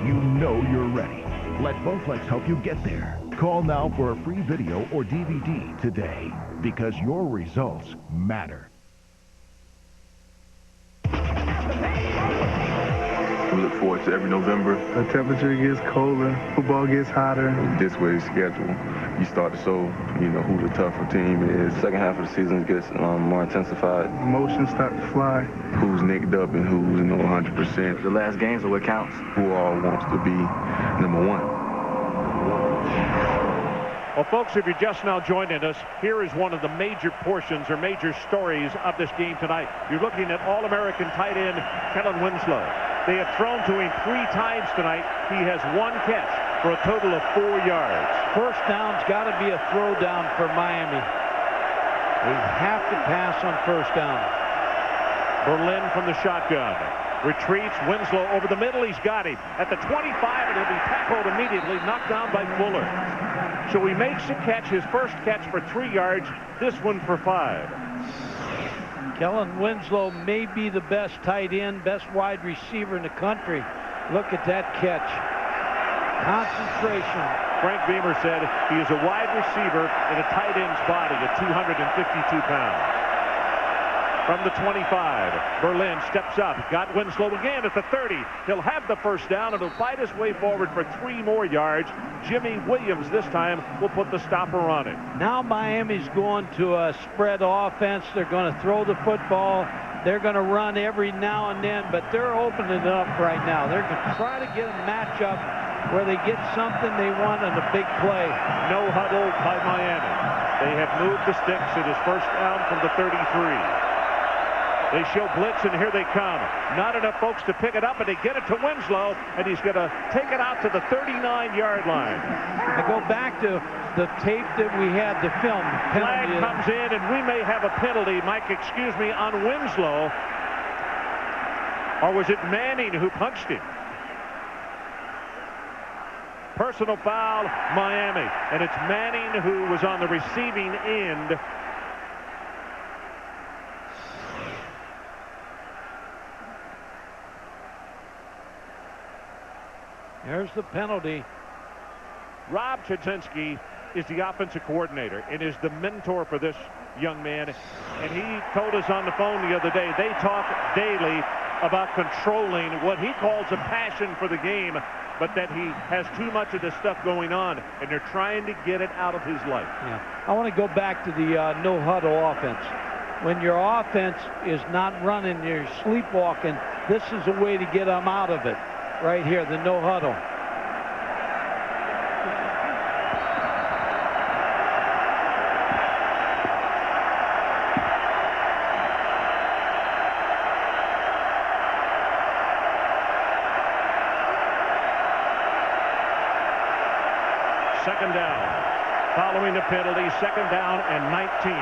S1: You know you're ready. Let Bowflex help you get there. Call now for a free video or DVD today, because your results matter.
S17: We look forward to every November.
S4: The temperature gets colder, football gets hotter.
S17: This way schedule, you start to show, who the tougher team is. Second half of the season gets more intensified.
S4: Emotions start to fly.
S17: Who's nicked up and who's 100%.
S7: The last games are what counts.
S17: Who all wants to be number one.
S14: Well, folks, if you're just now joining us, here is one of the major portions or major stories of this game tonight. You're looking at All-American tight end Kellen Winslow. They have thrown to him 3 times tonight. He has 1 catch for a total of 4 yards.
S12: First down's got to be a throw down for Miami. They have to pass on first down.
S14: Berlin from the shotgun. Retreats, Winslow over the middle. He's got him. At the 25, and he'll be tackled immediately, knocked down by Fuller. So he makes a catch, his first catch for 3 yards, this one for 5.
S12: Kellen Winslow may be the best tight end, best wide receiver in the country. Look at that catch. Concentration.
S14: Frank Beamer said he is a wide receiver in a tight end's body at 252 pounds. From the 25, Berlin steps up, got Winslow again at the 30. He'll have the first down, and he'll fight his way forward for 3 more yards. Jimmy Williams this time will put the stopper on it.
S12: Now Miami's going to a spread offense. They're going to throw the football. They're going to run every now and then, but they're opening it up right now. They're going to try to get a matchup where they get something they want on a big play.
S14: No huddle by Miami. They have moved the sticks. It is first down from the 33. They show blitz, and here they come. Not enough folks to pick it up, and they get it to Winslow, and he's going to take it out to the 39-yard line.
S12: I go back to the tape that we had, the film.
S14: Flag comes in, and we may have a penalty, Mike, excuse me, on Winslow. Or was it Manning who punched him? Personal foul, Miami. And it's Manning who was on the receiving end.
S12: There's the penalty.
S14: Rob Chudzinski is the offensive coordinator and is the mentor for this young man. And he told us on the phone the other day, they talk daily about controlling what he calls a passion for the game, but that he has too much of this stuff going on, and they're trying to get it out of his life.
S12: Yeah. I want to go back to the no-huddle offense. When your offense is not running, you're sleepwalking, this is a way to get them out of it. Right here, the no huddle.
S14: Second down. Following the penalty, second down and 19.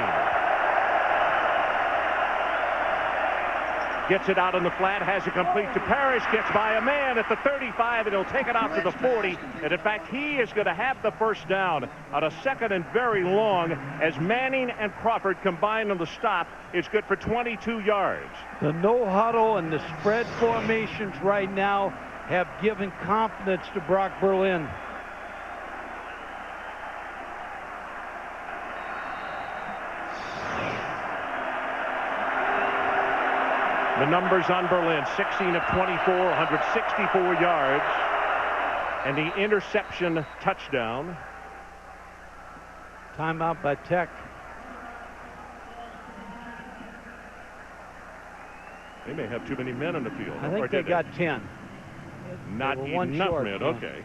S14: Gets it out on the flat, has it complete to Parrish, gets by a man at the 35, and he'll take it out to the 40. And in fact, he is going to have the first down on a second and very long as Manning and Crawford combine on the stop. It's good for 22 yards.
S12: The no huddle and the spread formations right now have given confidence to Brock Berlin.
S14: The numbers on Berlin, 16 of 24, 164 yards, and the interception touchdown.
S12: Timeout by Tech.
S14: They may have too many men in the field.
S12: I think they got 10.
S14: Not enough men. Okay.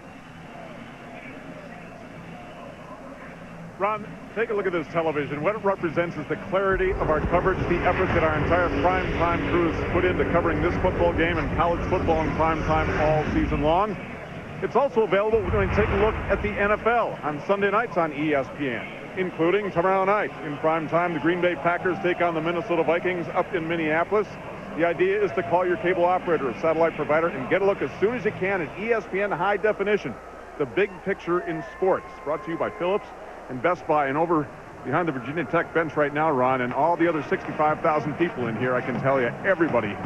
S18: Ron, take a look at this television. What it represents is the clarity of our coverage, the effort that our entire primetime crew has put into covering this football game and college football in primetime all season long. It's also available when you take a look at the NFL on Sunday nights on ESPN, including tomorrow night in primetime. The Green Bay Packers take on the Minnesota Vikings up in Minneapolis. The idea is to call your cable operator or satellite provider and get a look as soon as you can at ESPN High Definition, the big picture in sports. Brought to you by Phillips and Best Buy. And over behind the Virginia Tech bench right now, Ron, and all the other 65,000 people in here, I can tell you everybody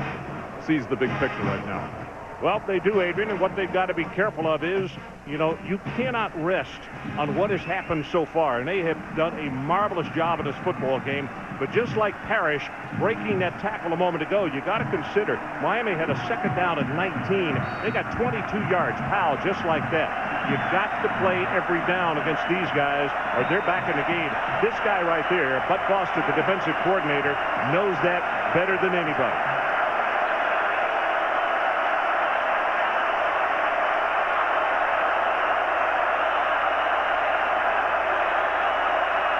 S18: sees the big picture right now.
S14: Well, they do, Adrian, and what they've got to be careful of is, you know, you cannot rest on what has happened so far, and they have done a marvelous job in this football game. But just like Parrish breaking that tackle a moment ago, you got to consider Miami had a second down at 19. They got 22 yards, Powell, just like that. You've got to play every down against these guys, or they're back in the game. This guy right there, Bud Foster, the defensive coordinator, knows that better than anybody.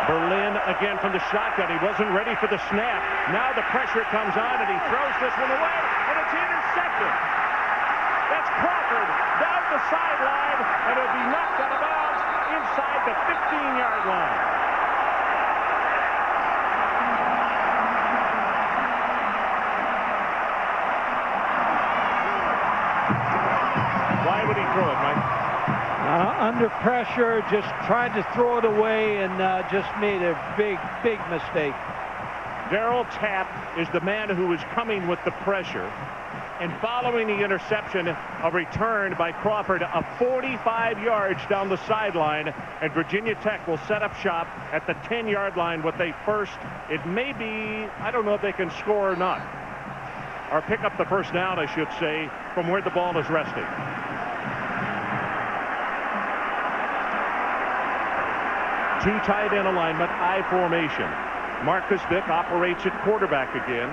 S14: Berlin again from the shotgun. He wasn't ready for the snap. Now the pressure comes on, and he throws this one away, and it's intercepted. That's Crawford down the sideline, and it'll be knocked out of bounds inside the 15-yard line. Why would he throw it, Mike?
S12: Under pressure, just tried to throw it away and just made a big mistake.
S14: Darryl Tapp is the man who is coming with the pressure. And following the interception, a return by Crawford of 45 yards down the sideline. And Virginia Tech will set up shop at the 10-yard line with a first. It may be, I don't know if they can score or not. Or pick up the first down, I should say, from where the ball is resting. Two tight end alignment, I formation. Marcus Vick operates at quarterback again.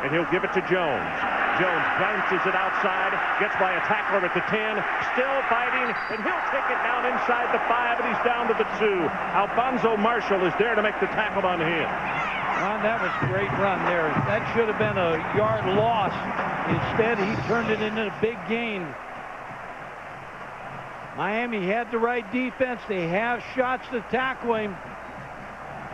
S14: And he'll give it to Jones. Jones bounces it outside, gets by a tackler at the 10, still fighting, and he'll take it down inside the 5, and he's down to the 2. Alfonso Marshall is there to make the tackle on him.
S12: Ron, that was a great run there. That should have been a yard loss. Instead, he turned it into a big gain. Miami had the right defense. They have shots to tackle him.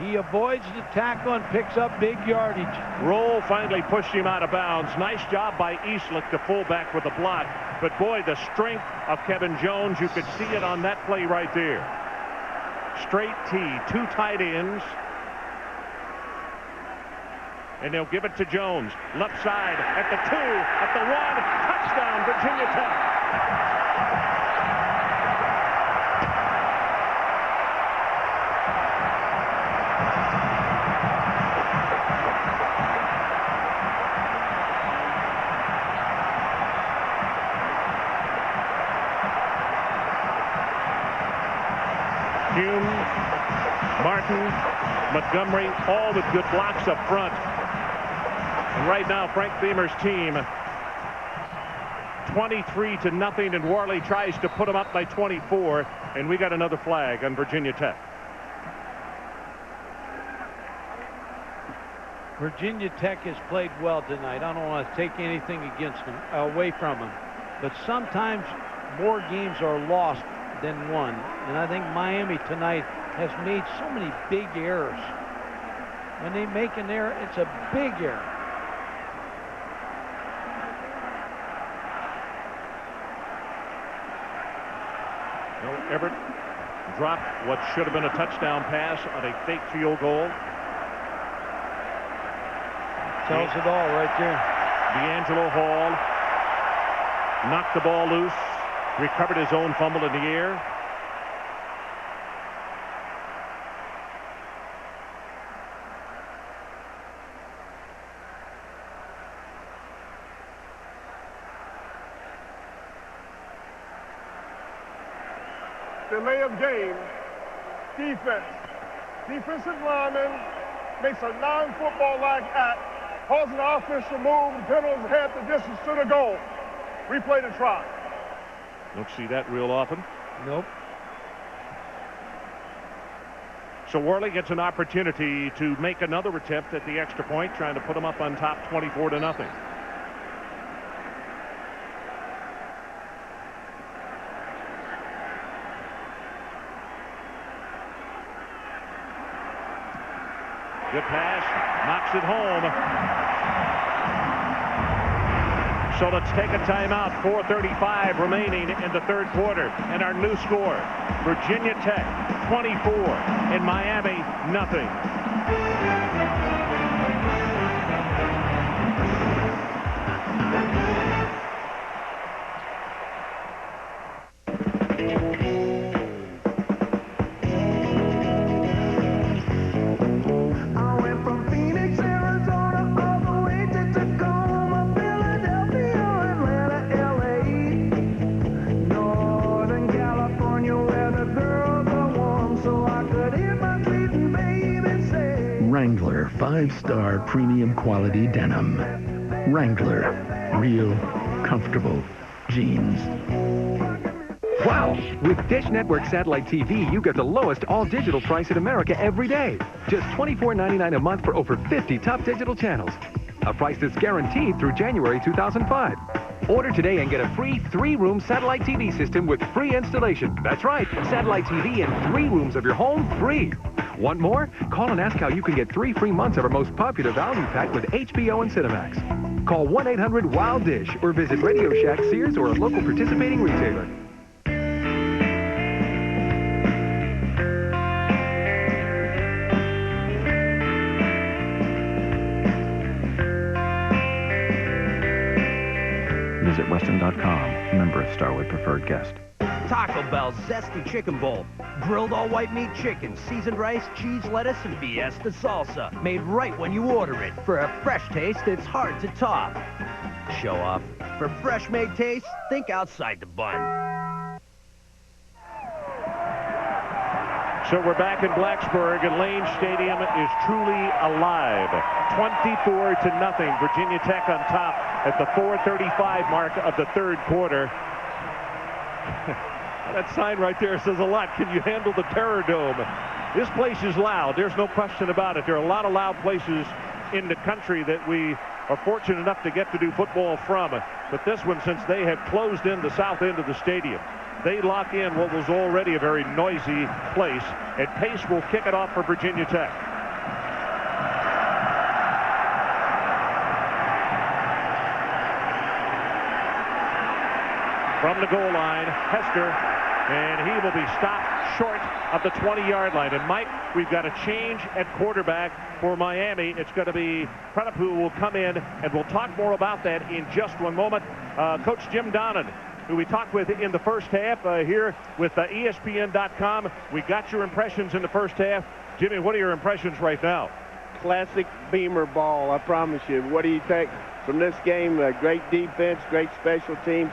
S12: He avoids the tackle and picks up big yardage.
S14: Roll finally pushed him out of bounds. Nice job by Eastlick, the fullback, with the block. But boy, the strength of Kevin Jones, you could see it on that play right there. Straight T, two tight ends. And they'll give it to Jones. Left side at the 2, at the 1. Touchdown, Virginia Tech. Hume, Martin, Montgomery, all with good blocks up front. And right now, Frank Beamer's team, 23-0, and Worley tries to put them up by 24, and we got another flag on Virginia Tech.
S12: Virginia Tech has played well tonight. I don't want to take anything against them, away from them, but sometimes more games are lost than won. And I think Miami tonight has made so many big errors. When they make an error, it's a big error.
S14: Well, Everett dropped what should have been a touchdown pass on a fake field goal.
S12: Tells it all right there.
S14: D'Angelo Hall knocked the ball loose, recovered his own fumble in the air.
S5: Delay of game. Defense. Defensive lineman makes a non-football-like act, Causing the offensive move, the Generals had the distance to the goal. Replay the try.
S14: Don't see that real often.
S12: Nope.
S14: So Worley gets an opportunity to make another attempt at the extra point, trying to put them up on top 24-0. Good pass, knocks it home. So let's take a timeout. 4:35 remaining in the third quarter. And our new score, Virginia Tech 24 and Miami nothing.
S6: Wrangler 5-star premium quality denim. Wrangler, real, comfortable jeans.
S8: Wow! With Dish Network Satellite TV, you get the lowest all-digital price in America every day. Just $24.99 a month for over 50 top digital channels. A price that's guaranteed through January 2005. Order today and get a free 3-room satellite TV system with free installation. That's right, satellite TV in 3 rooms of your home free. Want more? Call and ask how you can get 3 free months of our most popular value pack with HBO and Cinemax. Call 1-800-WOW-DISH or visit Radio Shack, Sears, or a local participating retailer.
S10: Visit Weston.com, member of Starwood Preferred Guest.
S13: Taco Bell's Zesty Chicken Bowl. Grilled all white meat chicken, seasoned rice, cheese, lettuce, and Fiesta salsa. Made right when you order it. For a fresh taste, it's hard to top. Show off. For fresh made taste, think outside the bun.
S14: So we're back in Blacksburg, and Lane Stadium is truly alive. 24-0. Virginia Tech on top at the 4:35 mark of the third quarter. That sign right there says a lot. Can you handle the Terror Dome? This place is loud. There's no question about it. There are a lot of loud places in the country that we are fortunate enough to get to do football from. But this one, since they have closed in the south end of the stadium, they lock in what was already a very noisy place. And Pace will kick it off for Virginia Tech. From the goal line, Hester, and he will be stopped short of the 20-yard line. And Mike, we've got a change at quarterback for Miami. It's going to be Pranapu who will come in, and we'll talk more about that in just one moment. Coach Jim Donnan, who we talked with in the first half here with ESPN.com. We got your impressions in the first half. Jimmy, what are your impressions right now?
S15: Classic Beamer ball, I promise you. What do you take from this game? Great defense, great special teams.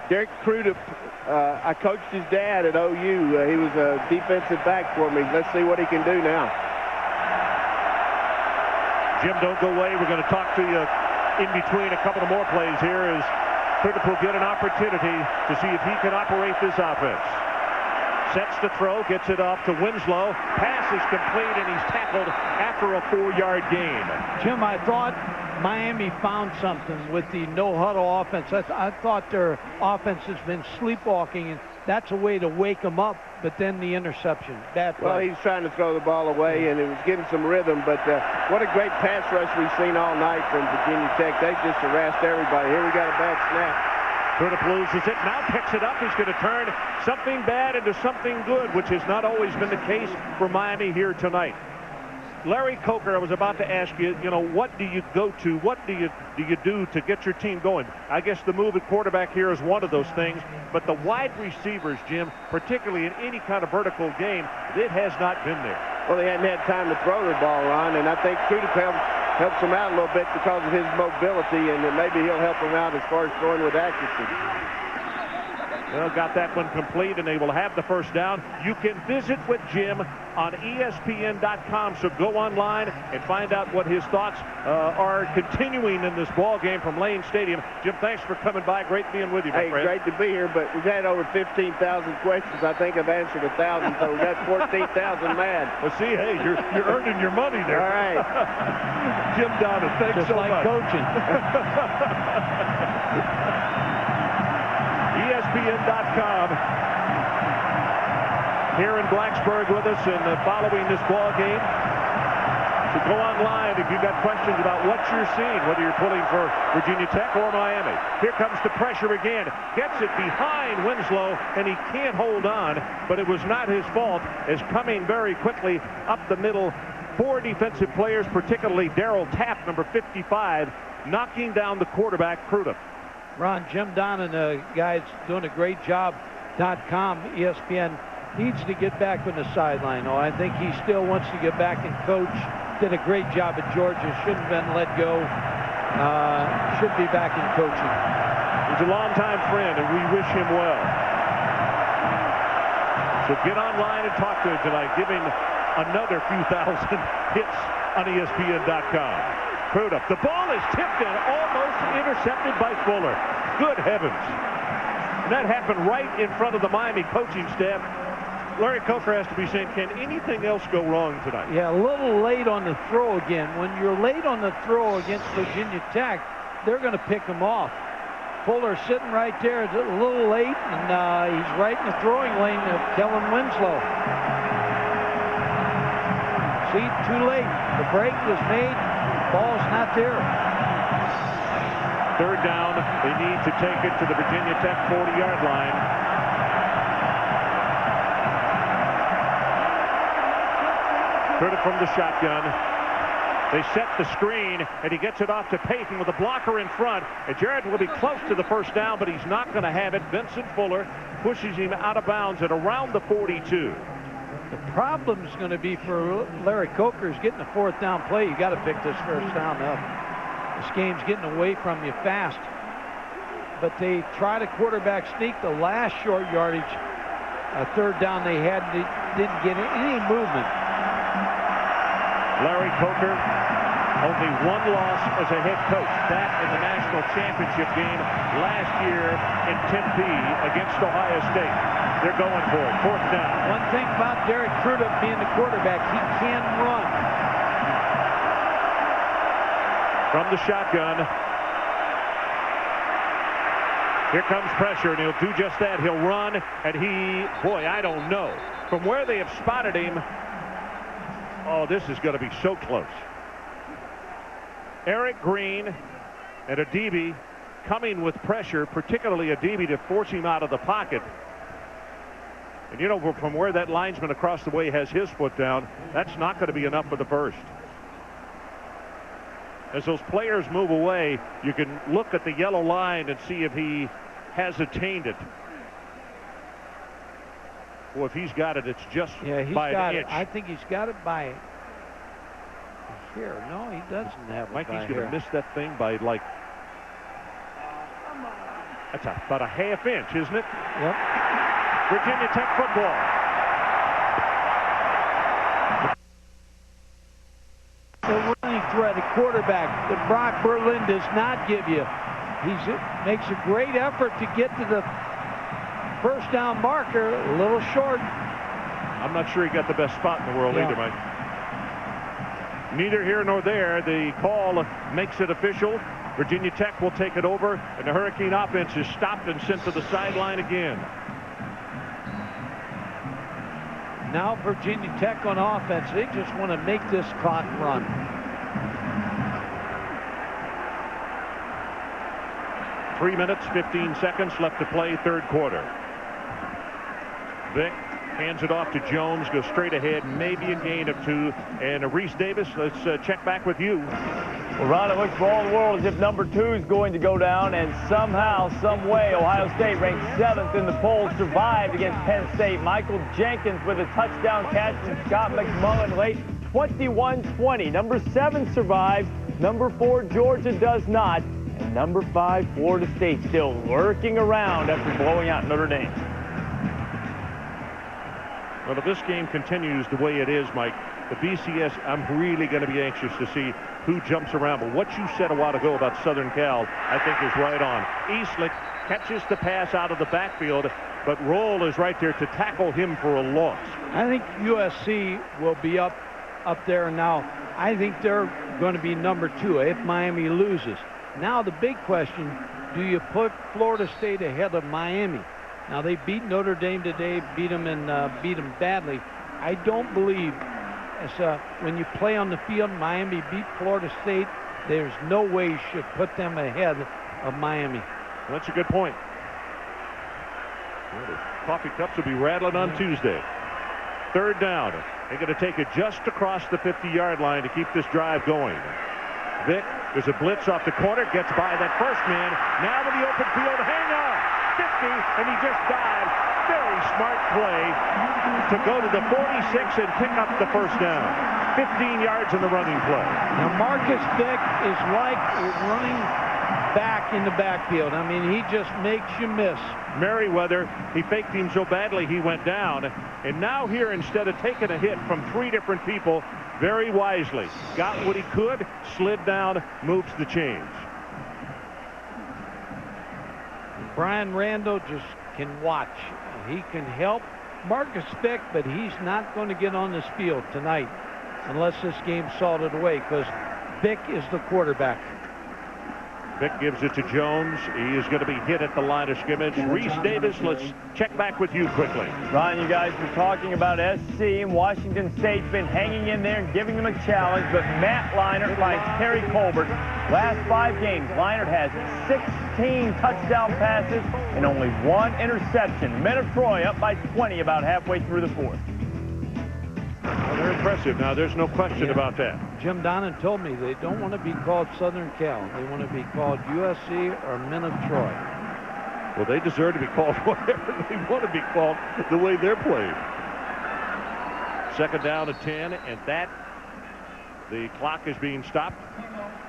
S15: Derek Crudup, I coached his dad at OU. He was a defensive back for me. Let's see what he can do now.
S14: Jim, don't go away. We're going to talk to you in between a couple of more plays here as Crudup will get an opportunity to see if he can operate this offense. Sets the throw, gets it off to Winslow. Pass is complete, and he's tackled after a 4-yard gain.
S12: Jim, I thought Miami found something with the no-huddle offense. I thought their offense has been sleepwalking, and that's a way to wake them up, but then the interception. Bad play.
S15: Well, he's trying to throw the ball away, and it was getting some rhythm, but what a great pass rush we've seen all night from Virginia Tech. They just harassed everybody. Here we got a bad snap.
S14: Crudup loses it, now picks it up. He's going to turn something bad into something good, which has not always been the case for Miami here tonight. Larry Coker, I was about to ask you, what do you go to? What do you do to get your team going? I guess the move at quarterback here is one of those things, but the wide receivers, Jim, particularly in any kind of vertical game, it has not been there.
S15: Well, they hadn't had time to throw the ball on, and I think Crudup helps him out a little bit because of his mobility, and maybe he'll help him out as far as throwing with accuracy.
S14: Well, got that one complete, and they will have the first down. You can visit with Jim on ESPN.com, so go online and find out what his thoughts are continuing in this ball game from Lane Stadium. Jim, thanks for coming by. Great being with you, my friend.
S15: Great to be here, but we've had over 15,000 questions. I think I've answered 1,000, so we got 14,000 mad.
S14: Well, see, hey, you're earning your money there.
S15: All right.
S14: Jim Donnan, thanks
S12: Just
S14: so
S12: like
S14: much.
S12: Coaching.
S14: ESPN.com here in Blacksburg with us and following this ball game. So go online if you've got questions about what you're seeing, whether you're pulling for Virginia Tech or Miami. Here comes the pressure again. Gets it behind Winslow, and he can't hold on, but it was not his fault, as coming very quickly up the middle, 4 defensive players, particularly Darryl Tapp, number 55, knocking down the quarterback, Crudup.
S12: Ron, Jim Donnan, guys doing a great job. .com, ESPN, needs to get back on the sideline. Oh, I think he still wants to get back and coach. Did a great job at Georgia. Shouldn't have been let go. Should be back in coaching.
S14: He's a longtime friend, and we wish him well. So get online and talk to him tonight. Give him another few thousand hits on ESPN.com. Crudup. The ball is tipped and almost intercepted by Fuller. Good heavens. And that happened right in front of the Miami coaching staff. Larry Coker has to be saying, can anything else go wrong tonight?
S12: Yeah, a little late on the throw again. When you're late on the throw against Virginia Tech, they're going to pick them off. Fuller sitting right there. It's a little late, and he's right in the throwing lane of Kellen Winslow. See, too late. The break was made. Ball's not there.
S14: Third down. They need to take it to the Virginia Tech 40-yard line. Crudup from the shotgun. They set the screen, and he gets it off to Payton with a blocker in front. And Jarrett will be close to the first down, but he's not going to have it. Vincent Fuller pushes him out of bounds at around the 42.
S12: The problem's going to be for Larry Coker is getting the 4th down play. You got to pick this first down up. This game's getting away from you fast. But they tried a quarterback sneak the last short yardage. 3rd down they had, they didn't get any movement.
S14: Larry Coker, only 1 loss as a head coach. That in the national championship game last year in Tempe against Ohio State. They're going for it. 4th down.
S12: One thing about Derek Crudup being the quarterback, he can run.
S14: From the shotgun. Here comes pressure, and he'll do just that. He'll run, and boy, I don't know. From where they have spotted him, oh, this is going to be so close. Eric Green and Adibi coming with pressure, particularly Adibi, to force him out of the pocket. And you know, from where that linesman across the way has his foot down, that's not going to be enough for the first. As those players move away, you can look at the yellow line and see if he has attained it. Well, if he's got it, it's just by an inch.
S12: I think he's got it by here. No, he doesn't have it.
S14: Mikey's going to miss that thing by like, that's about a ½ inch, isn't it?
S12: Yep.
S14: Virginia Tech football.
S12: The running threat, a quarterback that Brock Berlin does not give you. He makes a great effort to get to the first down marker, a little short.
S14: I'm not sure he got the best spot in the world either, Mike. Neither here nor there. The call makes it official. Virginia Tech will take it over, and the Hurricane offense is stopped and sent to the sideline again.
S12: Now Virginia Tech on offense, they just want to make this clock run.
S14: Three minutes, 15 seconds left to play, 3rd quarter. Vick hands it off to Jones, goes straight ahead, maybe a gain of 2. And Reese Davis, let's check back with you.
S2: Well, Ron, it looks for all the world as if number 2 is going to go down, and somehow, some way, Ohio State, ranked 7th in the polls, survived against Penn State. Michael Jenkins with a touchdown catch from Scott McMullen late, 21-20. Number 7 survives. Number 4, Georgia, does not. And number 5, Florida State, still lurking around after blowing out Notre Dame.
S14: Well, if this game continues the way it is, Mike, the BCS, I'm really going to be anxious to see who jumps around. But what you said a while ago about Southern Cal, I think is right on. Eastlick catches the pass out of the backfield, but Roll is right there to tackle him for a loss.
S12: I think USC will be up there now. I think they're going to be number 2 if Miami loses. Now the big question, do you put Florida State ahead of Miami? Now they beat Notre Dame today, beat them badly. I don't believe when you play on the field, Miami beat Florida State. There's no way you should put them ahead of Miami.
S14: Well, that's a good point. Well, the coffee cups will be rattling on Tuesday. 3rd down. They're going to take it just across the 50-yard line to keep this drive going. Vick, there's a blitz off the corner, gets by that first man. Now in the open field, hang on. 50, and he just dived. Very smart play to go to the 46 and pick up the first down. 15 yards in the running play.
S12: Now Marcus Vick is like running back in the backfield. I mean, he just makes you miss.
S14: Merriweather, he faked him so badly he went down. And now here, instead of taking a hit from 3 different people, very wisely got what he could, slid down, moves the chains.
S12: Brian Randall just can watch. He can help Marcus Vick, but he's not going to get on this field tonight unless this game's salted away, because Vick is the quarterback.
S14: Vick gives it to Jones. He is going to be hit at the line of scrimmage. Reese Davis, let's check back with you quickly.
S2: Ryan, you guys were talking about SC, and Washington State's been hanging in there and giving them a challenge, but Matt Leinart finds Terry Colbert. Last 5 games, Leinart has 16 touchdown passes and only 1 interception. Men of Troy up by 20 about halfway through the 4th.
S14: Well, they're impressive. Now, there's no question about that.
S12: Jim Donnan told me they don't want to be called Southern Cal. They want to be called USC or Men of Troy.
S14: Well, they deserve to be called whatever they want to be called the way they're playing. 2nd down and 10, and the clock is being stopped,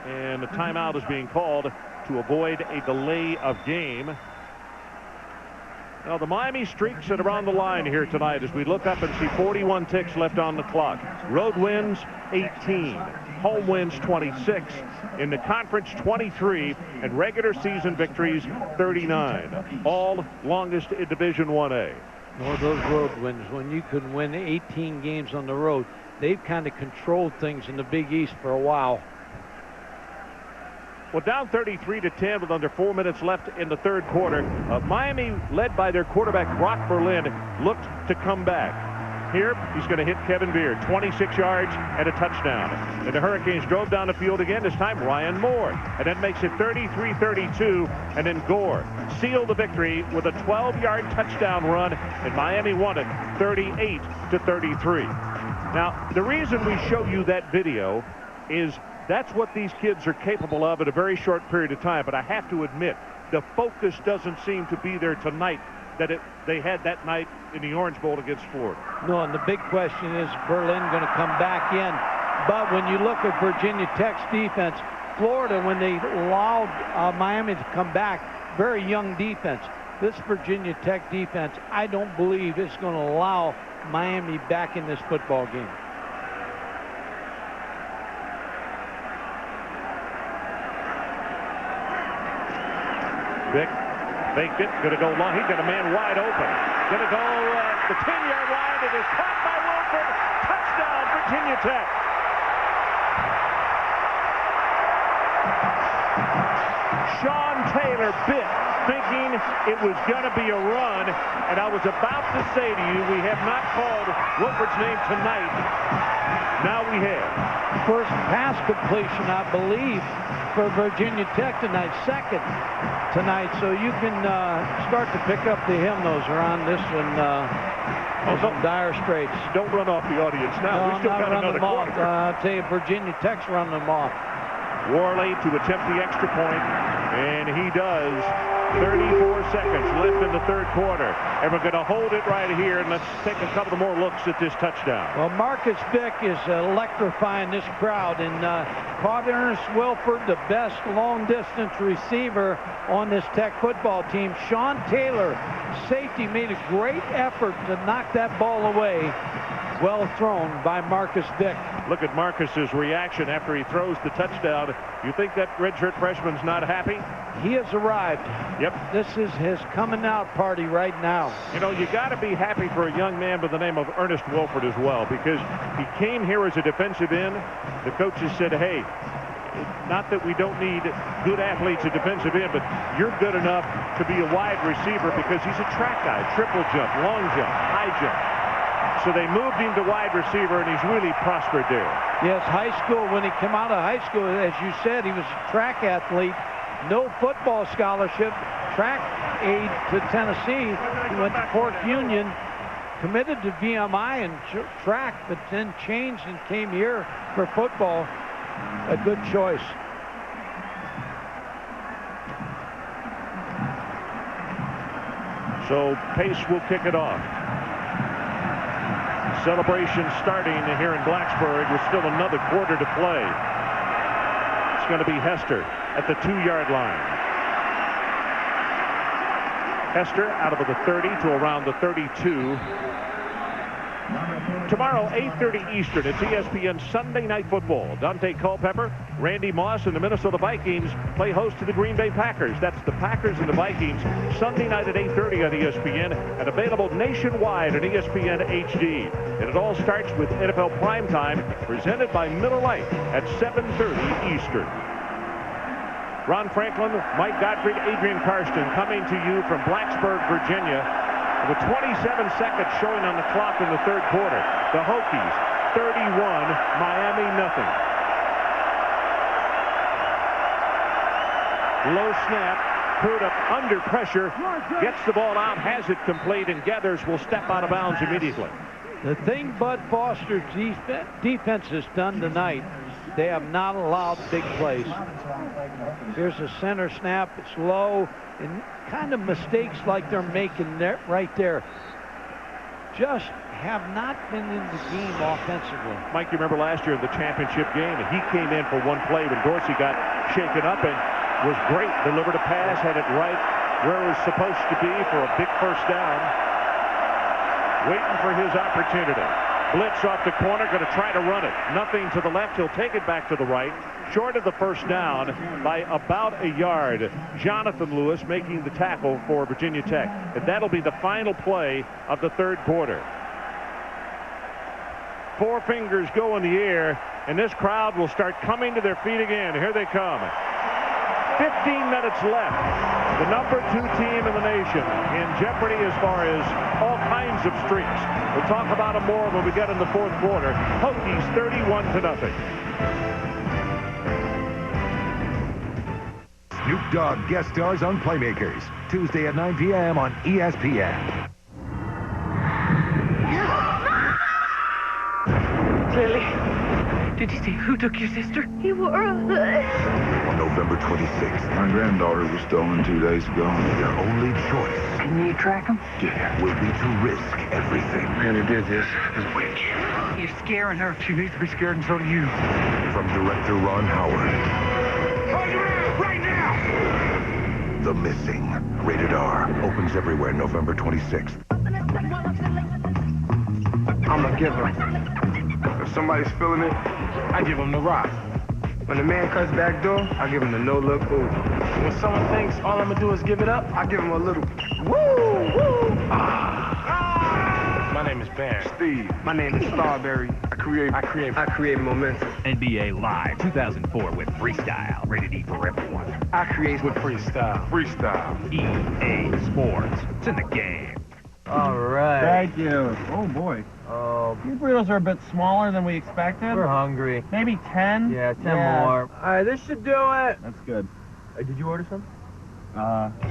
S14: and the timeout is being called to avoid a delay of game. Now, the Miami streaks it around the line here tonight as we look up and see 41 ticks left on the clock. Road wins 18, home wins 26, in the conference 23, and regular season victories 39. All longest in Division 1A.
S12: Nor those road wins. When you can win 18 games on the road, they've kind of controlled things in the Big East for a while.
S14: Well, down 33-10 with under 4 minutes left in the 3rd quarter. Miami, led by their quarterback Brock Berlin, looked to come back. Here, he's going to hit Kevin Beard, 26 yards and a touchdown. And the Hurricanes drove down the field again, this time Ryan Moore. And that makes it 33-32, and then Gore sealed the victory with a 12-yard touchdown run, and Miami won it 38-33. Now, the reason we show you that video is that's what these kids are capable of in a very short period of time. But I have to admit, the focus doesn't seem to be there tonight that they had that night in the Orange Bowl against Florida.
S12: No, and the big question is Berlin going to come back in. But when you look at Virginia Tech's defense, Florida, when they allowed Miami to come back, very young defense. This Virginia Tech defense, I don't believe is going to allow Miami back in this football game.
S14: Vick faked it, going to go long. He's got a man wide open. Going to go the 10-yard line. It is caught by Wilford. Touchdown, Virginia Tech. Sean Taylor bit, thinking it was going to be a run, and I was about to say to you, we have not called Wilford's name tonight. Now we have.
S12: First pass completion, I believe, for Virginia Tech tonight. 2nd tonight, so you can start to pick up the hymnals around this one. Dire straits.
S14: Don't run off the audience now.
S12: No,
S14: we still got another quarter.
S12: I'll tell you, Virginia Tech's running them off.
S14: Worley to attempt the extra point. And he does. 34 seconds left in the third quarter. And we're going to hold it right here, and let's take a couple more looks at this touchdown.
S12: Well, Marcus Vick is electrifying this crowd, and caught Ernest Wilford, the best long-distance receiver on this Tech football team. Sean Taylor, safety, made a great effort to knock that ball away. Well thrown by Marcus Vick.
S14: Look at Marcus's reaction after he throws the touchdown. You think that redshirt freshman's not happy?
S12: He has arrived.
S14: Yep.
S12: This is his coming out party right now.
S14: You know, you got to be happy for a young man by the name of Ernest Wilford as well, because he came here as a defensive end. The coaches said, hey, not that we don't need good athletes at defensive end, but you're good enough to be a wide receiver because he's a track guy, triple jump, long jump, high jump. So they moved him to wide receiver, and he's really prospered there.
S12: Yes, high school, when he came out of high school, as you said, he was a track athlete. No football scholarship, track aide to Tennessee. He went to Fort Union, committed to VMI and track, but then changed and came here for football. A good choice.
S14: So Pace will kick it off. Celebration starting here in Blacksburg with still another quarter to play. It's going to be Hester at the 2-yard line. Hester out of the 30 to around the 32. Tomorrow, 8:30 Eastern, it's ESPN Sunday Night Football. Dante Culpepper, Randy Moss, and the Minnesota Vikings play host to the Green Bay Packers. That's the Packers and the Vikings, Sunday night at 8:30 on ESPN, and available nationwide on ESPN HD. And it all starts with NFL Primetime, presented by Miller Lite at 7:30 Eastern. Ron Franklin, Mike Gottfried, Adrian Karsten coming to you from Blacksburg, Virginia. With 27 seconds showing on the clock in the third quarter. The Hokies 31, Miami nothing. Low snap, Pruitt under pressure, gets the ball out, has it complete, and Gathers will step out of bounds immediately.
S12: The thing Bud Foster's defense has done tonight, they have not allowed big plays. Here's a center snap, it's low, and kind of mistakes like they're making there, right there just have not been in the game offensively.
S14: Mike, you remember last year in the championship game, he came in for one play when Dorsey got shaken up and was great. Delivered a pass, had it right where it was supposed to be for a big first down. Waiting for his opportunity. Blitz off the corner, going to try to run it. Nothing to the left. He'll take it back to the right. Short of the first down by about a yard. Jonathan Lewis making the tackle for Virginia Tech. And that'll be the final play of the third quarter. Four fingers go in the air, and this crowd will start coming to their feet again. Here they come. 15 minutes left. The number 2 team in the nation in jeopardy as far as all kinds of streaks. We'll talk about them more when we get in the fourth quarter. Hokies 31-0.
S3: Snoop Dogg guest stars on Playmakers, Tuesday at 9 p.m. on ESPN.
S9: Lily, did you see who took your sister? You were...
S3: On November 26th,
S11: my granddaughter was stolen 2 days ago.
S3: Their only choice...
S9: Can you track them?
S3: Yeah. ...will be to risk everything.
S11: Man who did this is a witch.
S9: You're scaring her. She needs to be scared, and so do you.
S3: From director Ron Howard.
S11: Right now!
S3: The Missing. Rated R. Opens everywhere November 26th.
S11: I'm a giver. If somebody's feeling it, I give them the rock. When the man cuts back door, I give him the no-look ooh. When someone thinks all I'm gonna do is give it up, I give him a little woo, woo. My name is Barry. Steve. My name is Starberry. I create momentum.
S16: NBA Live 2004 with Freestyle. Rated E for everyone.
S11: I create with freestyle.
S16: EA Sports. It's in the game.
S19: All right.
S20: Thank you. Oh, boy. These burritos are a bit smaller than we expected.
S19: We're hungry.
S20: Maybe 10?
S19: Yeah, 10 more.
S20: All right, this should do it. That's good.
S19: Did you order some?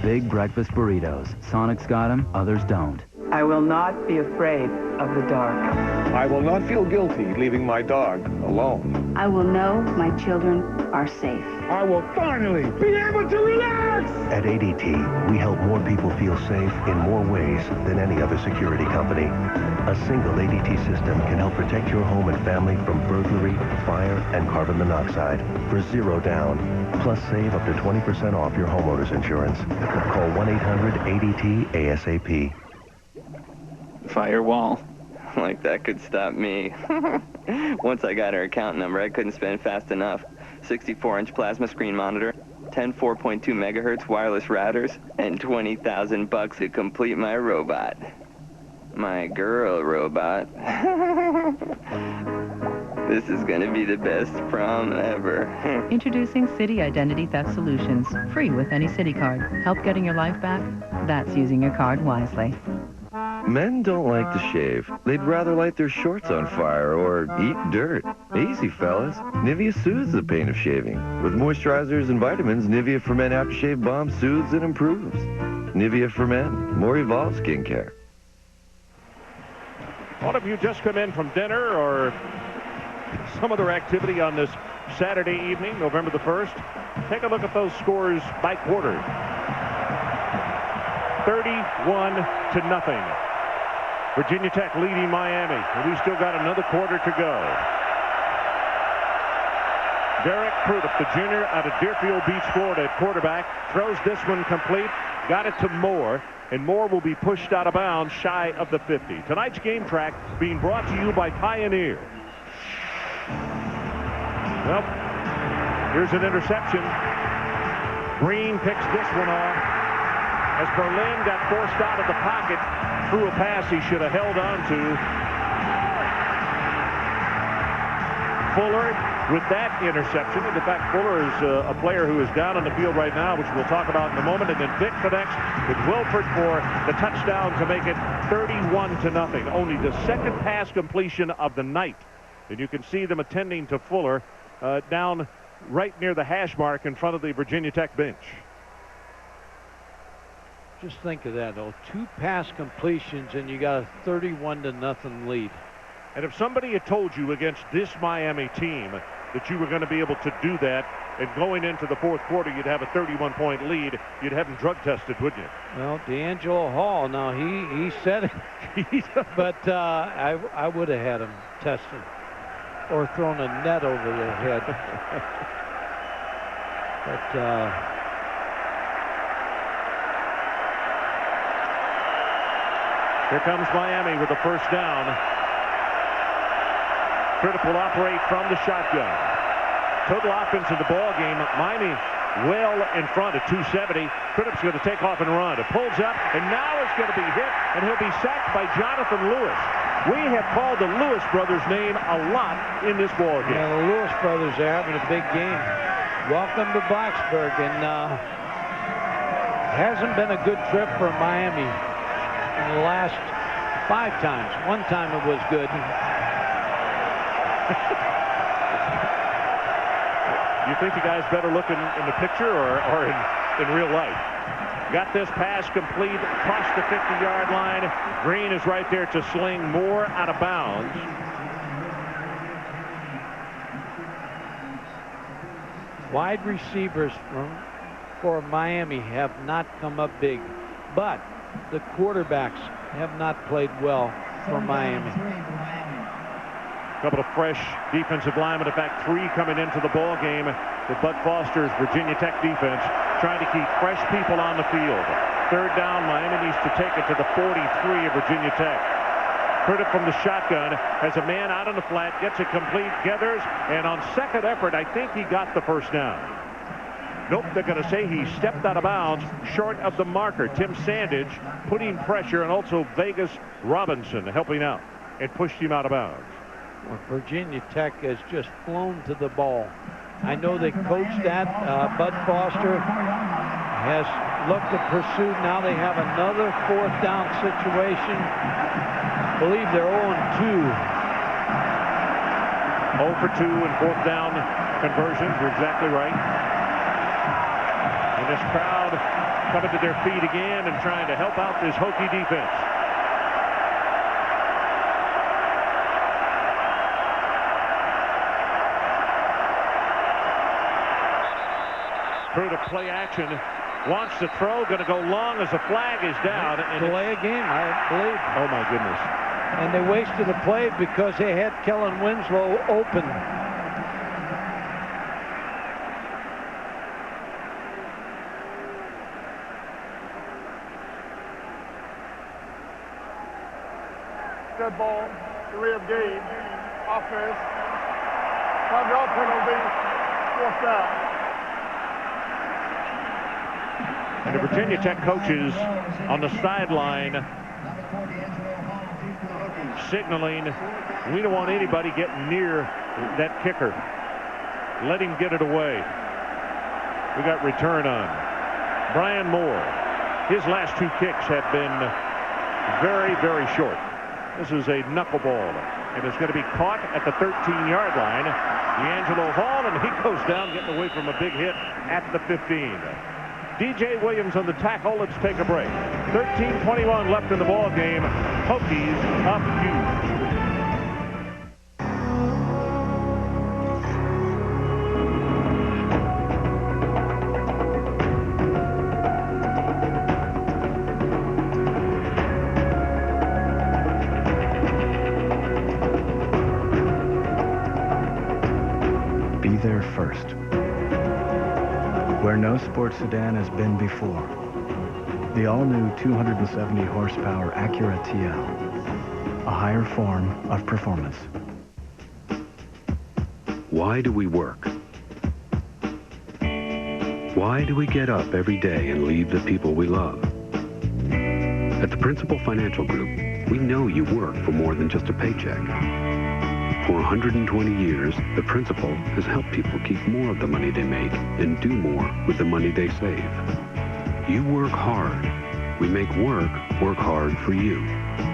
S21: Big breakfast burritos. Sonic's got them, others don't.
S27: I will not be afraid of the dark.
S28: I will not feel guilty leaving my dog alone.
S1: I will know my children are safe.
S5: I will finally be able to relax.
S22: At ADT, we help more people feel safe in more ways than any other security company. A single ADT system can help protect your home and family from burglary, fire, and carbon monoxide for $0 down. Plus, save up to 20% off your homeowner's insurance. Call 1-800-ADT-ASAP.
S23: Firewall. Like that could stop me. Once I got her account number, I couldn't spend fast enough. 64-inch plasma screen monitor, 10 4.2 megahertz wireless routers, and $20,000 to complete my robot. My girl robot. This is gonna be the best prom ever.
S24: Introducing Citi Identity Theft Solutions. Free with any Citi card. Help getting your life back? That's using your card wisely.
S25: Men don't like to shave. They'd rather light their shorts on fire or eat dirt. Easy, fellas. Nivea soothes the pain of shaving. With moisturizers and vitamins, Nivea for Men Aftershave Balm soothes and improves. Nivea for Men. More evolved skincare.
S14: All of you just come in from dinner or some other activity on this Saturday evening, November the 1st. Take a look at those scores by quarter. 31-0. Virginia Tech leading Miami, and we still got another quarter to go. Derek Crudup, the junior out of Deerfield Beach, Florida, at quarterback, throws this one complete, got it to Moore, and Moore will be pushed out of bounds shy of the 50. Tonight's game track being brought to you by Pioneer. Well, here's an interception. Green picks this one off. As Berlin got forced out of the pocket, threw a pass he should have held on to. Fuller with that interception. And in fact, Fuller is a player who is down on the field right now, which we'll talk about in a moment. And then Vic connects with Wilford for the touchdown to make it 31-0. Only the second pass completion of the night. And you can see them attending to Fuller down right near the hash mark in front of the Virginia Tech bench.
S12: Just think of that, though. 2 pass completions, and you got a 31-0 lead.
S14: And if somebody had told you against this Miami team that you were going to be able to do that, and going into the fourth quarter you'd have a 31-point lead, you'd have him drug tested, wouldn't you?
S12: Well, D'Angelo Hall, now he said it, but I would have had him tested or thrown a net over their head. But
S14: here comes Miami with the first down. Crudup will operate from the shotgun. Total offense in the ball game. Miami well in front at 270. Crudup's going to take off and run. It pulls up, and now it's going to be hit, and he'll be sacked by Jonathan Lewis. We have called the Lewis brothers' name a lot in this ball game.
S12: Yeah, the Lewis brothers are having a big game. Welcome to Blacksburg, and hasn't been a good trip for Miami in the last 5 times. One time it was good.
S14: You think the guy's better looking in the picture or in real life? Got this pass complete across the 50-yard line. Green is right there to sling Moore out of bounds.
S12: Wide receivers for Miami have not come up big, but the quarterbacks have not played well for Miami.
S14: A couple of fresh defensive linemen, in fact 3 coming into the ball game with Bud Foster's Virginia Tech defense, trying to keep fresh people on the field. Third down, Miami needs to take it to the 43 of Virginia Tech. Crudup from the shotgun has a man out on the flat, gets it complete, gathers, and on second effort, I think he got the first down. Nope, they're going to say he stepped out of bounds short of the marker. Tim Sandage putting pressure, and also Vegas Robinson helping out and pushed him out of bounds.
S12: Well, Virginia Tech has just flown to the ball. I know they coached that. Bud Foster has looked to pursue. Now they have another 4th down situation. I believe they're 0-2.
S14: 0 for 2 and 4th down conversions. You're exactly right. And this crowd coming to their feet again and trying to help out this Hokie defense. Crudup play action. Wants to throw. Going to go long as the flag is down. And
S12: delay a game, I believe.
S14: Oh, my goodness.
S12: And they wasted a play because they had Kellen Winslow open.
S5: Dead ball, delay of game, offense, timeout penalty, fourth down.
S14: And the Virginia Tech coaches on the sideline signaling, we don't want anybody getting near that kicker. Let him get it away. We got return on. Brian Moore, his last 2 kicks have been very, very short. This is a knuckleball, and it's going to be caught at the 13-yard line. D'Angelo Hall, and he goes down, getting away from a big hit at the 15. DJ Williams on the tackle. Let's take a break. 13:21 left in the ball game. Hokies up huge.
S4: Be there first, where no sports sedan has been before. The all-new 270 horsepower Acura TL, a higher form of performance.
S6: Why do we work? Why do we get up every day and leave the people we love? At the Principal Financial Group, we know you work for more than just a paycheck. For 120 years, the Principal has helped people keep more of the money they make and do more with the money they save. You work hard. We make work hard for you.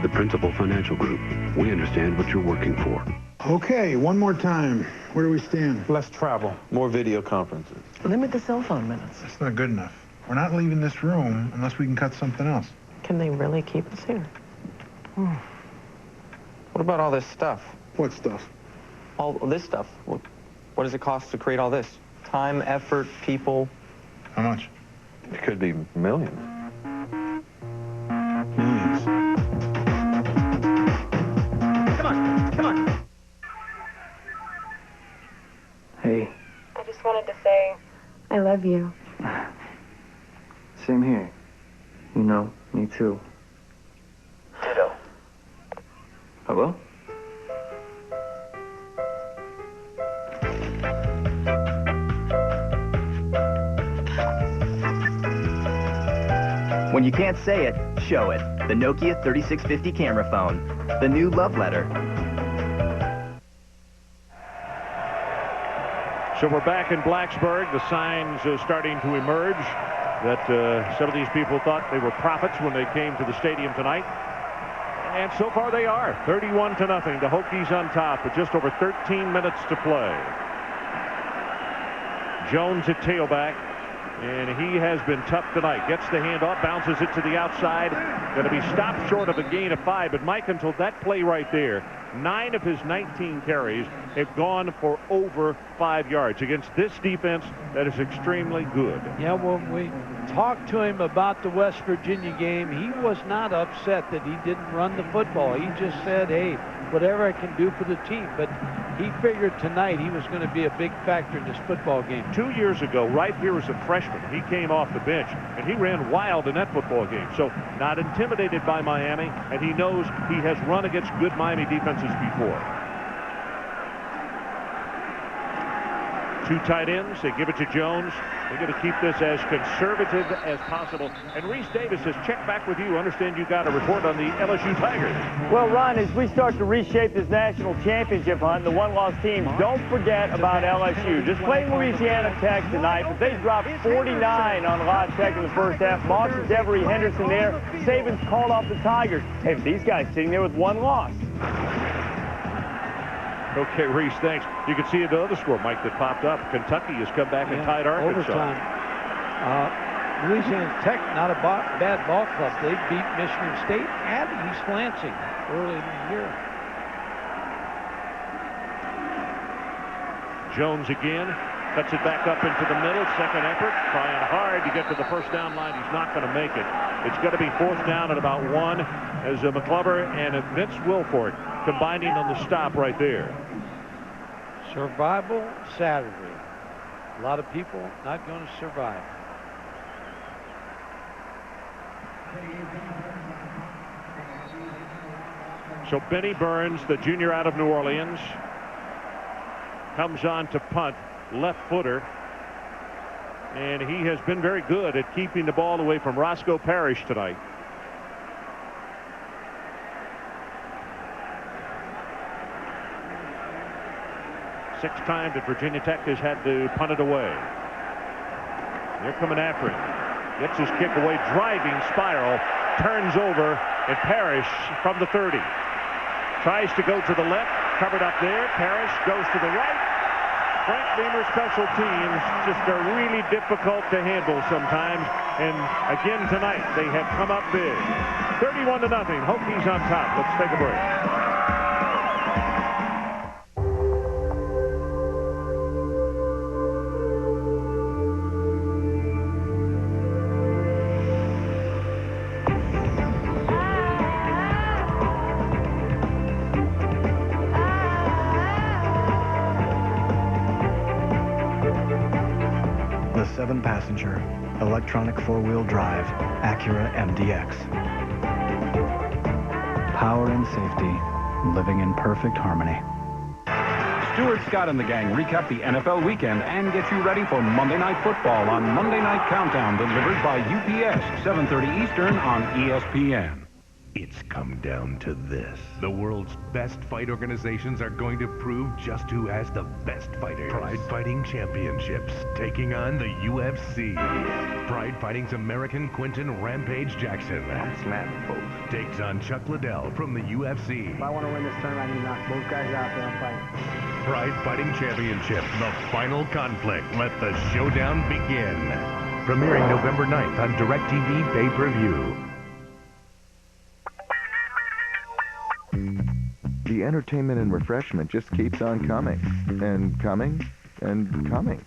S6: The Principal Financial Group. We understand what you're working for.
S7: Okay, one more time. Where do we stand?
S17: Less travel. More video conferences.
S18: Limit the cell phone minutes.
S7: That's not good enough. We're not leaving this room unless we can cut something else.
S18: Can they really keep us here?
S17: What about all this stuff?
S7: What stuff?
S17: All this stuff. What does it cost to create all this? Time, effort, people.
S7: How much?
S17: It could be millions.
S7: Millions.
S18: Come on.
S17: Hey.
S26: I just wanted to say, I love you.
S17: Same here. You know, me too.
S26: Ditto.
S17: Hello?
S13: When you can't say it, show it. The Nokia 3650 camera phone. The new love letter.
S14: So we're back in Blacksburg. The signs are starting to emerge that some of these people thought they were prophets when they came to the stadium tonight. And so far they are. 31-0. The Hokies on top with just over 13 minutes to play. Jones at tailback. And he has been tough tonight. Gets the handoff, bounces it to the outside. Going to be stopped short of a gain of 5. But Mike, until that play right there, 9 of his 19 carries have gone for over 5 yards. Against this defense, that is extremely good.
S12: Yeah, when we talked to him about the West Virginia game, he was not upset that he didn't run the football. He just said, hey, whatever I can do for the team. But he figured tonight he was going to be a big factor in this football game.
S14: 2 years ago, right here as a freshman, he came off the bench, and he ran wild in that football game. So not intimidated by Miami, and he knows he has run against good Miami defenses before. 2 tight ends. They give it to Jones. They're going to keep this as conservative as possible. And Reese Davis has checked back with you. Understand you got a report on the LSU Tigers.
S2: Well, Ron, as we start to reshape this national championship hunt, the one-loss team, don't forget about LSU. Just playing Louisiana Tech tonight, but they dropped 49 on La Tech in the first half. Moss and Devery Henderson there. Saban's called off the Tigers. Hey, these guys sitting there with 1 loss.
S14: Okay, Reese, thanks. You can see the other score, Mike, that popped up. Kentucky has come back and tied Arkansas.
S12: Overtime. Louisiana Tech, not a bad ball club. They beat Michigan State at East Lansing early in the year.
S14: Jones again. Cuts it back up into the middle. Second effort. Trying hard to get to the first down line. He's not going to make it. It's going to be fourth down at about 1 as McClover and Vince Wilfork combining on the stop right there.
S12: Survival Saturday. A lot of people not going to survive.
S14: So Benny Burns, the junior out of New Orleans, comes on to punt, left footer. And he has been very good at keeping the ball away from Roscoe Parrish tonight. Sixth time that Virginia Tech has had to punt it away. They're coming after him. Gets his kick away, driving spiral, turns over, and Parrish from the 30. Tries to go to the left, covered up there. Parrish goes to the right. Frank Beamer special teams just are really difficult to handle sometimes. And again tonight, they have come up big. 31-0. Hokies on top. Let's take a break.
S4: The 7-passenger, electronic four-wheel drive Acura MDX. Power and safety, living in perfect harmony.
S3: Stuart Scott and the gang recap the NFL weekend and get you ready for Monday Night Football on Monday Night Countdown, delivered by UPS, 7:30 Eastern on ESPN.
S8: It's come down to this. The world's best fight organizations are going to prove just who has the best fighters. Pride Fighting Championships taking on the UFC. Pride Fighting's American Quinton Rampage Jackson. Takes on Chuck Liddell from the UFC.
S9: If I want to win this tournament, I need to knock both guys out there and fight.
S8: Pride Fighting Championship, the final conflict. Let the showdown begin. Premiering November 9th on DirecTV Pay-Per-View.
S10: The entertainment and refreshment just keeps on coming, and coming, and coming.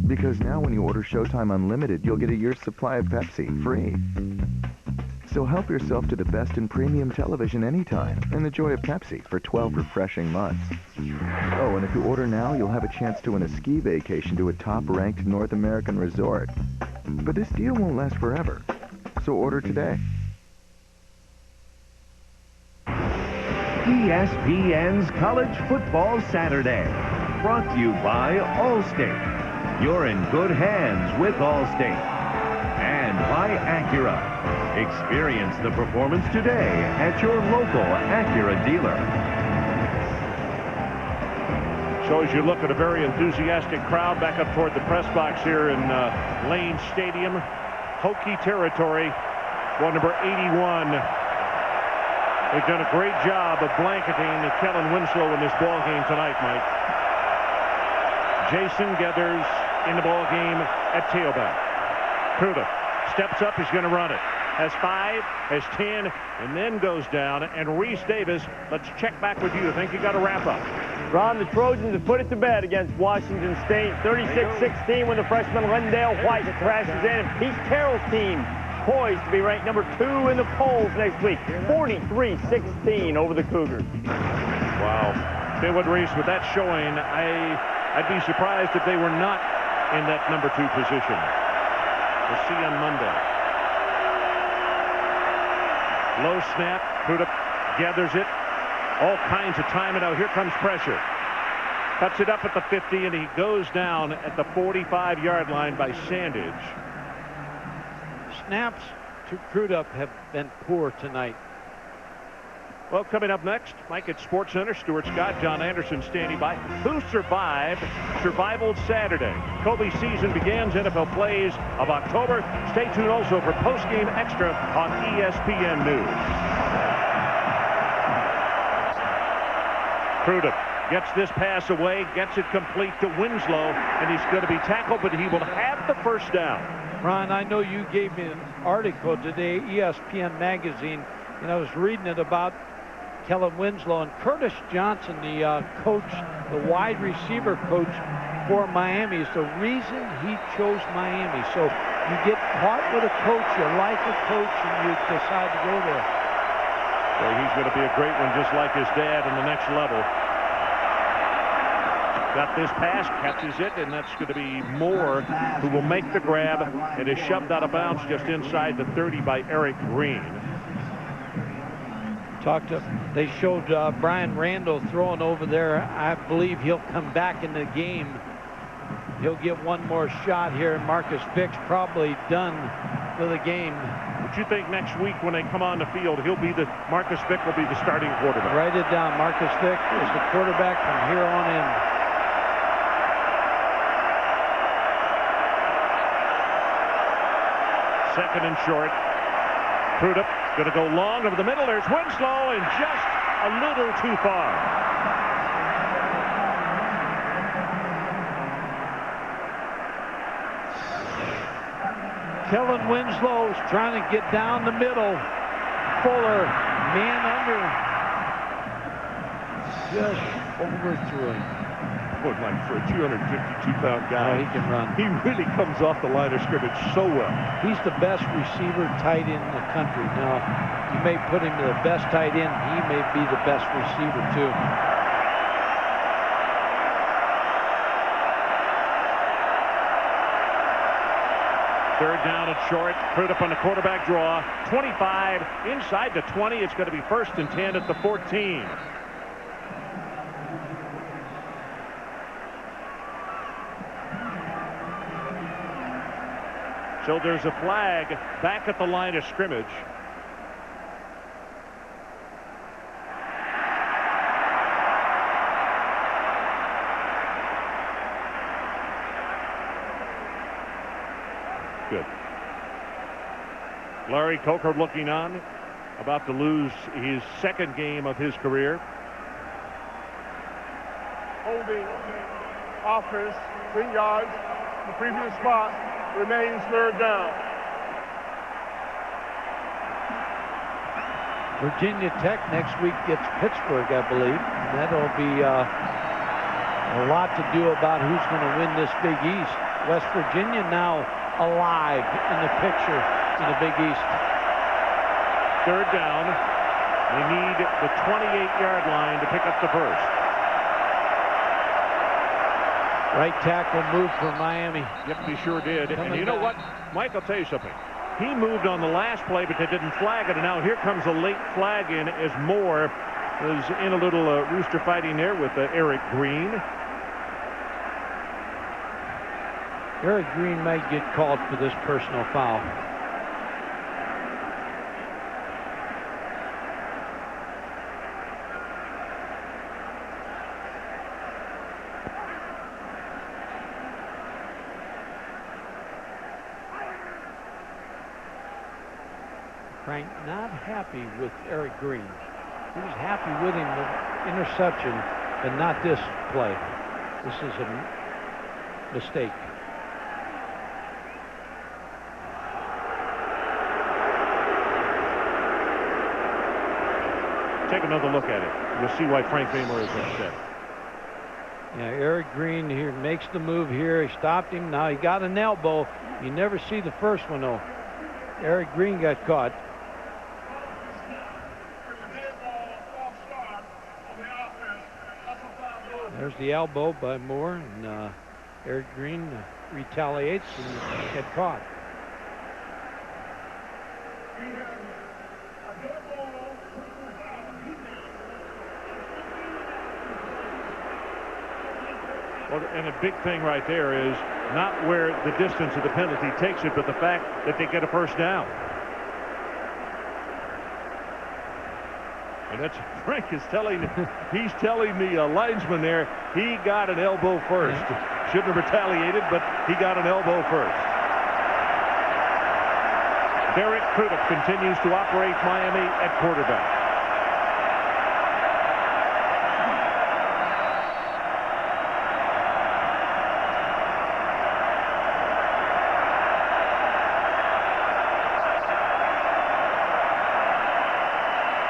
S10: Because now when you order Showtime Unlimited, you'll get a year's supply of Pepsi, free. So help yourself to the best in premium television anytime, and the joy of Pepsi for 12 refreshing months. Oh, and if you order now, you'll have a chance to win a ski vacation to a top-ranked North American resort. But this deal won't last forever, so order today.
S11: ESPN's College Football Saturday, brought to you by Allstate. You're in good hands with Allstate. And by Acura. Experience the performance today at your local Acura dealer.
S14: So as you look at a very enthusiastic crowd back up toward the press box here in Lane Stadium, Hokie territory, one number 81. They've done a great job of blanketing Kellen Winslow in this ball game tonight, Mike. Jason Geathers in the ball game at tailback. Pruda steps up, he's going to run it. Has 5, has 10, and then goes down. And Reese Davis, let's check back with you. I think you got to wrap up.
S2: Ron, the Trojans have put it to bed against Washington State. 36-16 when the freshman Lendale White crashes in. And Pete Carroll's team poised to be ranked number 2 in the polls next week. 43-16 over the Cougars.
S14: Wow. Haywood Reese, with that showing, I'd be surprised if they were not in that number 2 position. We'll see on Monday. Low snap. Pruda gathers it. All kinds of time. And now here comes pressure. Cuts it up at the 50, and he goes down at the 45-yard line by Sandage.
S12: Snaps to Crudup have been poor tonight.
S14: Well, coming up next, Mike at Sports Center, Stuart Scott, John Anderson standing by. Who survived Survival Saturday? Kobe season begins, NFL plays of October. Stay tuned also for post-game extra on ESPN News. Crudup gets this pass away, gets it complete to Winslow, and he's going to be tackled, but he will have the first down.
S12: Ron, I know you gave me an article today, ESPN Magazine, and I was reading it about Kellen Winslow, and Curtis Johnson, the coach, the wide receiver coach, for Miami. It's the reason he chose Miami. So you get caught with a coach, you like a coach, and you decide to go there.
S14: Well, he's going to be a great one, just like his dad, in the next level. Got this pass, catches it, and that's going to be Moore who will make the grab, and is shoved out of bounds just inside the 30 by Eric Green.
S12: They showed Brian Randall throwing over there. I believe he'll come back in the game. He'll get one more shot here. Marcus Vick's probably done for the game.
S14: Would you think next week when they come on the field, Marcus Vick will be the starting quarterback?
S12: Write it down. Marcus Vick is the quarterback from here on in.
S14: Second and short. Crudup going to go long over the middle. There's Winslow, and just a little too far.
S12: Kellen Winslow's trying to get down the middle. Fuller, man under. Just overthrew him.
S14: Boy, Mike, for a 252-pound guy,
S12: he can run.
S14: He really comes off the line of scrimmage so well.
S12: He's the best receiver tight end in the country. Now, you may put him to the best tight end. He may be the best receiver, too.
S14: Third down and short. Crudup on the quarterback draw. 25 inside the 20. It's going to be 1st and 10 at the 14. So there's a flag back at the line of scrimmage. Good. Larry Coker looking on, about to lose his second game of his career.
S5: Holding offense 10 yards, the previous spot. Remains third down.
S12: Virginia Tech next week gets Pittsburgh, I believe. And that'll be a lot to do about who's going to win this Big East. West Virginia now alive in the picture in the Big East.
S14: Third down. They need the 28-yard line to pick up the first.
S12: Right tackle moved for Miami.
S14: Yep, he sure did. And you know what? Mike, I'll tell you something. He moved on the last play, but they didn't flag it. And now here comes a late flag in as Moore was in a little rooster fighting there with Eric Green.
S12: Eric Green might get called for this personal foul. Frank not happy with Eric Green. He was happy with him with interception, but not this play. This is a mistake.
S14: Take another look at it. You'll see why Frank Beamer is upset.
S12: Yeah, Eric Green here makes the move here. He stopped him. Now he got an elbow. You never see the first one, though. Eric Green got caught. There's the elbow by Moore, and Eric Green retaliates and gets caught.
S14: Well, and a big thing right there is not where the distance of the penalty takes it, but the fact that they get a first down. And that's Frank is telling, he's telling the linesman there, he got an elbow first. Shouldn't have retaliated, but he got an elbow first. Derek Crudup continues to operate Miami at quarterback.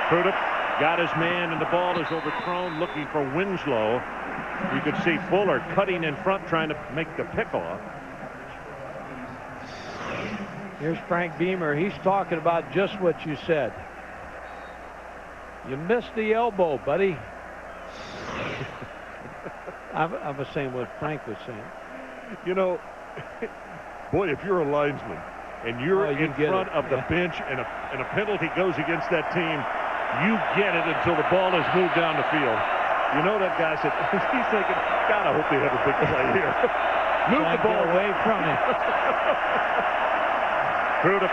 S14: Crudup got his man, and the ball is overthrown, looking for Winslow. You could see Fuller cutting in front, trying to make the pick off.
S12: Here's Frank Beamer. He's talking about just what you said. You missed the elbow, buddy. I was saying what Frank was saying.
S14: You know, boy, if you're a linesman and you're in front of the bench and a penalty goes against that team, you get it until the ball is moved down the field. You know that guy said, he's thinking, God, I hope they have a big play here. Move the ball
S12: away from him.
S14: Crudup,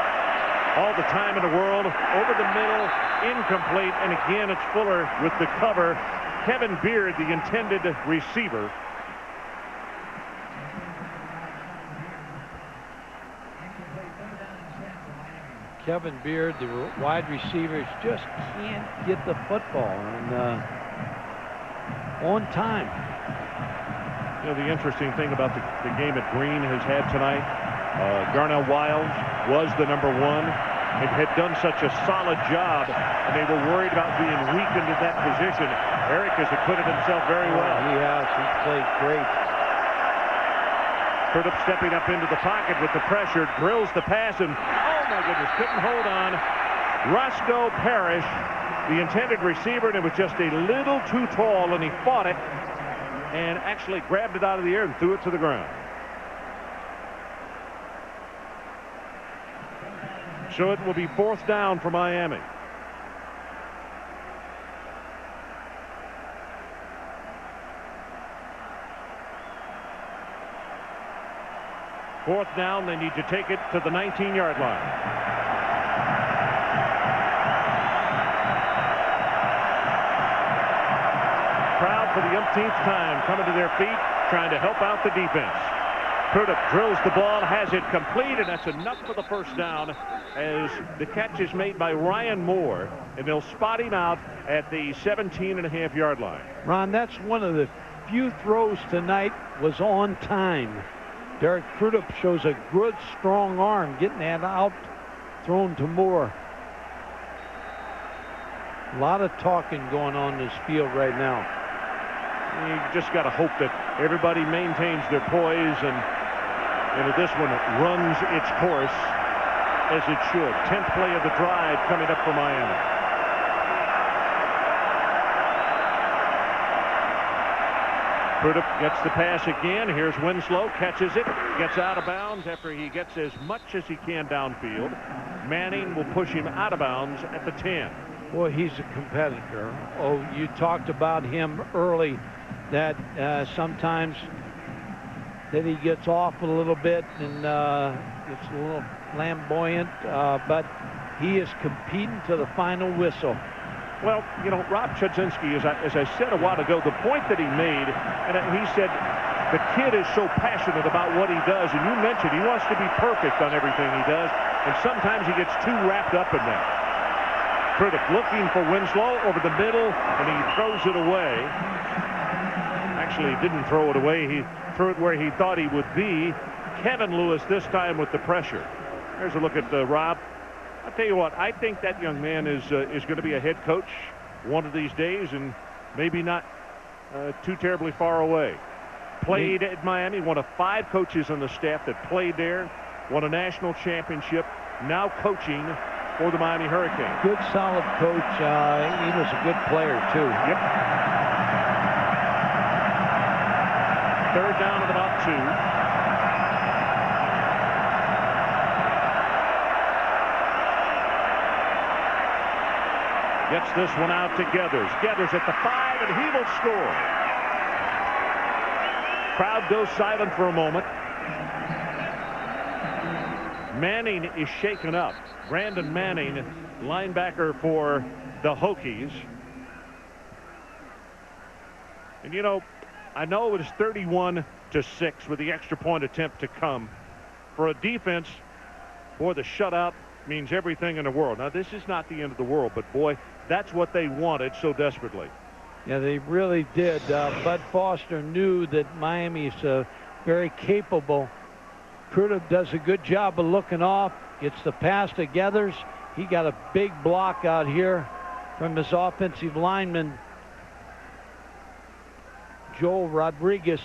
S14: all the time in the world, over the middle, incomplete, and again it's Fuller with the cover. Kevin Beard, the intended receiver.
S12: Kevin Beard, the wide receivers, just can't get the football on time.
S14: You know, the interesting thing about the game that Green has had tonight, Darnell Wiles was the #1 and had done such a solid job, and they were worried about being weakened in that position. Eric has acquitted himself very well.
S12: He has. He's played great.
S14: Crudup stepping up into the pocket with the pressure, drills the pass, and oh my goodness, couldn't hold on. Roscoe Parrish, the intended receiver, and it was just a little too tall, and he fought it and actually grabbed it out of the air and threw it to the ground. So it will be 4th down for Miami. Fourth down, they need to take it to the 19-yard line. Crowd for the umpteenth time coming to their feet, trying to help out the defense. Crudup drills the ball, has it complete, and that's enough for the first down as the catch is made by Ryan Moore, and they'll spot him out at the 17.5-yard line.
S12: Ron, that's one of the few throws tonight was on time. Derek Crudup shows a good, strong arm, getting that out, thrown to Moore. A lot of talking going on in this field right now.
S14: You just got to hope that everybody maintains their poise and this one runs its course as it should. 10th play of the drive coming up for Miami. Crudup gets the pass again. Here's Winslow, catches it, gets out of bounds after he gets as much as he can downfield. Manning will push him out of bounds at the 10.
S12: Boy, he's a competitor. Oh, you talked about him early, that sometimes that he gets off a little bit and gets a little flamboyant, but he is competing to the final whistle.
S14: Well, you know, Rob Chudzinski, as I said a while ago, the point that he made, and he said the kid is so passionate about what he does, and you mentioned he wants to be perfect on everything he does, and sometimes he gets too wrapped up in that. Crudup looking for Winslow over the middle, and he throws it away. Actually, he didn't throw it away. He threw it where he thought he would be. Kevin Lewis this time with the pressure. There's a look at Rob. I'll tell you what, I think that young man is going to be a head coach one of these days, and maybe not too terribly far away. Played at Miami, one of 5 coaches on the staff that played there, won a national championship, now coaching for the Miami Hurricanes.
S12: Good, solid coach. He was a good player, too.
S14: Yep. 3rd down at about 2. Gets this one out to Geathers. Geathers at the 5, and he will score. Crowd goes silent for a moment. Manning is shaken up. Brandon Manning, linebacker for the Hokies. And you know, I know it was 31-6 with the extra point attempt to come. For a defense, boy, the shutout means everything in the world. Now, this is not the end of the world, but boy, that's what they wanted so desperately.
S12: Yeah, they really did. Bud Foster knew that Miami is very capable. Crudup does a good job of looking off. Gets the pass to Geathers. He got a big block out here. from his offensive lineman, Joel Rodriguez.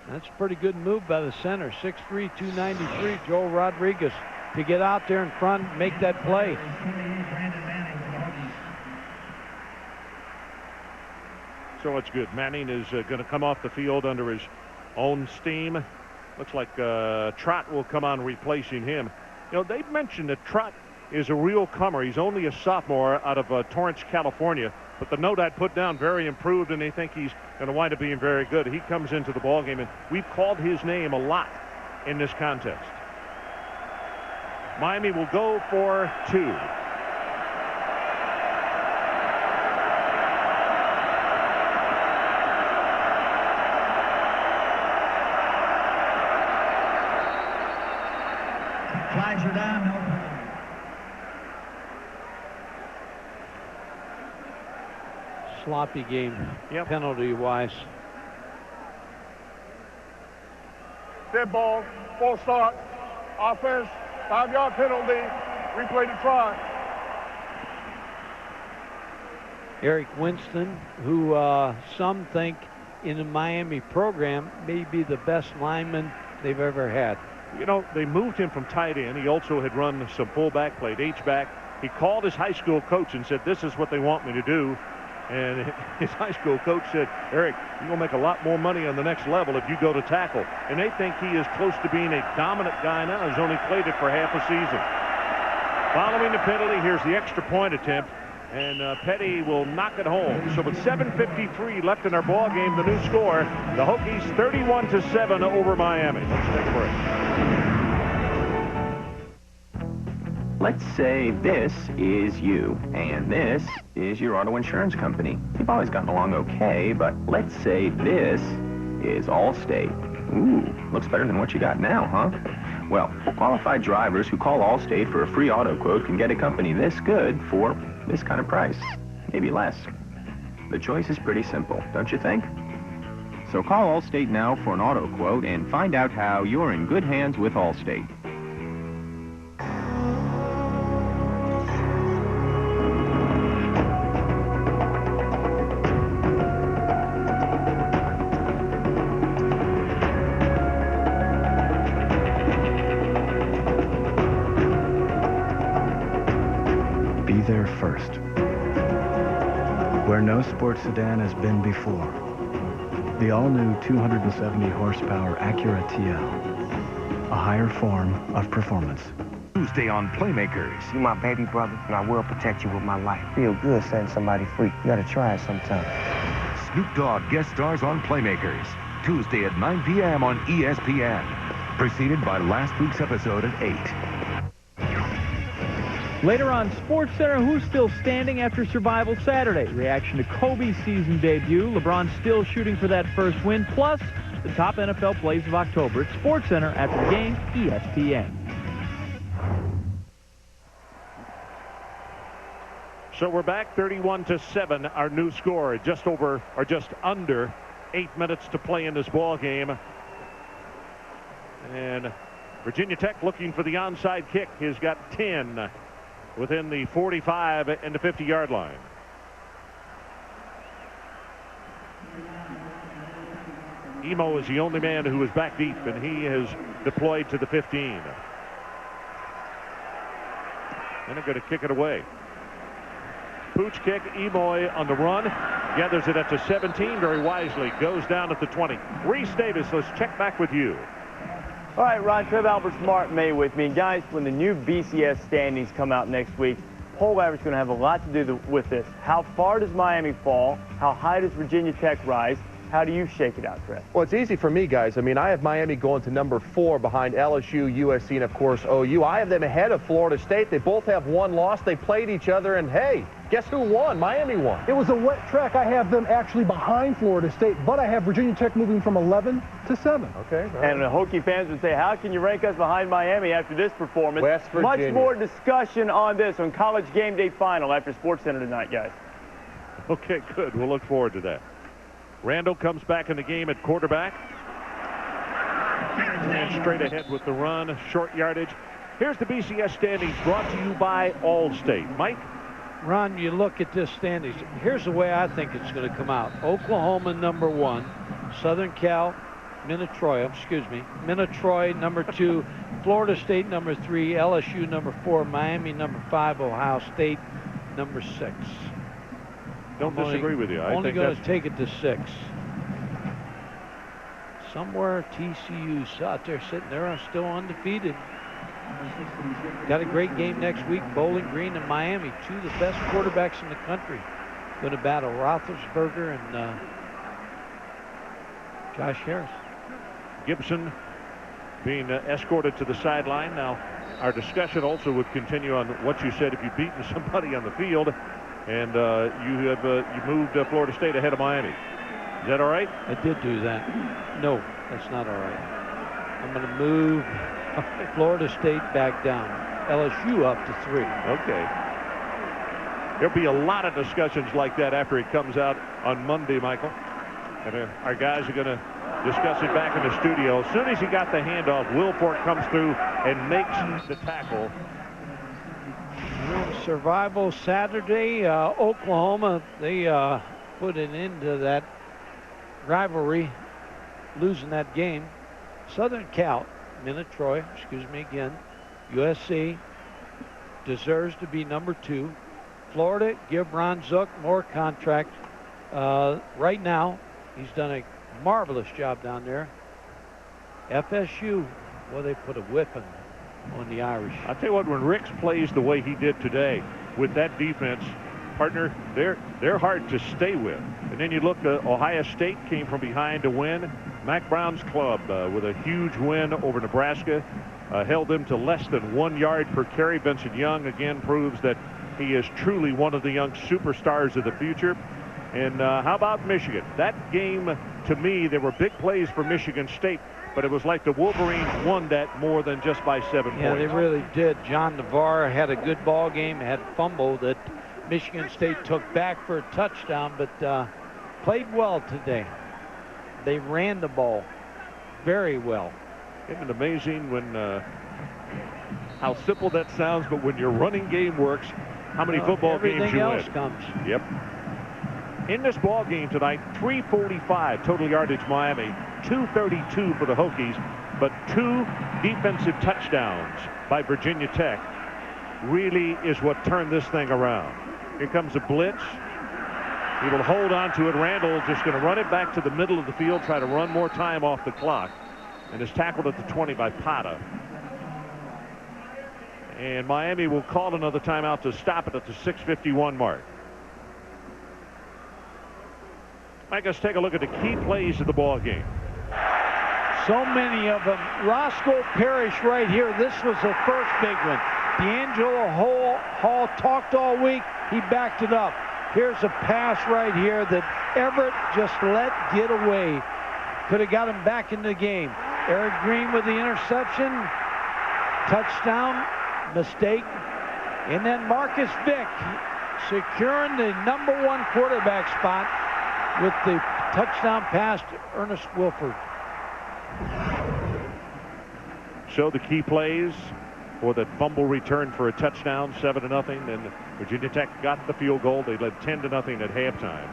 S12: That's a pretty good move by the center, 6'3", 293, Joel Rodriguez, to get out there in front and make that play.
S14: So it's good. Manning is going to come off the field under his own steam. Looks like Trott will come on replacing him. You know, they've mentioned that Trott is a real comer. He's only a sophomore out of Torrance, California. But the note I'd put down, very improved, and they think he's going to wind up being very good. He comes into the ballgame, and we've called his name a lot in this contest. Miami will go for 2.
S1: Flags are down. No.
S12: Sloppy game, penalty-wise.
S5: Dead ball, false start, offense, 5-yard penalty, replay to try.
S12: Eric Winston, who some think in the Miami program may be the best lineman they've ever had.
S14: You know, they moved him from tight end. He also had run some fullback, played H-back. He called his high school coach and said, this is what they want me to do. And his high school coach said, Eric, you're going to make a lot more money on the next level if you go to tackle. And they think he is close to being a dominant guy now. He's only played it for half a season. Following the penalty, here's the extra point attempt. And Petty will knock it home. So with 7:53 left in our ball game, the new score, the Hokies 31-7 over Miami. Let's take a break.
S15: Let's say this is you, and this is your auto insurance company. You've always gotten along okay, but let's say this is Allstate. Ooh, looks better than what you got now, huh? Well, qualified drivers who call Allstate for a free auto quote can get a company this good for this kind of price, maybe less. The choice is pretty simple, don't you think? So call Allstate now for an auto quote and find out how you're in good hands with Allstate.
S4: There first. Where no sports sedan has been before. The all-new 270 horsepower Acura TL. A higher form of performance.
S16: Tuesday on Playmakers.
S9: You my baby brother, and I will protect you with my life. Feel good setting somebody free. You gotta try it sometime.
S16: Snoop Dogg guest stars on Playmakers. Tuesday at 9 p.m. on ESPN. Preceded by last week's episode at 8.
S2: Later on SportsCenter, who's still standing after Survival Saturday? Reaction to Kobe's season debut. LeBron still shooting for that first win. Plus, the top NFL plays of October at SportsCenter after the game, ESPN.
S14: So we're back 31-7, our new score. Just over, or just under 8 minutes to play in this ball game. And Virginia Tech looking for the onside kick. Has got 10. Within the 45 and the 50-yard line. Emo is the only man who is back deep, and he is deployed to the 15. And they're going to kick it away. Pooch kick, Emoy on the run. Gathers it at the 17 very wisely. Goes down at the 20. Reese Davis, let's check back with you.
S2: All right, Ron, Trev Alberts, Mark May with me. Guys, when the new BCS standings come out next week, poll average is going to have a lot to do with this. How far does Miami fall? How high does Virginia Tech rise? How do you shake it out, Trev?
S19: Well, it's easy for me, guys. I mean, I have Miami going to number 4 behind LSU, USC, and, of course, OU. I have them ahead of Florida State. They both have one loss. They played each other, and, hey, guess who won? Miami won.
S20: It was a wet track. I have them actually behind Florida State, but I have Virginia Tech moving from 11 to 7.
S19: Okay. Right.
S2: And the Hokie fans would say, how can you rank us behind Miami after this performance?
S19: West Virginia.
S2: Much more discussion on this on College Game Day Final after SportsCenter tonight, guys.
S14: Okay, good. We'll look forward to that. Randall comes back in the game at quarterback. And straight ahead with the run, short yardage. Here's the BCS standings brought to you by Allstate. Mike?
S12: Ron, you look at this standings. Here's the way I think it's going to come out. Oklahoma, number 1. Southern Cal, Minnetroy, number 2. Florida State, number 3. LSU, number 4. Miami, number 5. Ohio State, number 6.
S14: Don't disagree with you. I
S12: only
S14: think
S12: going to
S14: that's...
S12: take it to 6. Somewhere TCU's out there sitting there, still undefeated. Got a great game next week. Bowling Green and Miami, 2 of the best quarterbacks in the country, going to battle Roethlisberger and Josh Harris.
S14: Gibson being escorted to the sideline. Now, our discussion also would continue on what you said if you've beaten somebody on the field, and you moved Florida State ahead of Miami. Is that all right?
S12: I did do that. No, that's not all right. I'm going to move Florida State back down. LSU up to 3.
S14: Okay. There'll be a lot of discussions like that after it comes out on Monday, Michael. And our guys are going to discuss it back in the studio. As soon as he got the handoff, Wilfork comes through and makes the tackle.
S12: Survival Saturday. Oklahoma, they put an end to that rivalry, losing that game. Southern Cal, Minnetroy, USC deserves to be number 2. Florida, give Ron Zook more contract. Right now, he's done a marvelous job down there. FSU, well, they put a whipping on the Irish.
S14: I'll tell you what, when Ricks plays the way he did today with that defense, partner, they're hard to stay with. And then you look, Ohio State came from behind to win. Mac Brown's club with a huge win over Nebraska, held them to less than 1 yard per carry. Vincent Young again proves that he is truly one of the young superstars of the future. And how about Michigan? That game, to me, there were big plays for Michigan State, but it was like the Wolverines won that more than just by 7 points.
S12: Yeah, they really did. John Navarre had a good ball game, had a fumble that Michigan State took back for a touchdown, but played well today. They ran the ball very well.
S14: Isn't it amazing when how simple that sounds, but when your running game works, how many football games you win.
S12: Everything else comes.
S14: Yep. In this ball game tonight, 345 total yardage Miami, 232 for the Hokies, but 2 defensive touchdowns by Virginia Tech really is what turned this thing around. Here comes a blitz. He will hold on to it. Randall just going to run it back to the middle of the field, try to run more time off the clock, and is tackled at the 20 by Pata. And Miami will call another timeout to stop it at the 6:51 mark. Mike, let's take a look at the key plays of the ball game.
S12: So many of them. Roscoe Parrish right here. This was the first big one. D'Angelo Hall talked all week. He backed it up. Here's a pass right here that Everett just let get away. Could have got him back in the game. Eric Green with the interception. Touchdown. Mistake. And then Marcus Vick securing the #1 quarterback spot with the touchdown pass to Ernest Wilford.
S14: So the key plays for that fumble return for a touchdown, 7-0. And Virginia Tech got the field goal. They led 10-0 at halftime.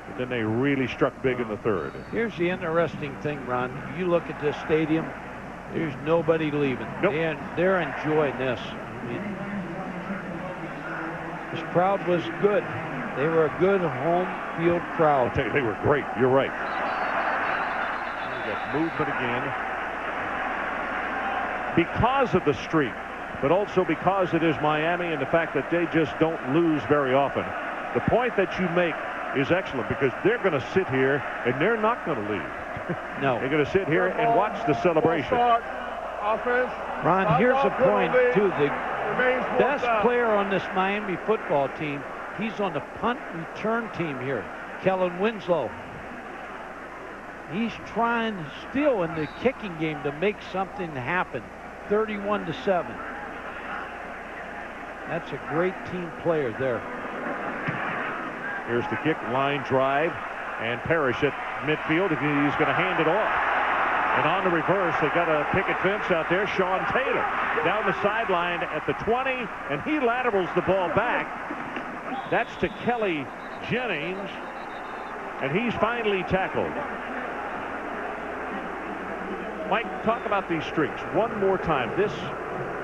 S14: But then they really struck big in the third.
S12: Here's the interesting thing, Ron. You look at this stadium, there's nobody leaving.
S14: Nope.
S12: They're enjoying this. I mean, this crowd was good. They were a good home field crowd.
S14: I'll tell you, they were great. You're right. We got movement again. Because of the streak, but also because it is Miami and the fact that they just don't lose very often. The point that you make is excellent because they're going to sit here and they're not going to leave.
S12: No.
S14: They're going to sit here and watch the celebration.
S5: Offense.
S12: Ron, here's a point, too. The best player on this Miami football team, he's on the punt return team here, Kellen Winslow. He's trying still in the kicking game to make something happen. 31-7. That's a great team player there.
S14: Here's the kick, line drive, and Parrish at midfield. He's going to hand it off. And on the reverse, they got a picket fence out there. Sean Taylor down the sideline at the 20, and he laterals the ball back. That's to Kelly Jennings, and he's finally tackled. Mike, talk about these streaks one more time. This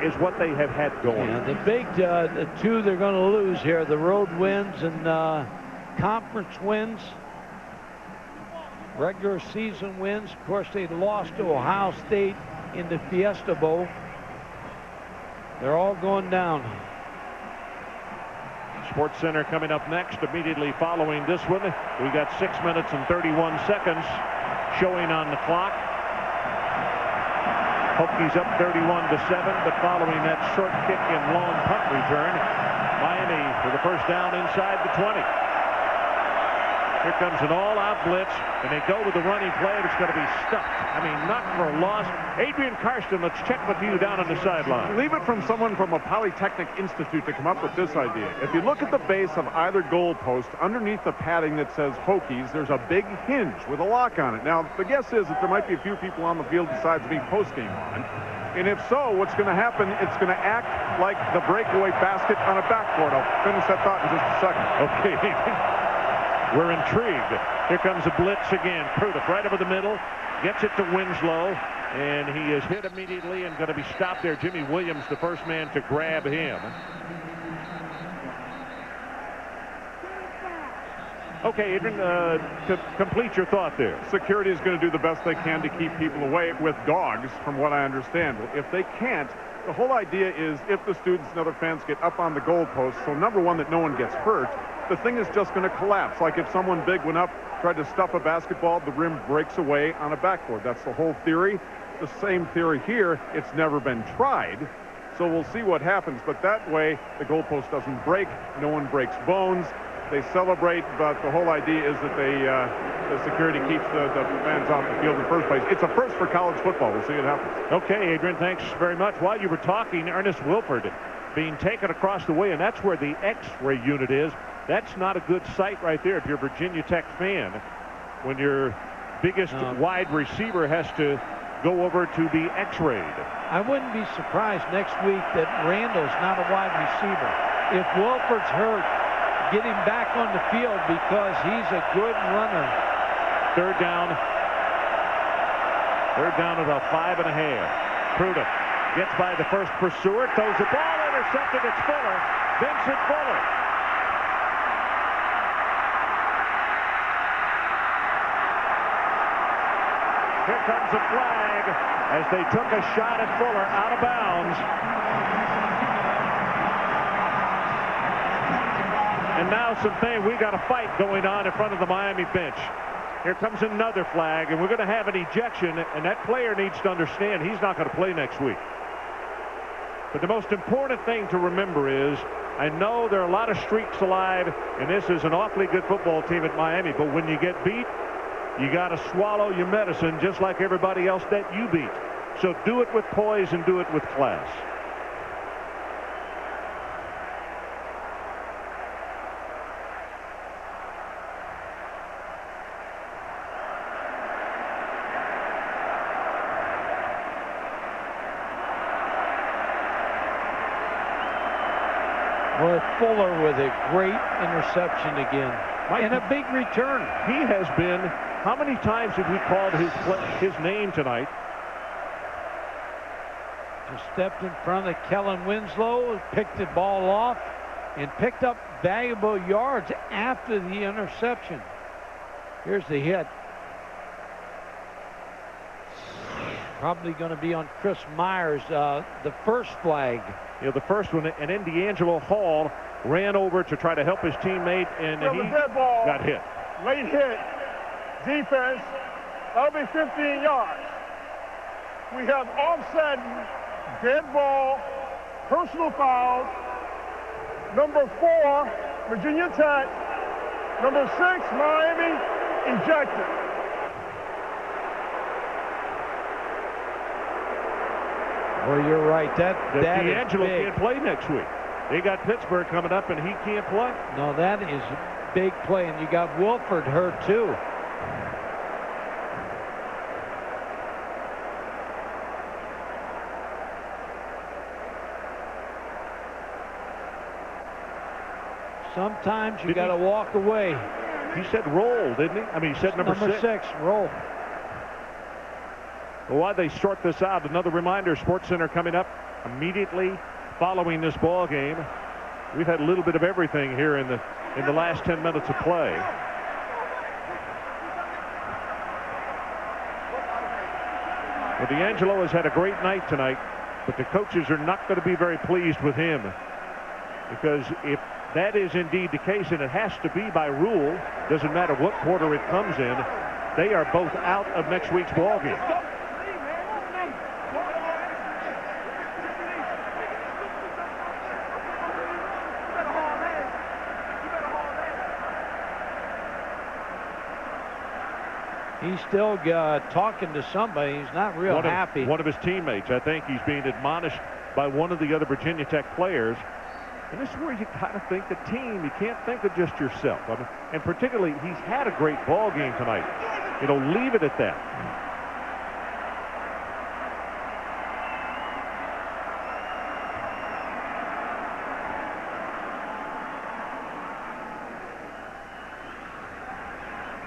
S14: is what they have had going.
S12: Yeah, the big the two they're going to lose here, the road wins and conference wins. Regular season wins. Of course, they lost to Ohio State in the Fiesta Bowl. They're all going down.
S14: Sports Center coming up next, immediately following this one. We got 6 minutes and 31 seconds showing on the clock. Hokies up 31-7, but following that short kick and long punt return, Miami for the first down inside the 20. Here comes an all-out blitz, and they go with the running play, and it's going to be stuffed. I mean, not for a loss. Adrian Karsten, let's check with you down on the sideline.
S6: Leave it from someone from a Polytechnic Institute to come up with this idea. If you look at the base of either goal post, underneath the padding that says Hokies, there's a big hinge with a lock on it. Now, the guess is that there might be a few people on the field besides being post-game on. And if so, what's going to happen, it's going to act like the breakaway basket on a backboard. I'll finish that thought in just a second.
S14: Okay. We're intrigued. Here comes a blitz again. Prudhoff right over the middle. Gets it to Winslow. And he is hit immediately and going to be stopped there. Jimmy Williams, the first man to grab him. Okay, Adrian, to complete your thought there.
S6: Security is going to do the best they can to keep people away with dogs, from what I understand. Well, if they can't, the whole idea is if the students and other fans get up on the goalpost, so number one, that no one gets hurt, the thing is just going to collapse. Like if someone big went up, tried to stuff a basketball, the rim breaks away on a backboard. That's the whole theory. The same theory here. It's never been tried, so we'll see what happens. But that way, the goalpost doesn't break. No one breaks bones. They celebrate, but the whole idea is that the security keeps the fans off the field in the first place. It's a first for college football. We'll see what happens.
S14: Okay, Adrian, thanks very much. While you were talking, Ernest Wilford being taken across the way, and that's where the X-ray unit is. That's not a good sight right there if you're a Virginia Tech fan, when your biggest wide receiver has to go over to be X-rayed.
S12: I wouldn't be surprised next week that Randall's not a wide receiver. If Wilford's hurt, get him back on the field because he's a good runner.
S14: Third down about 5.5. Prudhoff gets by the first pursuer, throws the ball, intercepted. It's Fuller, Vincent Fuller. Here comes a flag as they took a shot at Fuller out of bounds. And now we got a fight going on in front of the Miami bench. Here comes another flag, and we're going to have an ejection, and that player needs to understand he's not going to play next week. But the most important thing to remember is, I know there are a lot of streaks alive, and this is an awfully good football team at Miami, but when you get beat, you got to swallow your medicine just like everybody else that you beat. So do it with poise and do it with class.
S12: Boy, Fuller with a great interception again. And a big return.
S14: He has been, how many times have we called his name tonight?
S12: Just stepped in front of Kellen Winslow, picked the ball off, and picked up valuable yards after the interception. Here's the hit. Probably going to be on Chris Myers, the first flag.
S14: You know, the first one, and then D'Angelo Hall ran over to try to help his teammate, and he got hit.
S5: Late hit. Defense. That'll be 15 yards. We have offset, dead ball, personal foul. Number 4, Virginia Tech. Number 6, Miami, ejected.
S12: Well, you're right. That
S14: D'Angelo
S12: is big.
S14: can't play next week. They got Pittsburgh coming up, and he can't play.
S12: No, that is a big play, and you got Wilford hurt too. Sometimes you got to walk away.
S14: He said roll, didn't he? I mean, he said number six.
S12: Roll.
S14: Well, while they sort this out, another reminder, Sports Center coming up immediately following this ball game. We've had a little bit of everything here in the last 10 minutes of play. Well, D'Angelo has had a great night tonight, but the coaches are not going to be very pleased with him, because if that is indeed the case, and it has to be by rule, doesn't matter what quarter it comes in, they are both out of next week's ball game.
S12: He's still talking to somebody. He's not real happy.
S14: One of his teammates. I think he's being admonished by one of the other Virginia Tech players. And this is where you got to think the team. You can't think of just yourself. I mean, and particularly, he's had a great ball game tonight. You know, leave it at that.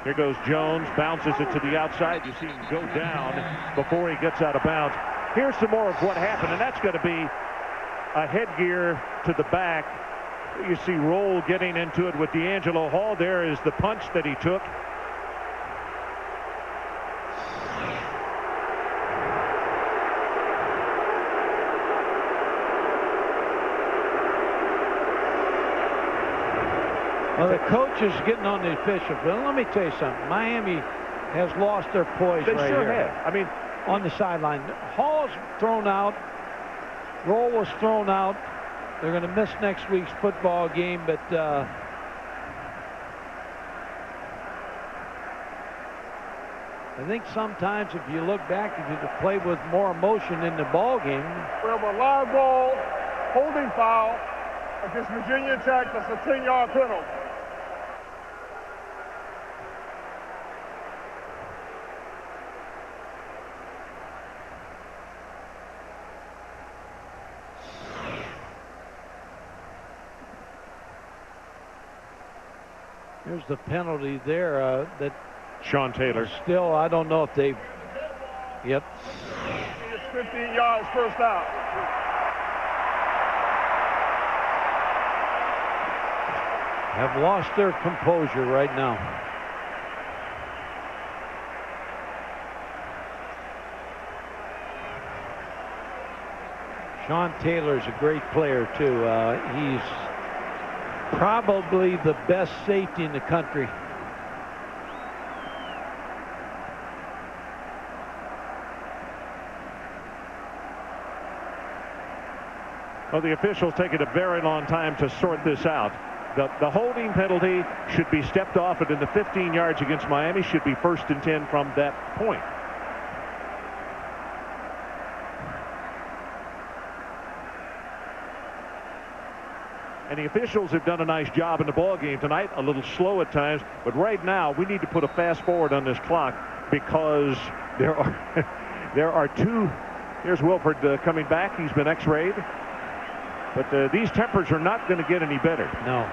S14: Here goes Jones, bounces it to the outside. You see him go down before he gets out of bounds. Here's some more of what happened, and that's going to be a headgear to the back. You see Roll getting into it with D'Angelo Hall. There is the punch that he took.
S12: Well, the coach is getting on the official, but let me tell you something. Miami has lost their poise
S14: They
S12: right
S14: sure
S12: here.
S14: have. I mean,
S12: on the sideline. Hall's thrown out. Roll was thrown out. They're going to miss next week's football game, but I think sometimes if you look back, if you play with more emotion in the ball game.
S5: We have a live ball, holding foul against Virginia Tech. That's a 10-yard penalty.
S12: Here's the penalty there that
S14: Sean Taylor.
S12: Still, I don't know if they. Yep.
S5: It's 15 yards first out.
S12: Have lost their composure right now. Sean Taylor's a great player too. He's probably the best safety in the country.
S14: Well, the officials taking a very long time to sort this out. The holding penalty should be stepped off, and in the 15 yards against Miami should be 1st and 10 from that point. And the officials have done a nice job in the ball game tonight. A little slow at times, but right now we need to put a fast forward on this clock because there are two. Here's Wilford coming back. He's been X-rayed, but these tempers are not going to get any better.
S12: No.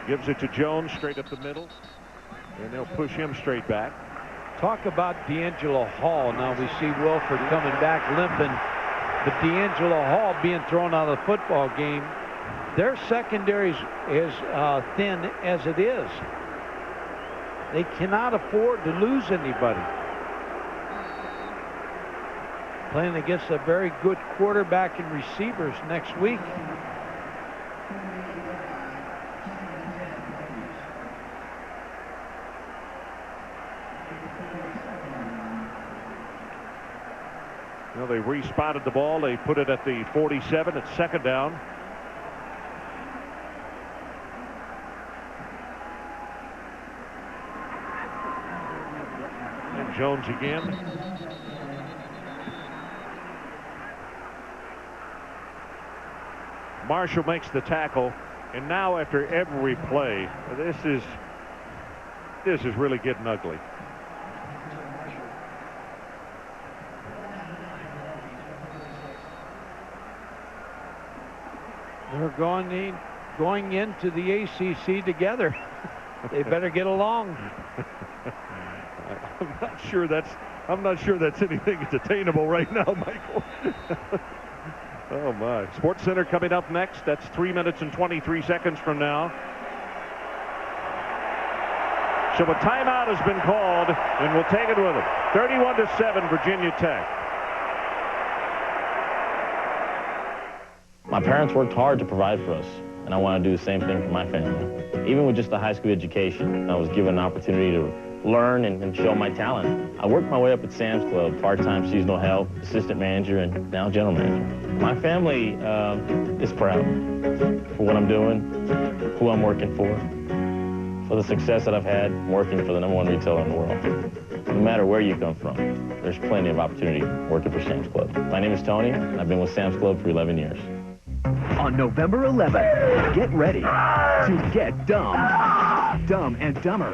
S14: Gives it to Jones straight up the middle, and they'll push him straight back.
S12: Talk about D'Angelo Hall. Now we see Wilford coming back limping, but D'Angelo Hall being thrown out of the football game. Their secondary is thin as it is. They cannot afford to lose anybody. Playing against a very good quarterback and receivers next week.
S14: Well, they respotted the ball. They put it at the 47. It's 2nd down. And Jones again. Marshall makes the tackle. And now after every play, this is This is really getting ugly.
S12: They're going into the ACC together. They better get along.
S14: I'm not sure that's anything that's attainable right now, Michael. Oh my. Sports Center coming up next. That's 3 minutes and 23 seconds from now. So a timeout has been called, and we'll take it with them. 31-7, Virginia Tech.
S7: My parents worked hard to provide for us, and I want to do the same thing for my family. Even with just a high school education, I was given an opportunity to learn and show my talent. I worked my way up at Sam's Club, part-time seasonal help, assistant manager, and now general manager. My family is proud for what I'm doing, who I'm working for the success that I've had working for the #1 retailer in the world. No matter where you come from, there's plenty of opportunity working for Sam's Club. My name is Tony, and I've been with Sam's Club for 11 years.
S21: On November 11th, get ready to get dumb. Dumb and Dumber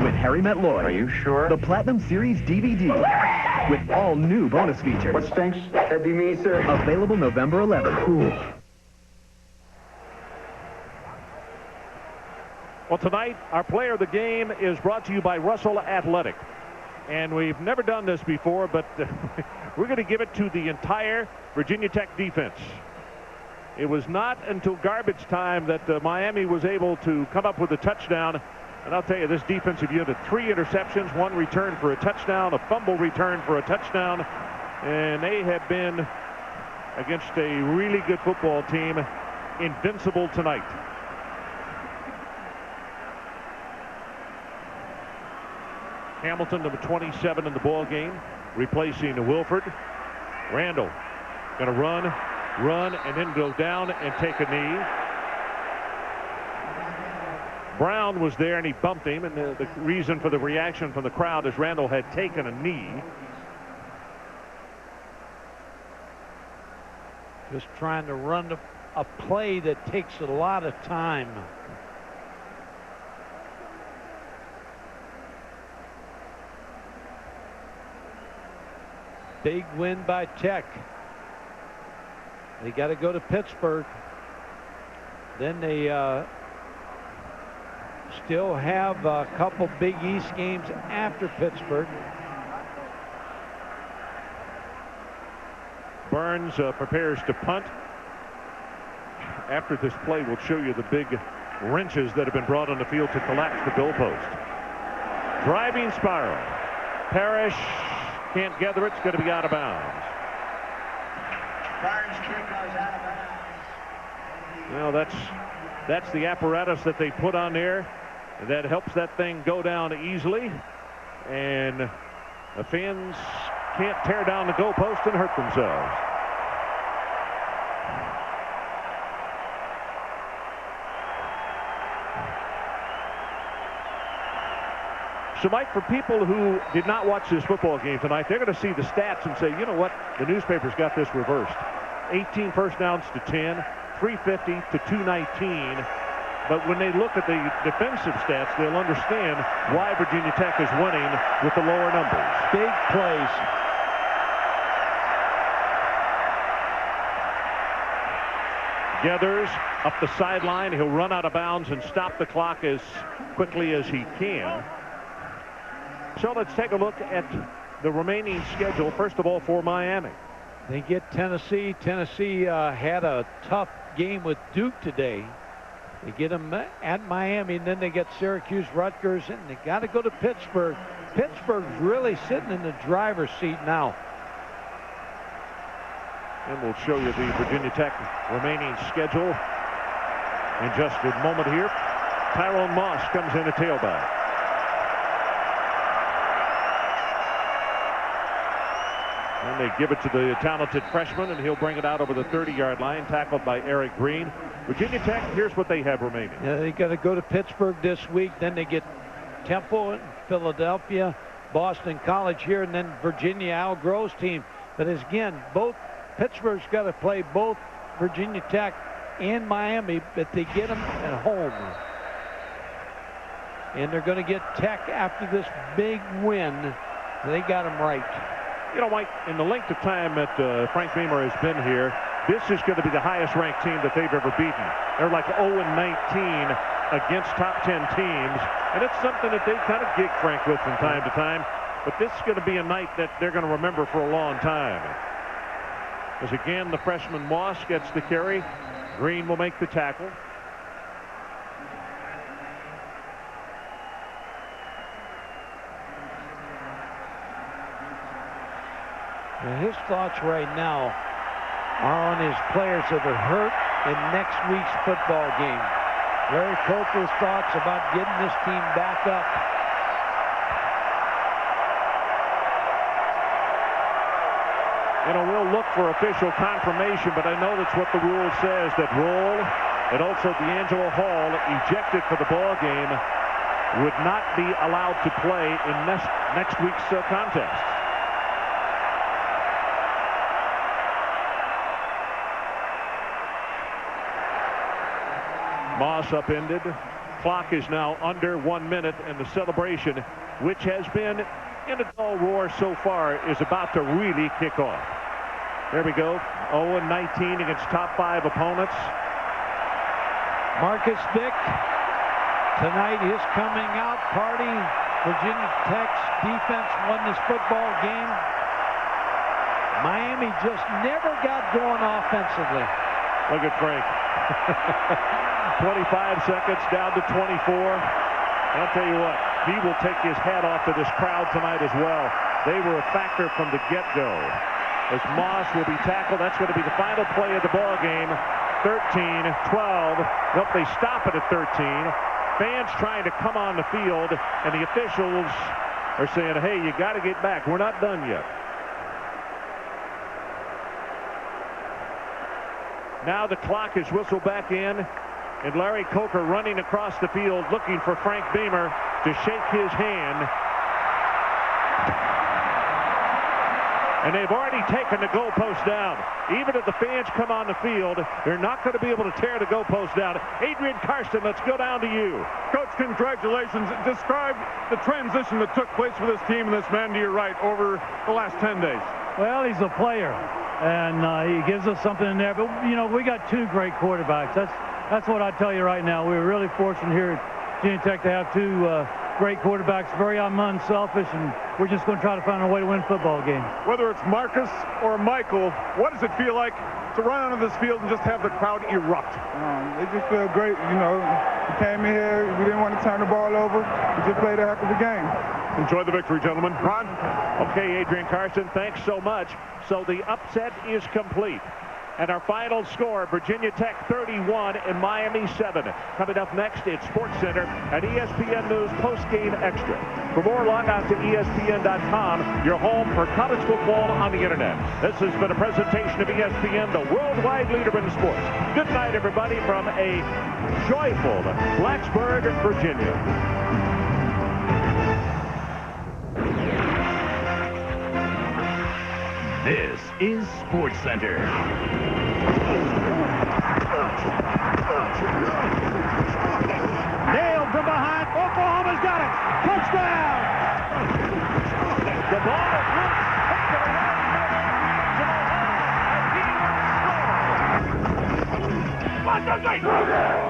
S21: with Harry Met Lloyd. Are you sure? The Platinum Series DVD with all new bonus features. What stinks? That'd be me, sir. Available November 11th. Ooh.
S14: Well, tonight, our player of the game is brought to you by Russell Athletic. And we've never done this before, but we're going to give it to the entire Virginia Tech defense. It was not until garbage time that Miami was able to come up with a touchdown. And I'll tell you, this defensive unit, 3 interceptions, 1 return for a touchdown, a fumble return for a touchdown. And they have been, against a really good football team, invincible tonight. Hamilton, number 27 in the ball game, replacing Wilford. Randall going to run, and then go down and take a knee. Brown was there, and he bumped him, and the reason for the reaction from the crowd is Randall had taken a knee.
S12: Just trying to run a play that takes a lot of time. Big win by Tech. They got to go to Pittsburgh. Then they still have a couple Big East games after Pittsburgh.
S14: Burns prepares to punt. After this play, we'll show you the big wrenches that have been brought on the field to collapse the goalpost. Driving spiral. Parrish can't gather it. It's going to be out of bounds.
S1: Burns kick goes out of bounds.
S14: Well, that's the apparatus that they put on there that helps that thing go down easily. And the fans can't tear down the goalpost and hurt themselves. So, Mike, for people who did not watch this football game tonight, they're going to see the stats and say, you know what, the newspaper's got this reversed. 18 first downs to 10, 350 to 219. But when they look at the defensive stats, they'll understand why Virginia Tech is winning with the lower numbers.
S12: Big plays.
S14: Gathers up the sideline. He'll run out of bounds and stop the clock as quickly as he can. So let's take a look at the remaining schedule, first of all, for Miami.
S12: They get Tennessee. Tennessee had a tough game with Duke today. They get them at Miami, and then they get Syracuse, Rutgers, and they got to go to Pittsburgh. Pittsburgh's really sitting in the driver's seat now.
S14: And we'll show you the Virginia Tech remaining schedule in just a moment here. Tyrone Moss comes in a tailback. And they give it to the talented freshman, and he'll bring it out over the 30-yard line, tackled by Eric Green. Virginia Tech, here's what they have remaining.
S12: Yeah, they got to go to Pittsburgh this week. Then they get Temple, Philadelphia, Boston College here, and then Virginia, Al Grove's team. But as again, Pittsburgh's got to play both Virginia Tech and Miami, but they get them at home. and they're going to get Tech after this big win. They got them right.
S14: You know, Mike, in the length of time that Frank Beamer has been here, this is going to be the highest-ranked team that they've ever beaten. They're like 0-19 against top 10 teams, and it's something that they kind of gig Frank with from time to time. But this is going to be a night that they're going to remember for a long time. As again, the freshman Moss gets the carry. Green will make the tackle.
S12: And his thoughts right now are on his players that are hurt in next week's football game. Larry Coker's thoughts about getting this team back up.
S14: You know, we'll look for official confirmation, but I know that's what the rule says, that Roll and also D'Angelo Hall, ejected for the ball game, would not be allowed to play in next week's contest. Moss upended. Clock is now under 1 minute, and the celebration, which has been in a dull roar so far, is about to really kick off. There we go. 0-19 against top 5 opponents.
S12: Marcus Dick, tonight his coming out party. Virginia Tech's defense won this football game. Miami just never got going offensively.
S14: Look at Frank. 25 seconds down to 24. And I'll tell you what, he will take his hat off to this crowd tonight as well. They were a factor from the get-go. As Moss will be tackled, that's going to be the final play of the ball game. 13, 12. Nope, they stop it at 13. Fans trying to come on the field, and the officials are saying, hey, you got to get back. We're not done yet. Now the clock is whistled back in, and Larry Coker running across the field looking for Frank Beamer to shake his hand. And they've already taken the goalpost down. Even if the fans come on the field, they're not going to be able to tear the goalpost down. Adrian Karsten, let's go down to you.
S6: Coach, congratulations. Describe the transition that took place for this team and this man to your right over the last 10 days.
S18: Well, he's a player, and he gives us something in there. But, you know, we got 2 great quarterbacks. That's what I tell you right now. We're really fortunate here at Virginia Tech to have 2 great quarterbacks, very unselfish, and we're just going to try to find a way to win football games.
S6: Whether it's Marcus or Michael, what does it feel like to run onto this field and just have the crowd erupt?
S22: It just feels great. You know, we came in here, we didn't want to turn the ball over. We just played a heck of a game.
S6: Enjoy the victory, gentlemen. Ron?
S14: Okay, Adrian Karsten, thanks so much. So the upset is complete. And our final score, Virginia Tech 31 and Miami 7. Coming up next, it's SportsCenter and ESPN News Post-Game Extra. For more, log on to ESPN.com, your home for college football on the internet. This has been a presentation of ESPN, the worldwide leader in sports. Good night, everybody, from a joyful Blacksburg, Virginia.
S21: This is SportsCenter.
S12: Nailed from behind. Oklahoma's got it. Touchdown.
S14: The ball is loose.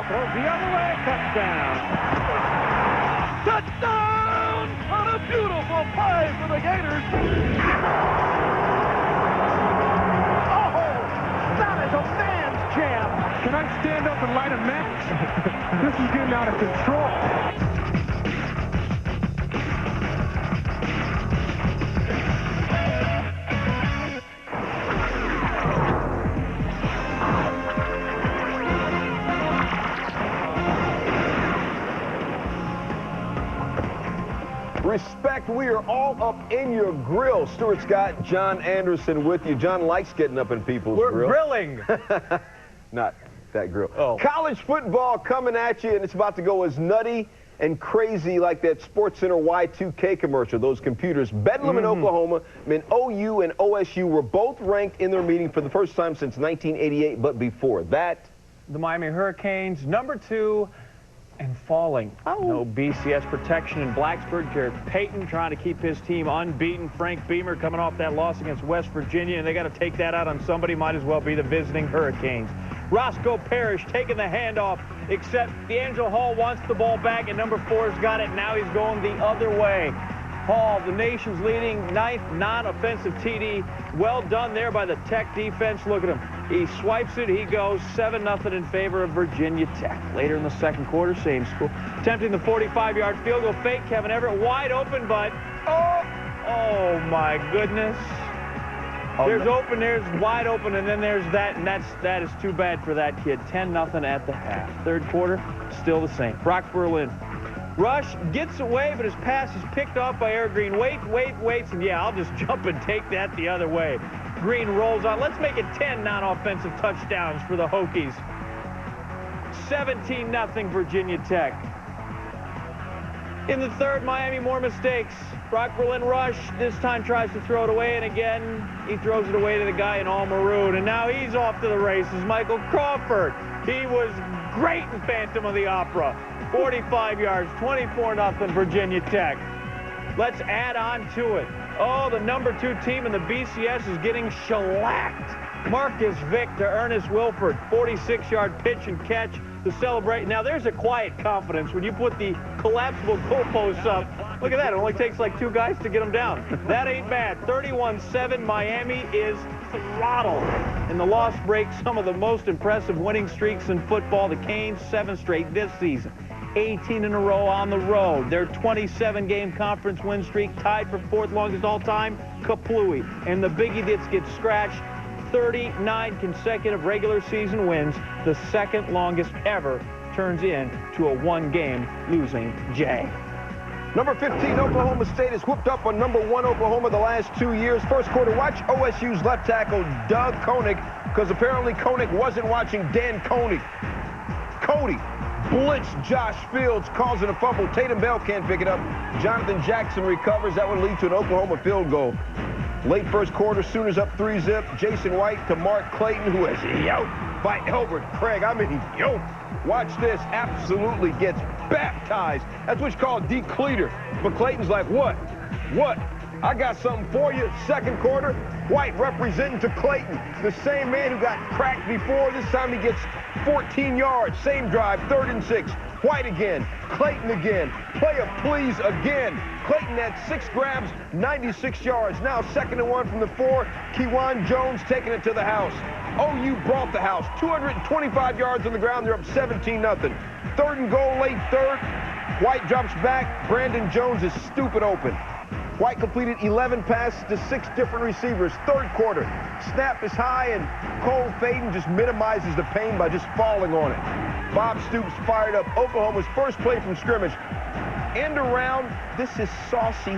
S14: Goes the other way. Touchdown.
S12: Touchdown on a beautiful play for the Gators. That is a man's jam.
S22: Can I stand up and light a match? This is getting out of control.
S23: Respect, we are all up in your grill. Stuart Scott, John Anderson with you. John likes getting up in people's grill.
S19: We're grilling.
S23: Not that grill.
S19: Oh.
S23: College football coming at you, and it's about to go as nutty and crazy like that SportsCenter Y2K commercial. Those computers. Bedlam in Oklahoma meant OU and OSU were both ranked in their meeting for the first time since 1988, but before that,
S24: the Miami Hurricanes, #2,
S3: and falling. No BCS protection in Blacksburg. Garrett Payton trying to keep his team unbeaten. Frank Beamer coming off that loss against West Virginia, and they got to take that out on somebody. Might as well be the visiting Hurricanes. Roscoe Parrish taking the handoff, except D'Angelo Hall wants the ball back, and number 4's got it. Now he's going the other way. Hall, the nation's leading 9th non-offensive TD. Well done there by the Tech defense. Look at him. He swipes it. He goes 7-0 in favor of Virginia Tech. Later in the second quarter, same score. Attempting the 45-yard field goal fake. Kevin Everett wide open, but oh my goodness. There's open, there's wide open, and then there's that, and that is too bad for that kid. 10-0 at the half. Third quarter, still the same. Brock Berlin. Rush gets away, but his pass is picked off by Eric Green. Waits, and yeah, I'll just jump and take that the other way. Green rolls on. Let's make it 10 non-offensive touchdowns for the Hokies. 17-0 Virginia Tech. In the third, Miami more mistakes. Brock Berlin rush, this time tries to throw it away, and again, he throws it away to the guy in all maroon, and now he's off to the races. Michael Crawford. He was great in Phantom of the Opera. 45 yards, 24-0 Virginia Tech. Let's add on to it. Oh, the number 2 team in the BCS is getting shellacked. Marcus Vick to Ernest Wilford. 46-yard pitch and catch to celebrate. Now, there's a quiet confidence when you put the collapsible goalposts up. Look at that. It only takes like 2 guys to get them down. That ain't bad. 31-7. Miami is throttled. And the loss breaks some of the most impressive winning streaks in football. The Canes, 7 straight this season. 18 in a row on the road. Their 27-game conference win streak tied for 4th longest all-time, Kaplui. And the biggie that gets scratched, 39 consecutive regular season wins, the 2nd longest ever, turns into a 1-game losing J.
S23: Number 15, Oklahoma State has whooped up on number 1 Oklahoma the last 2 years. First quarter, watch OSU's left tackle, Doug Koenig, because apparently Koenig wasn't watching Dan Koenig. Cody blitzed Josh Fields, causing a fumble. Tatum Bell can't pick it up. Jonathan Jackson recovers. That would lead to an Oklahoma field goal. Late first quarter, Sooners up 3-zip. Jason White to Mark Clayton, who is yoked by Elbert Craig. I mean, yoked. Watch this. Absolutely gets baptized. That's what you call a decleater. But Clayton's like, what? What? I got something for you. Second quarter, White representing to Clayton. The same man who got cracked before. This time he gets 14 yards. Same drive, 3rd and 6. White again. Clayton again. Play of please again. Clayton had 6 grabs, 96 yards. Now 2nd and 1 from the 4. Kewan Jones taking it to the house. OU brought the house. 225 yards on the ground. They're up 17-0. 3rd and goal, late 3rd. White drops back. Brandon Jones is stupid open. White completed 11 passes to 6 different receivers. 3rd quarter. Snap is high, and Cole Faden just minimizes the pain by just falling on it. Bob Stoops fired up Oklahoma's first play from scrimmage. End around. This is saucy.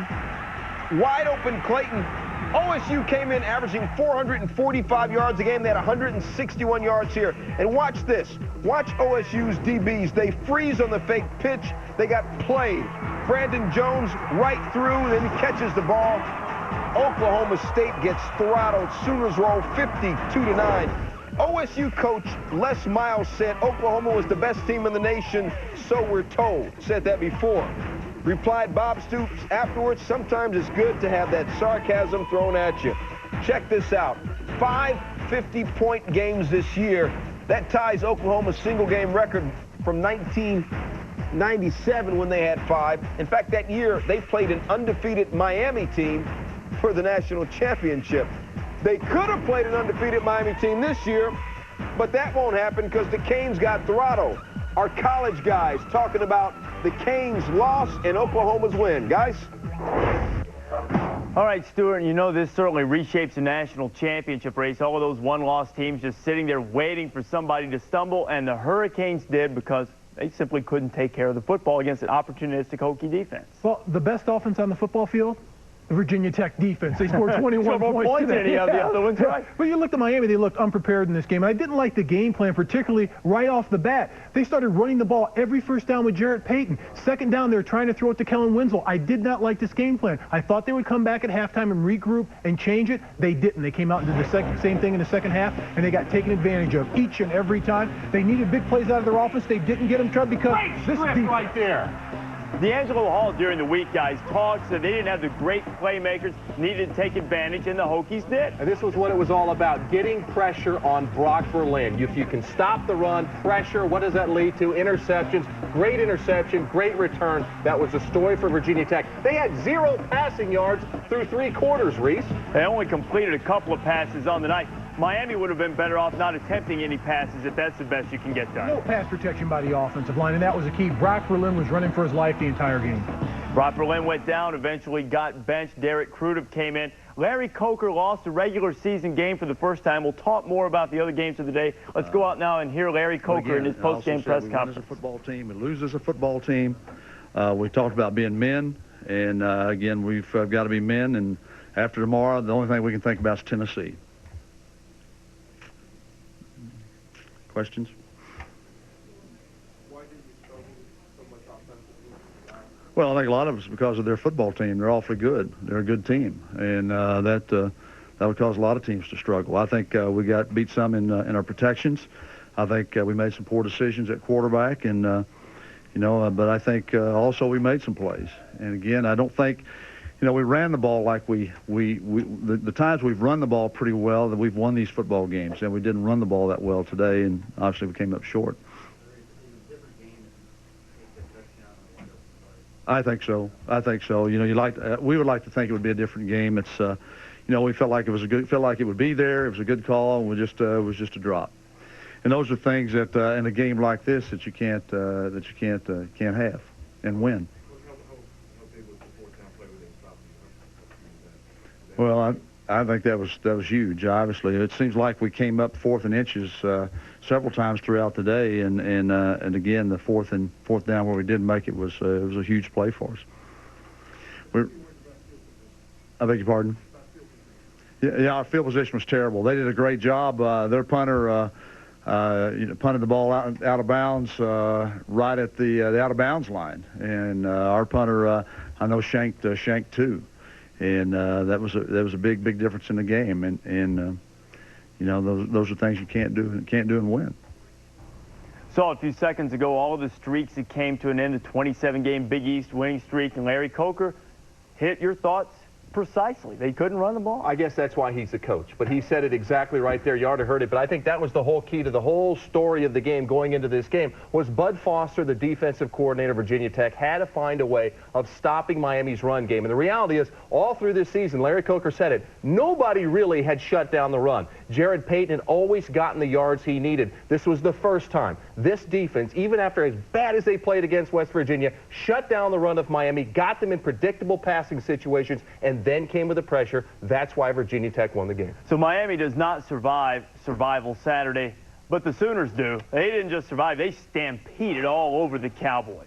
S23: Wide open Clayton. OSU came in averaging 445 yards a game. They had 161 yards here. And watch this. Watch OSU's DBs. They freeze on the fake pitch. They got played. Brandon Jones right through, then he catches the ball. Oklahoma State gets throttled. Sooners roll 52-9. OSU coach Les Miles said Oklahoma was the best team in the nation, so we're told. Said that before. Replied Bob Stoops afterwards, sometimes it's good to have that sarcasm thrown at you. Check this out. 5 50-point games this year. That ties Oklahoma's single-game record from 1997 when they had 5. In fact, that year, they played an undefeated Miami team for the national championship. They could have played an undefeated Miami team this year, but that won't happen because the Canes got throttled. Our college guys talking about the Canes' loss and Oklahoma's win. Guys?
S2: All right, Stuart, you know this certainly reshapes the national championship race. All of those one-loss teams just sitting there waiting for somebody to stumble, and the Hurricanes did because they simply couldn't take care of the football against an opportunistic Hokie defense.
S20: Well, the best offense on the football field The Virginia Tech defense. They scored 21 points
S2: than any of the other ones, right?
S20: But you looked at Miami, they looked unprepared in this game. I didn't like the game plan, particularly right off the bat. They started running the ball every first down with Jarrett Payton. Second down, they were trying to throw it to Kellen Winslow. I did not like this game plan. I thought they would come back at halftime and regroup and change it. They didn't. They came out and did the same thing in the second half, and they got taken advantage of each and every time. They needed big plays out of their offense. They didn't get them, Trev, because this defense
S2: right there. D'Angelo Hall during the week, guys, talked that they didn't have the great playmakers, needed to take advantage, and the Hokies did.
S19: And this was what it was all about, getting pressure on Brock Berlin. If you can stop the run, pressure, what does that lead to? Interceptions. Great interception, great return. That was the story for Virginia Tech. They had 0 passing yards through 3 quarters, Reese.
S2: They only completed a couple of passes on the night. Miami would have been better off not attempting any passes if that's the best you can get done.
S20: No pass protection by the offensive line, and that was the key. Brock Berlin was running for his life the entire game.
S2: Brock Berlin went down, eventually got benched. Derek Krutoff came in. Larry Coker lost a regular season game for the first time. We'll talk more about the other games of the day. Let's go out now and hear Larry Coker in his post-game press conference.
S8: We win as a football team. We lose as a football team. We talked about being men, and again, we've got to be men. And after tomorrow, the only thing we can think about is Tennessee. Questions?
S19: Why did you struggle so much offensively?
S8: Well, I think a lot of it's because of their football team. They're awfully good. They're a good team, and that would cause a lot of teams to struggle. I think we got beat some in our protections. I think we made some poor decisions at quarterback, and but I think also we made some plays. And again, I don't think. We ran the ball like the times we've run the ball pretty well that we've won these football games, and we didn't run the ball that well today, and obviously we came up short. I think so. We would like to think it would be a different game. It's, we felt like it would be there. It was a good call, and it was just a drop. And those are things that in a game like this that you can't have and win. Well, I think that was huge. Obviously, it seems like we came up 4th and inches several times throughout the day, and again the fourth down where we did make it was a huge play for us. I beg your pardon. Yeah, our field position was terrible. They did a great job. Their punter punted the ball out of bounds right at the out of bounds line, and our punter I know shanked 2. And that was a big difference in the game, and those are things you can't do and win.
S2: Saw a few seconds ago all of the streaks that came to an end, the 27-game Big East winning streak, and Larry Coker hit your thoughts precisely. They couldn't run the ball.
S19: I guess that's why he's the coach. But he said it exactly right there. You already heard it. But I think that was the whole key to the whole story of the game going into this game was Bud Foster, the defensive coordinator of Virginia Tech, had to find a way of stopping Miami's run game. And the reality is, all through this season, Larry Coker said it, nobody really had shut down the run. Jarrett Payton had always gotten the yards he needed. This was the first time. This defense, even after as bad as they played against West Virginia, shut down the run of Miami, got them in predictable passing situations, and then came with the pressure. That's why Virginia Tech won the game.
S2: So Miami does not survive Survival Saturday, but the Sooners do. They didn't just survive, they stampeded all over the Cowboys.